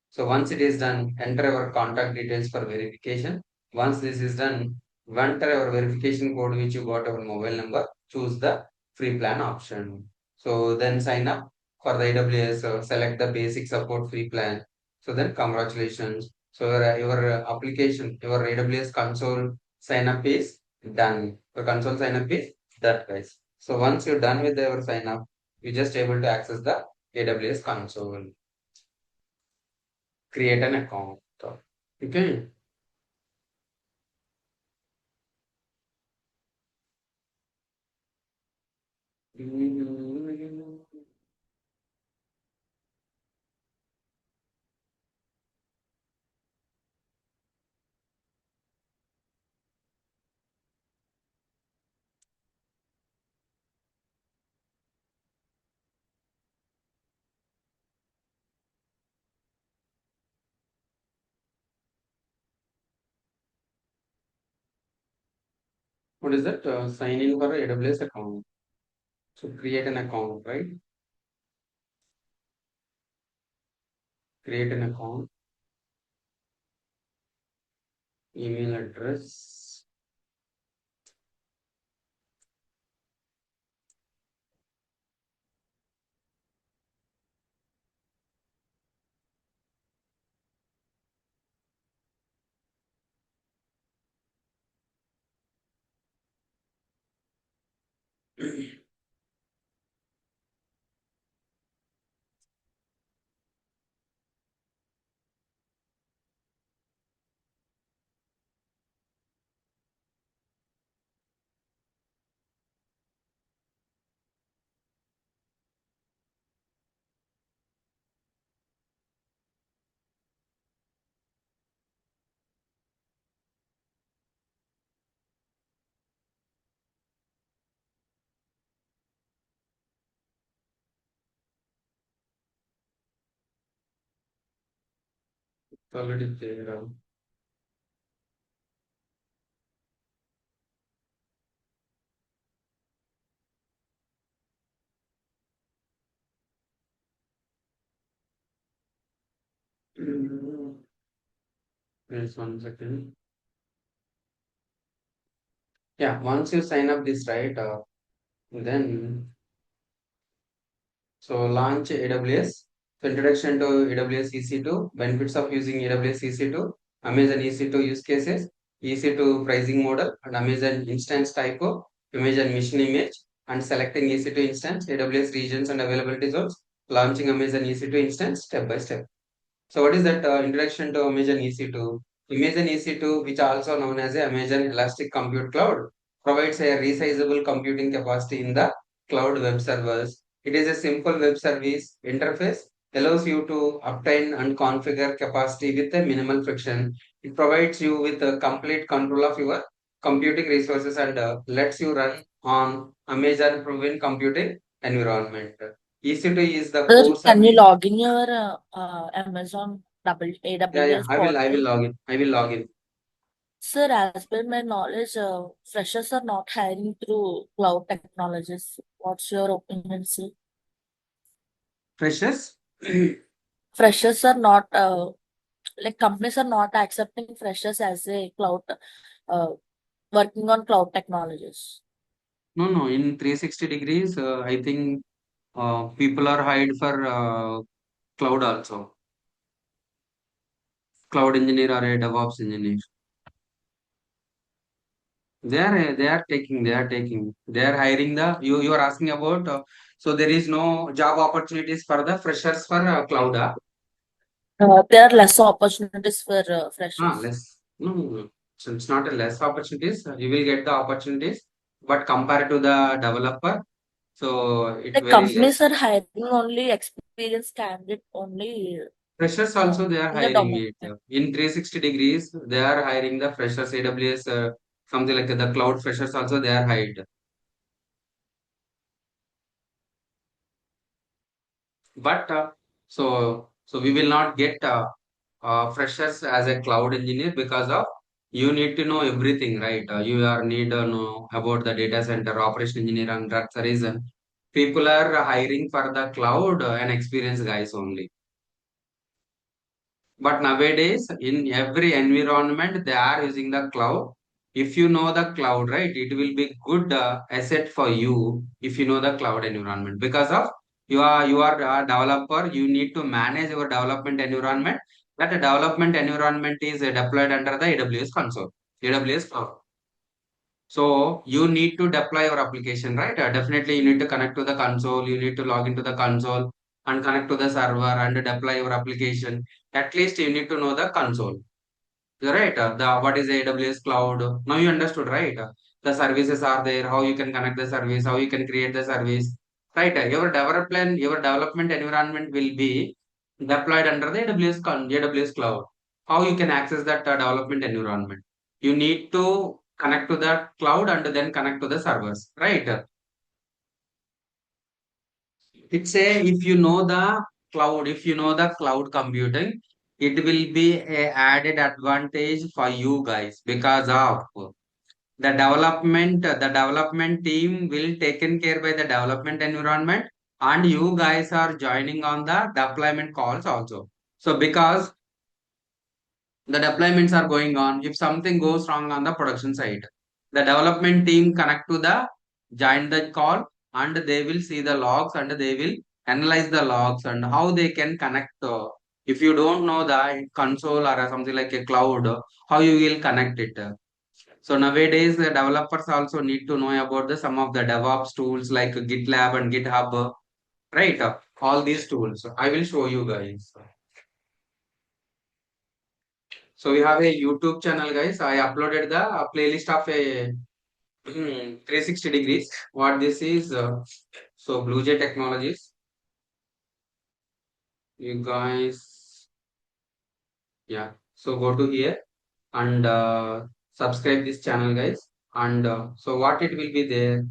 So once it is done, enter our contact details for verification. Once this is done, enter our verification code which you got our mobile number, choose the free plan option. So then sign up for the AWS, select the basic support free plan. So then congratulations. So your application, your AWS console sign up is done. Your console sign up is done, guys. So once you're done with your sign up, you're just able to access the AWS console, create an account. Okay. What is that? Sign in for AWS account. So create an account, right? Create an account. email address. Already there. Just 1 second. Yeah, once you sign up this, right, then so launch AWS. So introduction to AWS EC2, benefits of using AWS EC2, Amazon EC2 use cases, EC2 pricing model, and Amazon instance typo, image and mission image, and selecting EC2 instance, AWS regions and availability zones, launching Amazon EC2 instance step by step. So what is that introduction to Amazon EC2? Amazon EC2, which also known as a Amazon Elastic Compute Cloud, provides a resizable computing capacity in the cloud web servers. It is a simple web service interface, allows you to obtain and configure capacity with a minimal friction. It provides you with a complete control of your computing resources and lets you run on Amazon proven computing environment. EC2 is the Sir, core can you service. log in your Amazon Yeah. AWS I will portal? log in. I will log in. Sir, as per my knowledge, freshers are not hiring through cloud technologies. What's your opinion, sir? Freshers? Freshers are not like companies are not accepting freshers as a cloud uh, working on cloud technologies. No, no. In 360 degrees, I think people are hired for cloud also. Cloud engineer or a DevOps engineer. They are taking. They are hiring the. You are asking about. So there is no job opportunities for the freshers for cloud. There are less opportunities for freshers. Less. No, no, no. So it's not a less opportunities. You will get the opportunities, but compared to the developer, so it's Like very companies less. are hiring only experienced candidate only Freshers also they are in the hiring domain. it. In 360 degrees, they are hiring the freshers, AWS, something like the cloud freshers also they are hired. But so we will not get freshers as a cloud engineer because of you need to know everything, right? You are need to know about the data center operation engineer, and that's the reason people are hiring for the cloud and experienced guys only. But nowadays, in every environment, they are using the cloud. If you know the cloud, right, it will be good asset for you if you know the cloud environment. Because of you are a developer, you need to manage your development environment. That development environment is deployed under the AWS console, AWS cloud. So you need to deploy your application, right? Definitely you need to connect to the console, you need to log into the console and connect to the server and deploy your application. At least you need to know the console. Right? The what is the AWS cloud? Now you understood, right? The services are there, how you can connect the service, how you can create the service. Right? Your development environment will be deployed under the AWS cloud. How you can access that development environment? You need to connect to the cloud and then connect to the servers, right? It's a if you know the cloud, if you know the cloud computing, it will be a added advantage for you guys because of the development team will taken care by the development environment, and you guys are joining on the deployment calls also. So because The deployments are going on. If something goes wrong on the production side, the development team connect to the join the call, and they will see the logs and they will analyze the logs and how they can connect. If you don't know the console or something like a cloud, how you will connect it. So nowadays, the developers also need to know about the some of the DevOps tools like GitLab and GitHub, right? All these tools. I will show you guys. So we have a YouTube channel, guys. I uploaded the playlist of a 360 degrees. What this is? So Blujay Technologies. You guys, yeah. So go to here and subscribe this channel, guys. And so what it will be there?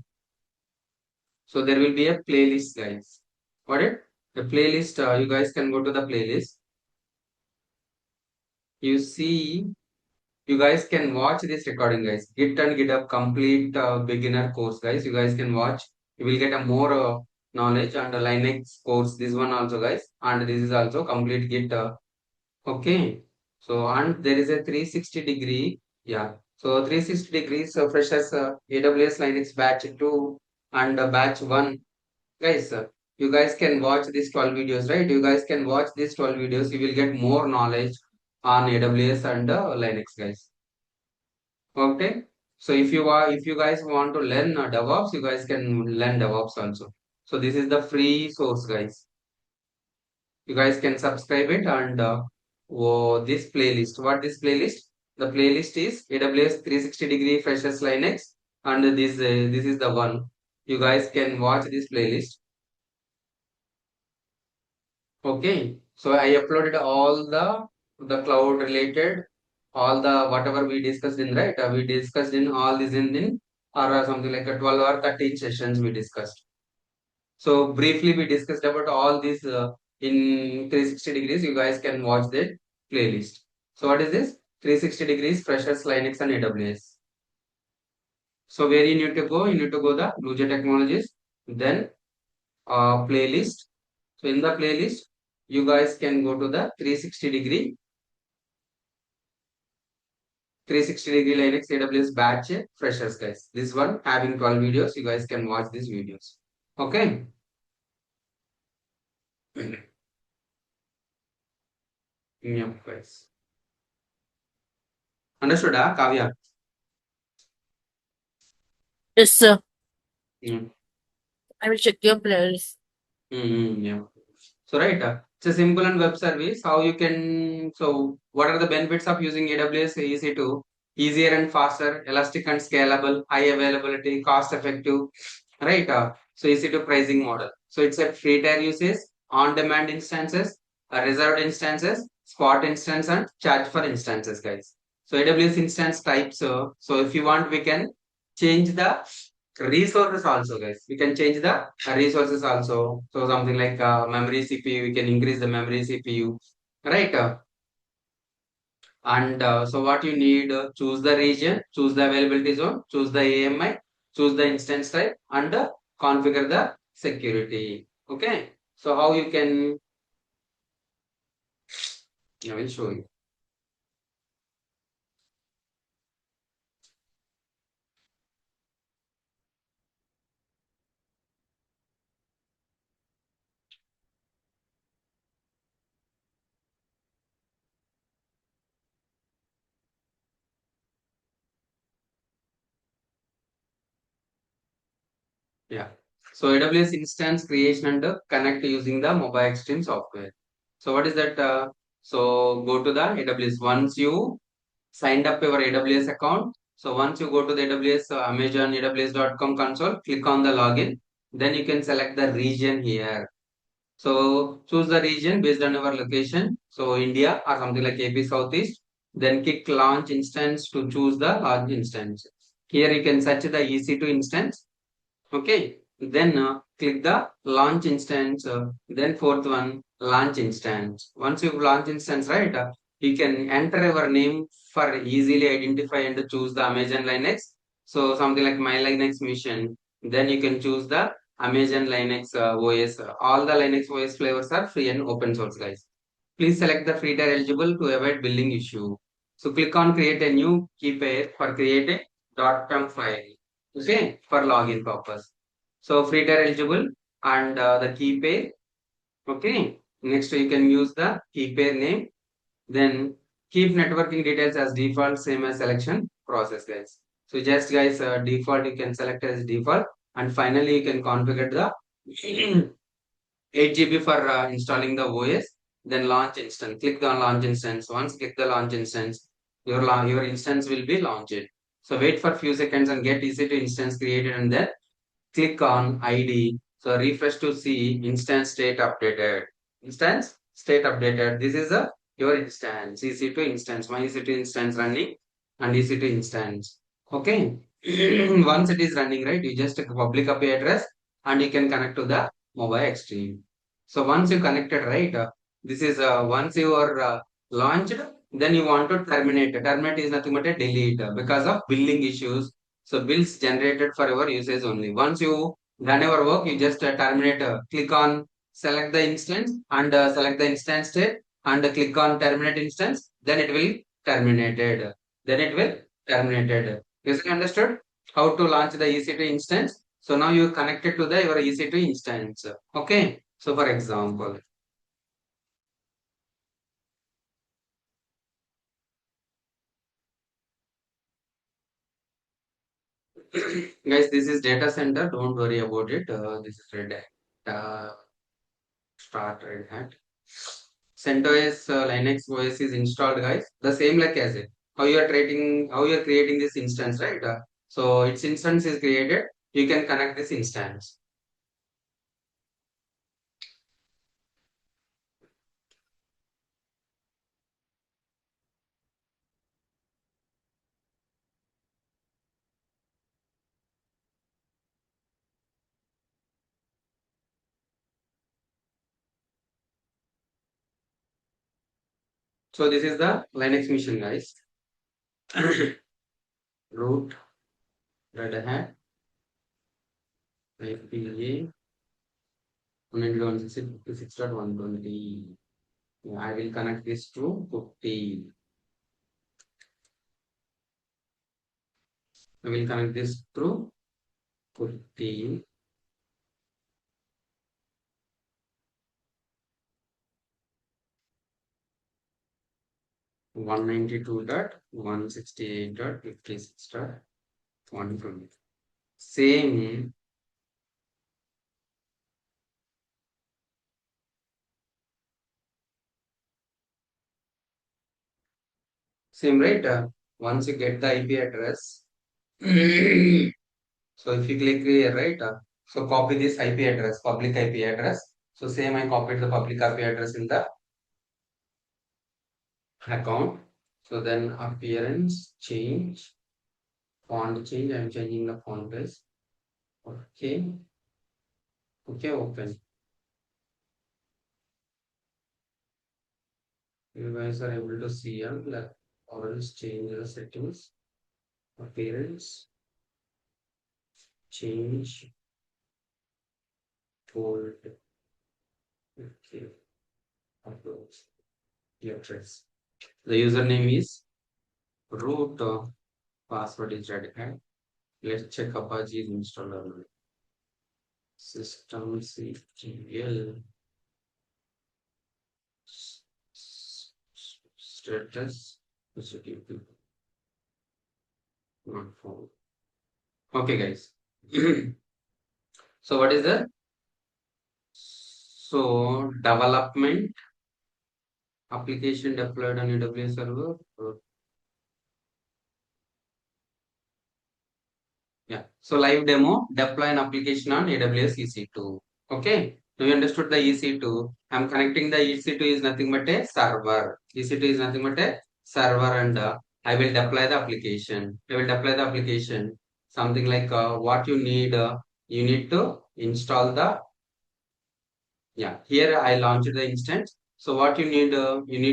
So there will be a playlist, guys. Got it? The playlist. You guys can go to the playlist. You see, you guys can watch this recording, guys. Git and GitHub complete beginner course, guys. You guys can watch. You will get a more knowledge and Linux course. This one also, guys. And this is also complete Git. Okay. So and there is a 360 degree. Yeah. So 360 degrees freshers AWS Linux batch 2 and batch 1. Guys, you guys can watch these 12 videos, right? You guys can watch these 12 videos. You will get more knowledge on AWS and Linux, guys. Okay. So if you guys want to learn DevOps, you guys can learn DevOps also. So this is the free source, guys. You guys can subscribe it and this playlist. What this playlist? The playlist is AWS 360 degree freshers Linux, and this is the one. You guys can watch this playlist. Okay. So I uploaded all the cloud related, all the whatever we discussed in, right. We discussed in all this in or something like a 12 or 13 sessions we discussed. So briefly we discussed about all these in 360 degrees. You guys can watch the playlist. So what is this? 360 degrees freshers Linux and AWS. So where you need to go? You need to go the Blujay Technologies, then playlist. So in the playlist, you guys can go to the 360 degree 360 degree Linux AWS batch freshers, guys. This one having 12 videos. You guys can watch these videos. Okay. Yep, guys. Understood, Kavya? Yes, sir. Mm. I will check your playlist. Yeah. So right, it's a simple and web service. How you can, so what are the benefits of using AWS EC2? Easier and faster, elastic and scalable, high availability, cost effective, right? So EC2 pricing model. So it's a free tier usage, on demand instances, reserved instances, spot instance, and charge for instances, guys. So AWS instance types. So if you want, we can change the resources also, guys. We can change the resources also. So something like memory CPU, we can increase the memory CPU, right? And so what you need, choose the region, choose the availability zone, choose the AMI, choose the instance type, and configure the security. Okay. So how you can, I will show you. Yeah. So AWS instance creation and connect using the mobile extreme software. So what is that? So go to the AWS. Once you signed up your AWS account, so once you go to the AWS Amazon AWS.com console, click on the login. Then you can select the region here. So choose the region based on your location. So India or something like AP Southeast. Then click launch instance to choose the launch instance. Here you can search the EC2 instance. Okay, then click the launch instance. Then fourth one, launch instance. Once you launch instance, right, you can enter your name for easily identify and choose the Amazon Linux. So something like My Linux Mission. Then you can choose the Amazon Linux OS. All the Linux OS flavors are free and open source, guys. Please select the free tier eligible to avoid billing issue. So click on create a new key pair for create a .pem file. Okay, for login purpose. So free tier eligible and the key pair. Okay. Next you can use the key pair name. Then keep networking details as default, same as selection process, guys. So just guys, default you can select as default, and finally you can configure the 8 GB for installing the OS. Then launch instance. Click on launch instance. Once click the launch instance, your instance will be launched. So wait for few seconds and get EC2 instance created, and then click on ID. So refresh to see instance state updated. Instance state updated. This is a your instance. EC2 instance. My EC2 instance running and EC2 instance. Okay. Once it is running, right, you just public IP address and you can connect to the mobile extreme. So once you connected, right, this is once you are launched, then you want to terminate. Terminate is nothing but a delete because of billing issues. So bills generated for your usage only. Once you done your work, you just terminate. Click on select the instance and select the instance state and click on terminate instance. Then it will terminated. Then it will terminated. Is it understood how to launch the EC2 instance? So now you connected to the your EC2 instance. Okay. So for example, guys, this is data center. Don't worry about it. This is Red Hat. Start Red Hat. CentOS Linux OS is installed, guys. The same like as it. How you are creating this instance, right? So its instance is created. You can connect this instance. So this is the Linux machine, guys. Root Red Hat IPA 192.166.120. I will connect this to 50. I will connect this through 50. One 192.168.56.120. Same right? Once you get the IP address, so if you click here, right? So copy this IP address, public IP address. So same I copied the public IP address in the account. So then appearance change, font change. I'm changing the font size. Okay. Okay, open. You guys are able to see or else change the settings. Appearance change bold. Okay. Upload the address. The username is root. Password is Red Hat. Let's check Apache is installed or not. Systemctl status executable not found. Okay, guys. So what is the development application deployed on AWS server? Yeah. So live demo, deploy an application on AWS EC2. Okay. Now you understood the EC2. I'm connecting the EC2 is nothing but a server. EC2 is nothing but a server, and I will deploy the application. I will deploy the application. Something like what you need to install the, yeah, here I launched the instance. So what you need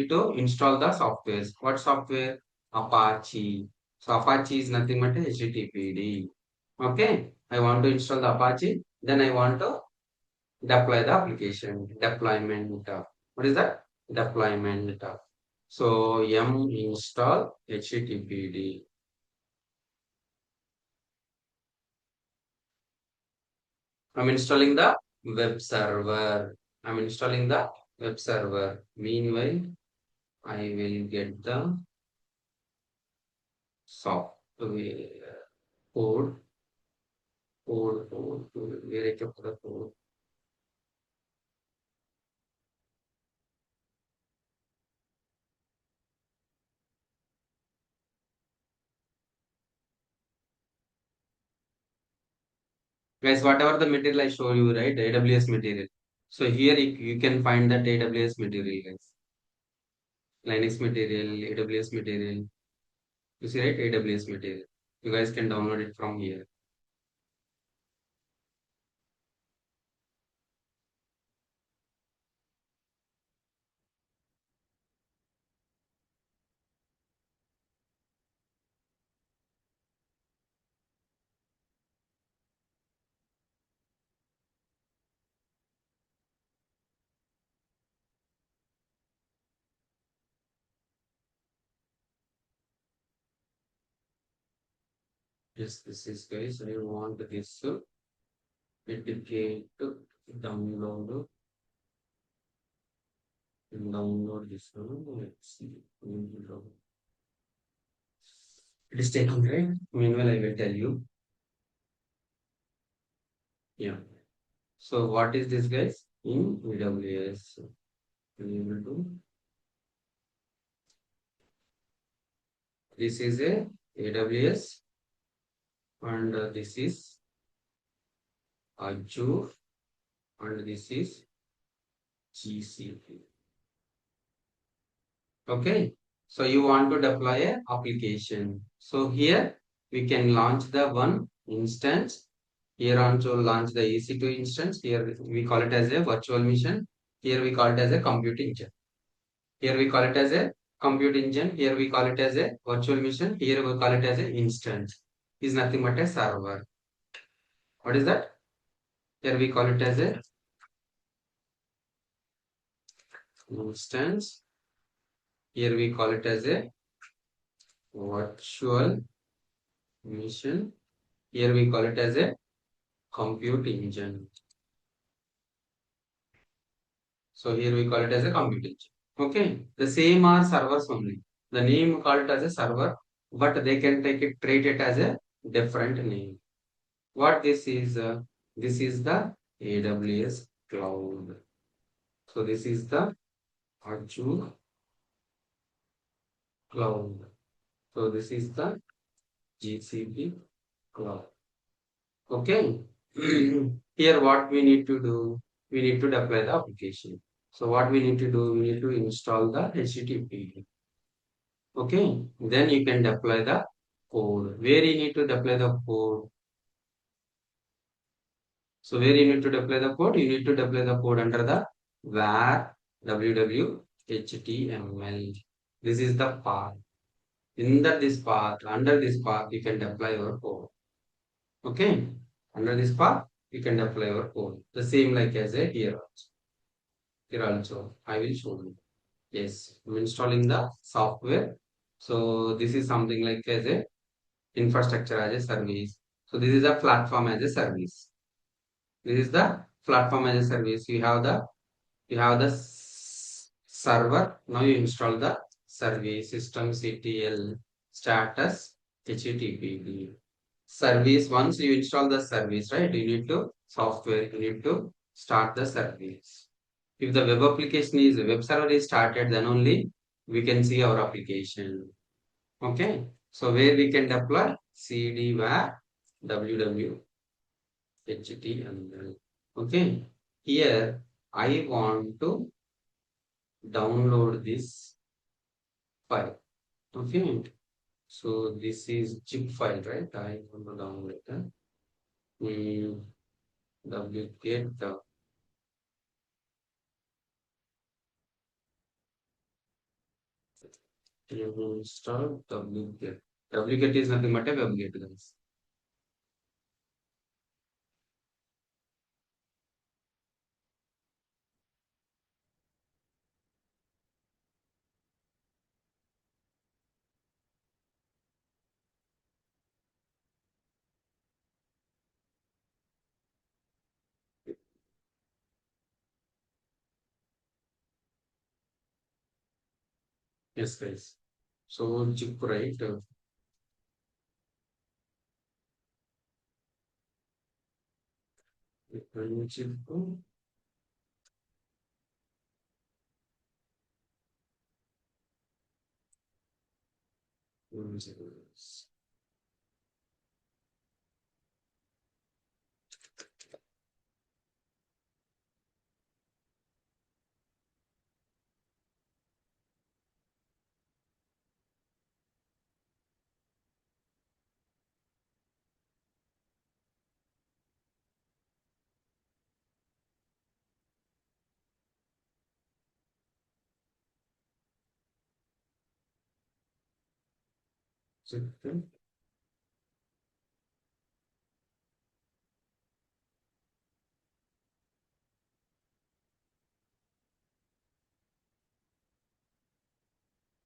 to install the software. What software? Apache. So Apache is nothing but a HTTPD. Okay, I want to install the Apache. Then I want to deploy the application. Deployment. What is that? Deployment. So yum install httpd. I'm installing the web server. I'm installing the web server. Meanwhile, I will get the software code. Where I kept the code. Guys, whatever the material I show you, right? AWS material. So here you can find that AWS material, guys. Linux material, AWS material. You see, right? AWS material. You guys can download it from here. Yes, this is guys. I want this duplicate download this one. Let's see. It is taking right. Meanwhile, I will tell you. Yeah. So what is this, guys? In AWS, we will do. This is a AWS, and this is Azure, and this is GCP. Okay. So you want to deploy a application. So here we can launch the one instance. Here also launch the EC2 instance. Here we call it as a virtual machine. Here we call it as a compute engine. Here we call it as a compute engine. Here we call it as a virtual machine. Here we call it as an instance. Is nothing but a server. What is that? Here we call it as a instance. Here we call it as a virtual machine. Here we call it as a compute engine. So here we call it as a compute engine. Okay. The same are servers only. The name called as a server, but they can treat it as a different name. What this is? This is the AWS cloud. So this is the Azure cloud. So this is the GCP cloud. Okay. Here what we need to do? We need to deploy the application. So what we need to do? We need to install the HTTP. Okay. Then you can deploy the code. Where you need to deploy the code? So where you need to deploy the code? You need to deploy the code under the var www html. This is the path. Under this path, you can deploy your code. Okay. Under this path, you can deploy your code. The same like as a here also. Here also, I will show you. Yes, I'm installing the software. So this is something like as a infrastructure as a service. So this is a platform as a service. This is the platform as a service. You have the server. Now you install the service systemctl status http service. Once you install the service, right, you need to start the service. If the web server is started, then only we can see our application. Okay. So where we can deploy cd var www html. Okay. Here I want to download this file. Okay. So this is zip file, right? I want to download that. Wget install wget. Wget is nothing but a webget, guys. Yes, guys. So zip, right? Zip. Zip.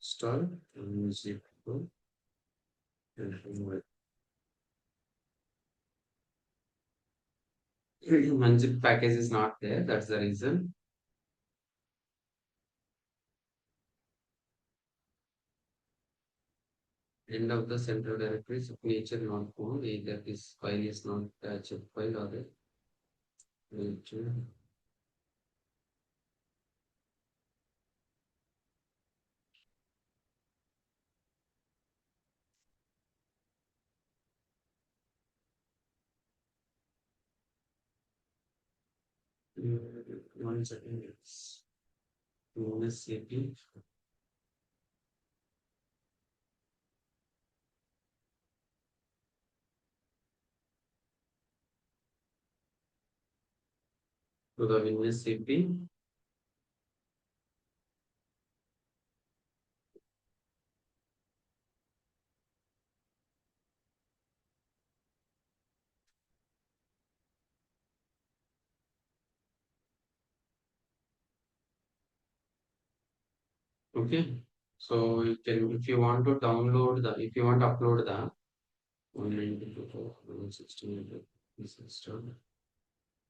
Start and zip. One zip package is not there. That's the reason. End of the central directory signature not found. Either this file is not a zip file or a nature. One second. It's -cp. To the -cp. Okay. So you can, if you want to download the, if you want to upload the 192.168 this installed.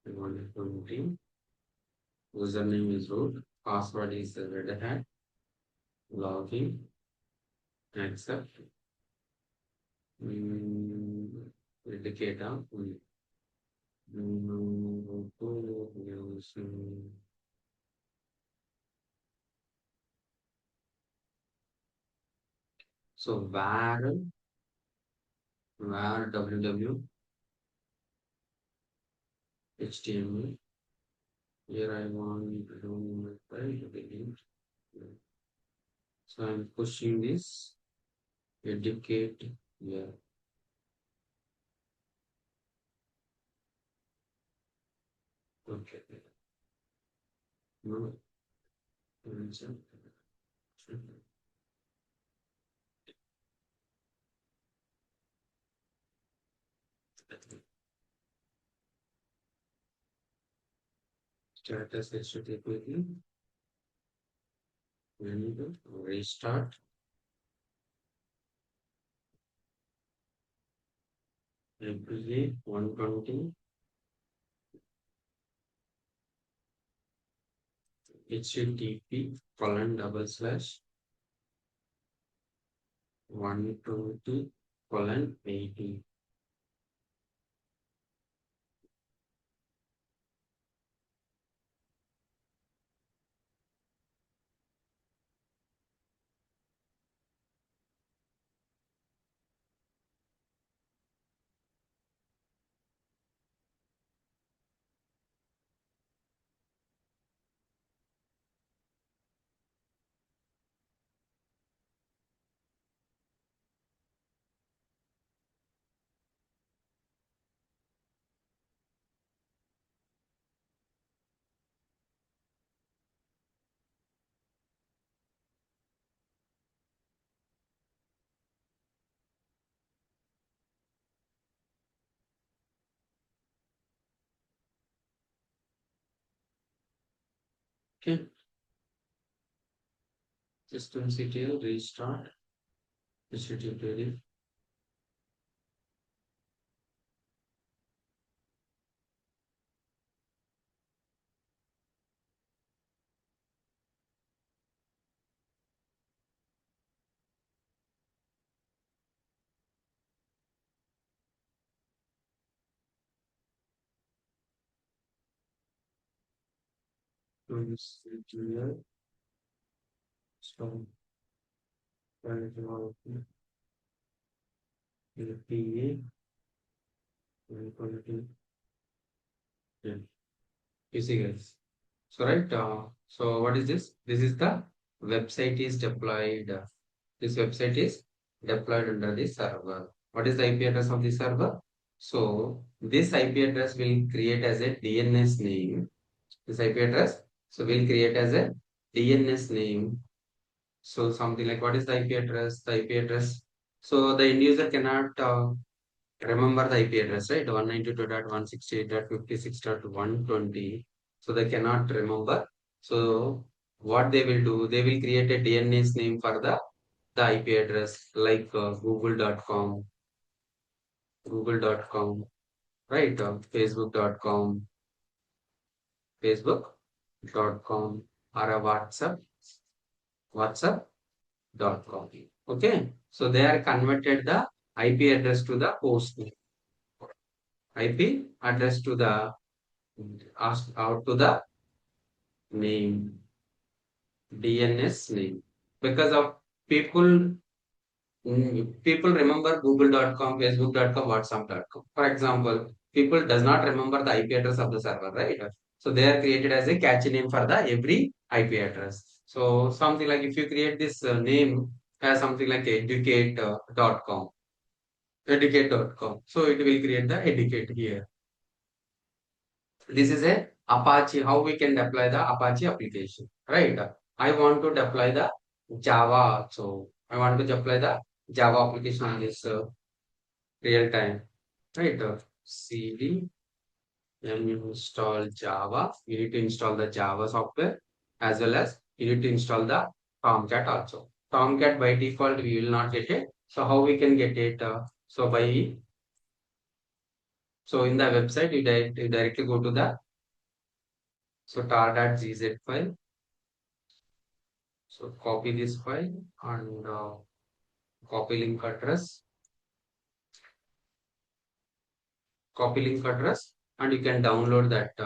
120. Username is root. Password is red hat. Login. Accept. Indicator. So var ww html. Here I want to do my file delete. So I'm pushing this educate here. Okay. No. Status HTTP and restart. APA 120 HTTP :/ 120:80. Okay. Systemctl restart HTTP. You see, guys. So right, so what is this? This is the website is deployed. This website is deployed under the server. What is the IP address of the server? So this IP address will create as a DNS name. This IP address, so we'll create as a DNS name. So something like, what is the IP address? The IP address. So the end user cannot remember the IP address, right? 192.168.56.120. So they cannot remember. So what they will do, they will create a DNS name for the IP address like google.com, right? Facebook.com, or a whatsapp.com. Okay. So they are converted the IP address to the host name. IP address to the asked out to the name, DNS name. Because of people, people remember google.com, facebook.com, whatsapp.com. For example, people does not remember the IP address of the server, right? So they are created as a catchy name for the every IP address. So something like, if you create this name as something like educate.com. So it will create the educate here. This is a Apache, how we can deploy the Apache application, right? I want to deploy the Java. So I want to deploy the Java application on this real time, right? CD and install Java. You need to install the Java software, as well as you need to install the Tomcat also. Tomcat by default we will not get it. So how we can get it? So in the website you directly go to the tar.gz file. So copy this file and copy link address, and you can download that.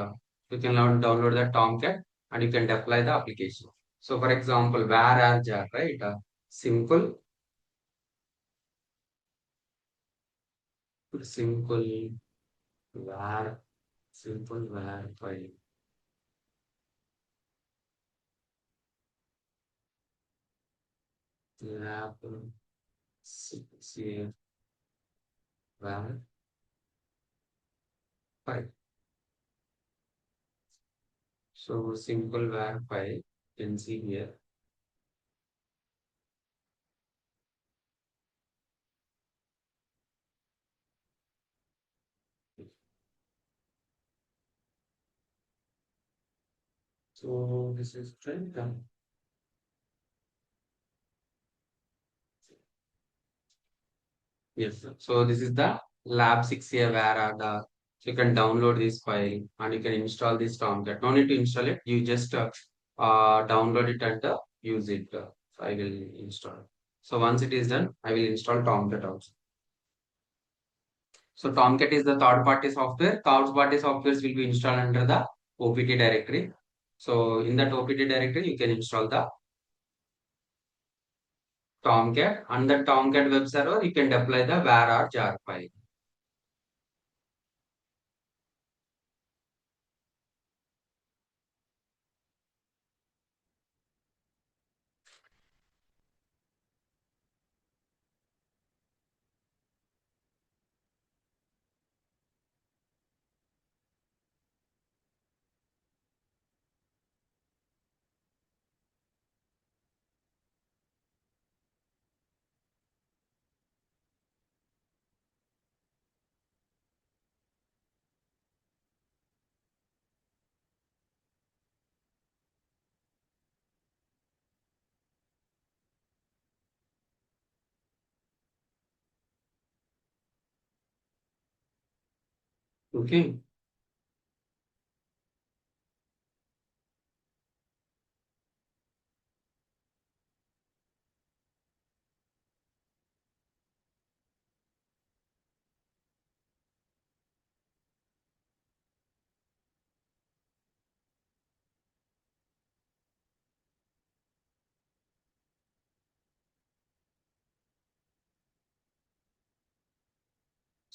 Download that Tomcat, and you can deploy the application. So for example, where are jar, right? Simple, simple where, simple where file. Lab, see where file. So simple where file, you can see here. So this is trend. Yes, sir. So this is the lab 6A where are the, so you can download this file and you can install this Tomcat. No need to install it. You just download it and use it. So I will install. So once it is done, I will install Tomcat also. So Tomcat is the third party software. Third party softwares will be installed under the OPT directory. So in that OPT directory, you can install the Tomcat, and the Tomcat web server, you can deploy the var or jar file. Okay.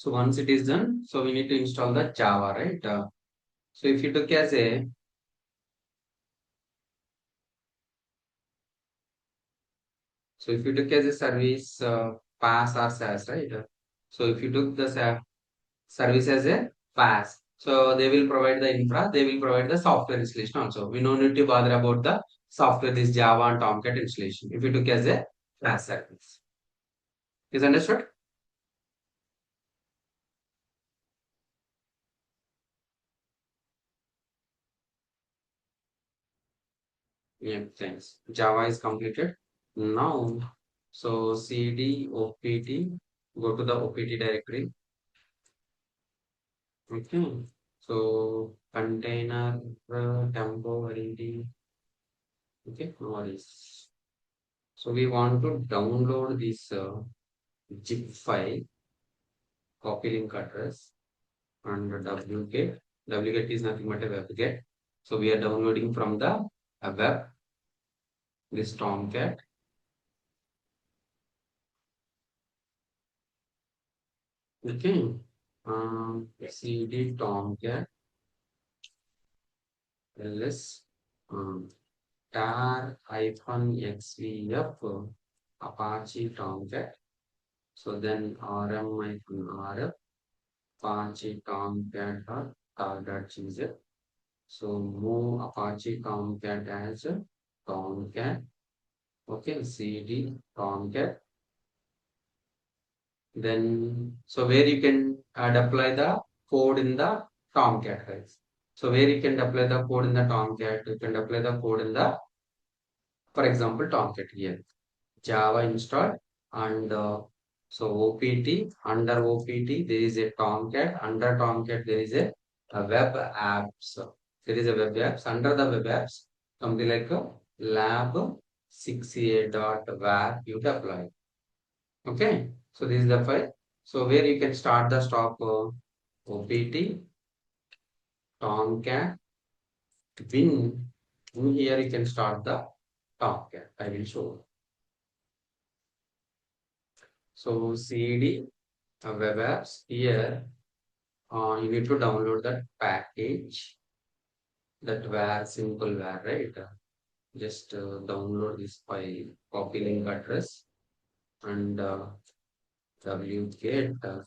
So once it is done, so we need to install the Java, right? So if you took as a service pass or SaaS, right? So if you took the service as a pass, so they will provide the infra, they will provide the software installation also. We no need to bother about the software, this Java and Tomcat installation. If you took as a pass service, is understood? Yeah, thanks. Java is completed. Now, so cd opt, go to the opt directory. Okay. So container temporary. Okay, no worries. So we want to download this zip file, copy link address, and wget. Wget is nothing but a webget. So we are downloading from the web this Tomcat. Okay. Cd Tomcat ls tar -xvf Apache Tomcat. So then rm-rf Apache Tomcat tar.gz. So move Apache Tomcat as Tomcat. Okay, cd Tomcat. Then, so where you can deploy the code in the Tomcat, guys. So where you can deploy the code in the Tomcat, you can deploy the code in the, for example, Tomcat here. Java installed and so OPT, under OPT there is a Tomcat, under Tomcat there is a web apps. There is a web apps, under the web apps something like a lab 6a.var you deploy. Okay, so this is the file. So where you can start the stop OPT Tomcat win. In here you can start the Tomcat. I will show you. So cd web apps here. You need to download that package, that var simple var, right? Just download this file, copy link address, and wget.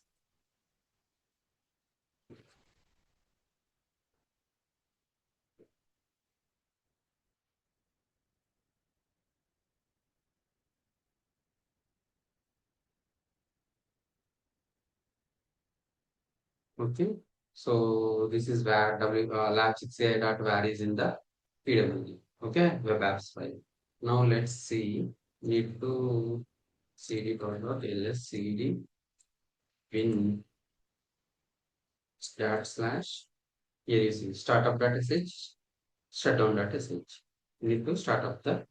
Okay, so this is where lab6a.var is in the PWD. Okay, web apps file. Now let's see. Need to cd.ls cd win // here you see startup.sh, shutdown.sh. You need to start up the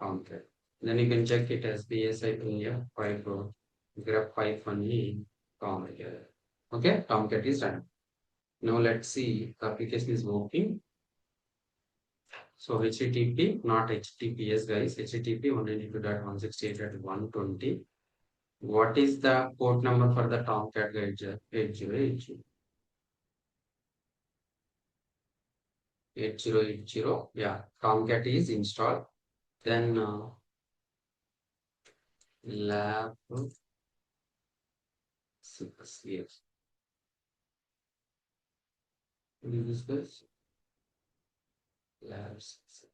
Tomcat. Then you can check it as bsi python grep python Tomcat. Okay, Tomcat is done. Now let's see the application is working. So HTTP, not HTTPS guys, HTTP 192.168.120. What is the port number for the Tomcat guide? 8080. 8080. Yeah, Tomcat is installed. Then lab 6 years. What is this? Lab 6.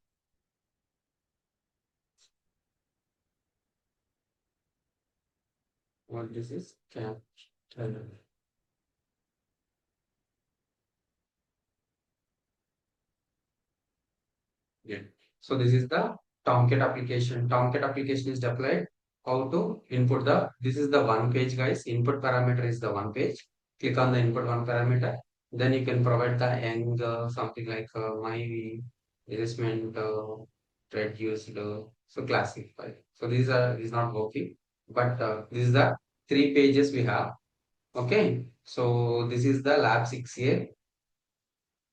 What this is? Capital. Yeah. So this is the Tomcat application. Tomcat application is deployed. How to input the, this is the one page guys. Input parameter is the one page. Click on the input one parameter. Then you can provide the end something like my assessment reduced so classify. So these are is not working, but this is the 3 pages we have. Okay, so this is the lab 6a.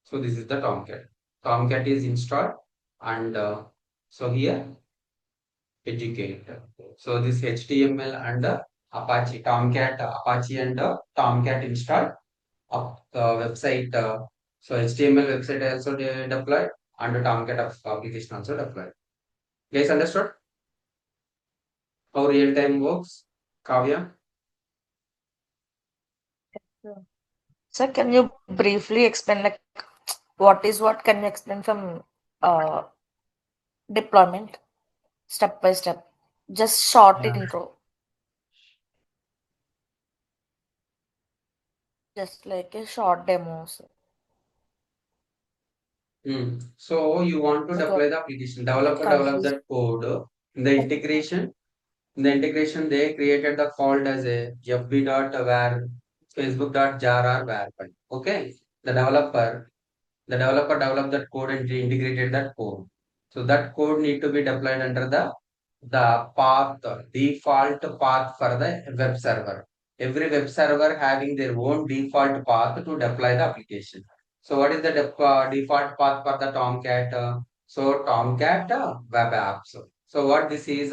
So this is the Tomcat. Tomcat is installed and so here educate. So this HTML and Apache, Tomcat, Apache and Tomcat installed up the website. So HTML website also deployed and the Tomcat application also deployed. Guys, understood how real time works? Kavya? Sir, can you briefly explain like what is what? Can you explain from uh deployment step by step? Just short Yeah. intro, just like a short demo. Sir. So you want to That deploy what the application. it Developer develop confused. that code. In the integration, they created the called as a fb.var, facebook.jar or var file. Okay. The developer developed that code and integrated that code. So that code need to be deployed under the path, default path for the web server. Every web server having their own default path to deploy the application. So what is the default path for the Tomcat? So Tomcat web apps. So what this is,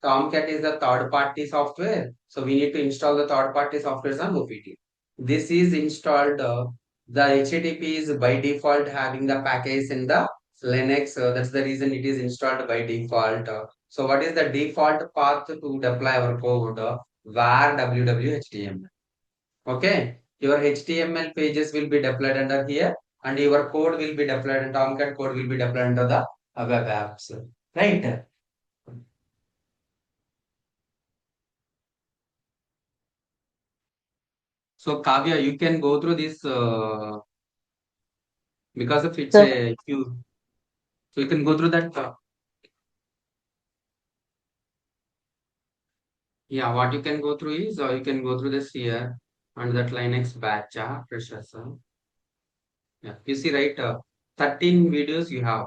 Tomcat is the third party software. So we need to install the third party software on OPT. This is installed. The HTTP is by default having the package in the Linux. That's the reason it is installed by default. So what is the default path to deploy our code? Var www.html. Okay. Your HTML pages will be deployed under here and your code will be deployed and Tomcat code will be deployed under the web apps. Right. So Kavya, you can go through this because of it's Sir. a you. So you can go through that. Yeah, what you can go through is, or you can go through this here and that Linux batch, precious. Yeah, you see, right? 13 videos you have.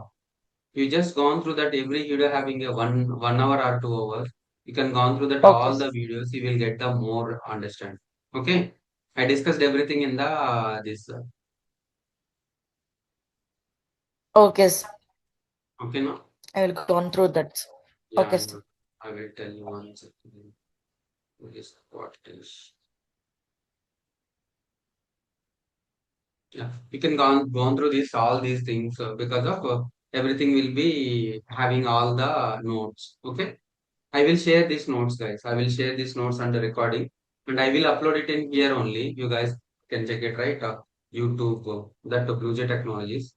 You just gone through that every video having a one hour or 2 hours. You can gone through that Okay. all the videos. You will get the more understand. Okay, I discussed everything in the this. Okay, sir. Okay, no? I will go on through that. Yeah, Okay, sir. I will tell you one second. This what is. Yeah, you can gone through this all these things because of everything will be having all the notes. Okay, I will share these notes, guys. I will share these notes under recording, and I will upload it in here only. You guys can check it right. YouTube that Blujay Technologies.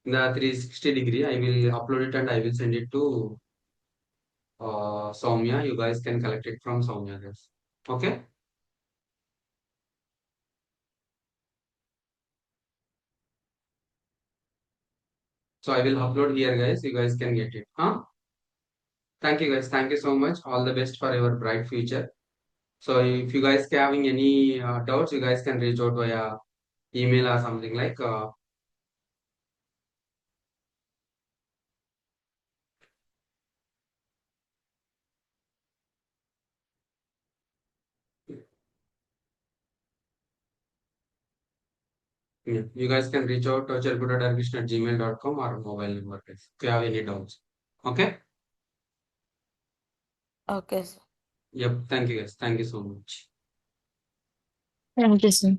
In the 360 degree, I will upload it and I will send it to Soumya. You guys can collect it from Soumya, guys. Okay. So I will upload here, guys. You guys can get it. Huh? Thank you, guys. Thank you so much. All the best for your bright future. So if you guys having any doubts, you guys can reach out via email or something like. Yeah, you guys can reach out to cherguda@gmail.com or mobile number guys, if you have any doubts. Okay. Okay, sir. Yep. Thank you, guys. Thank you so much. Thank you, sir.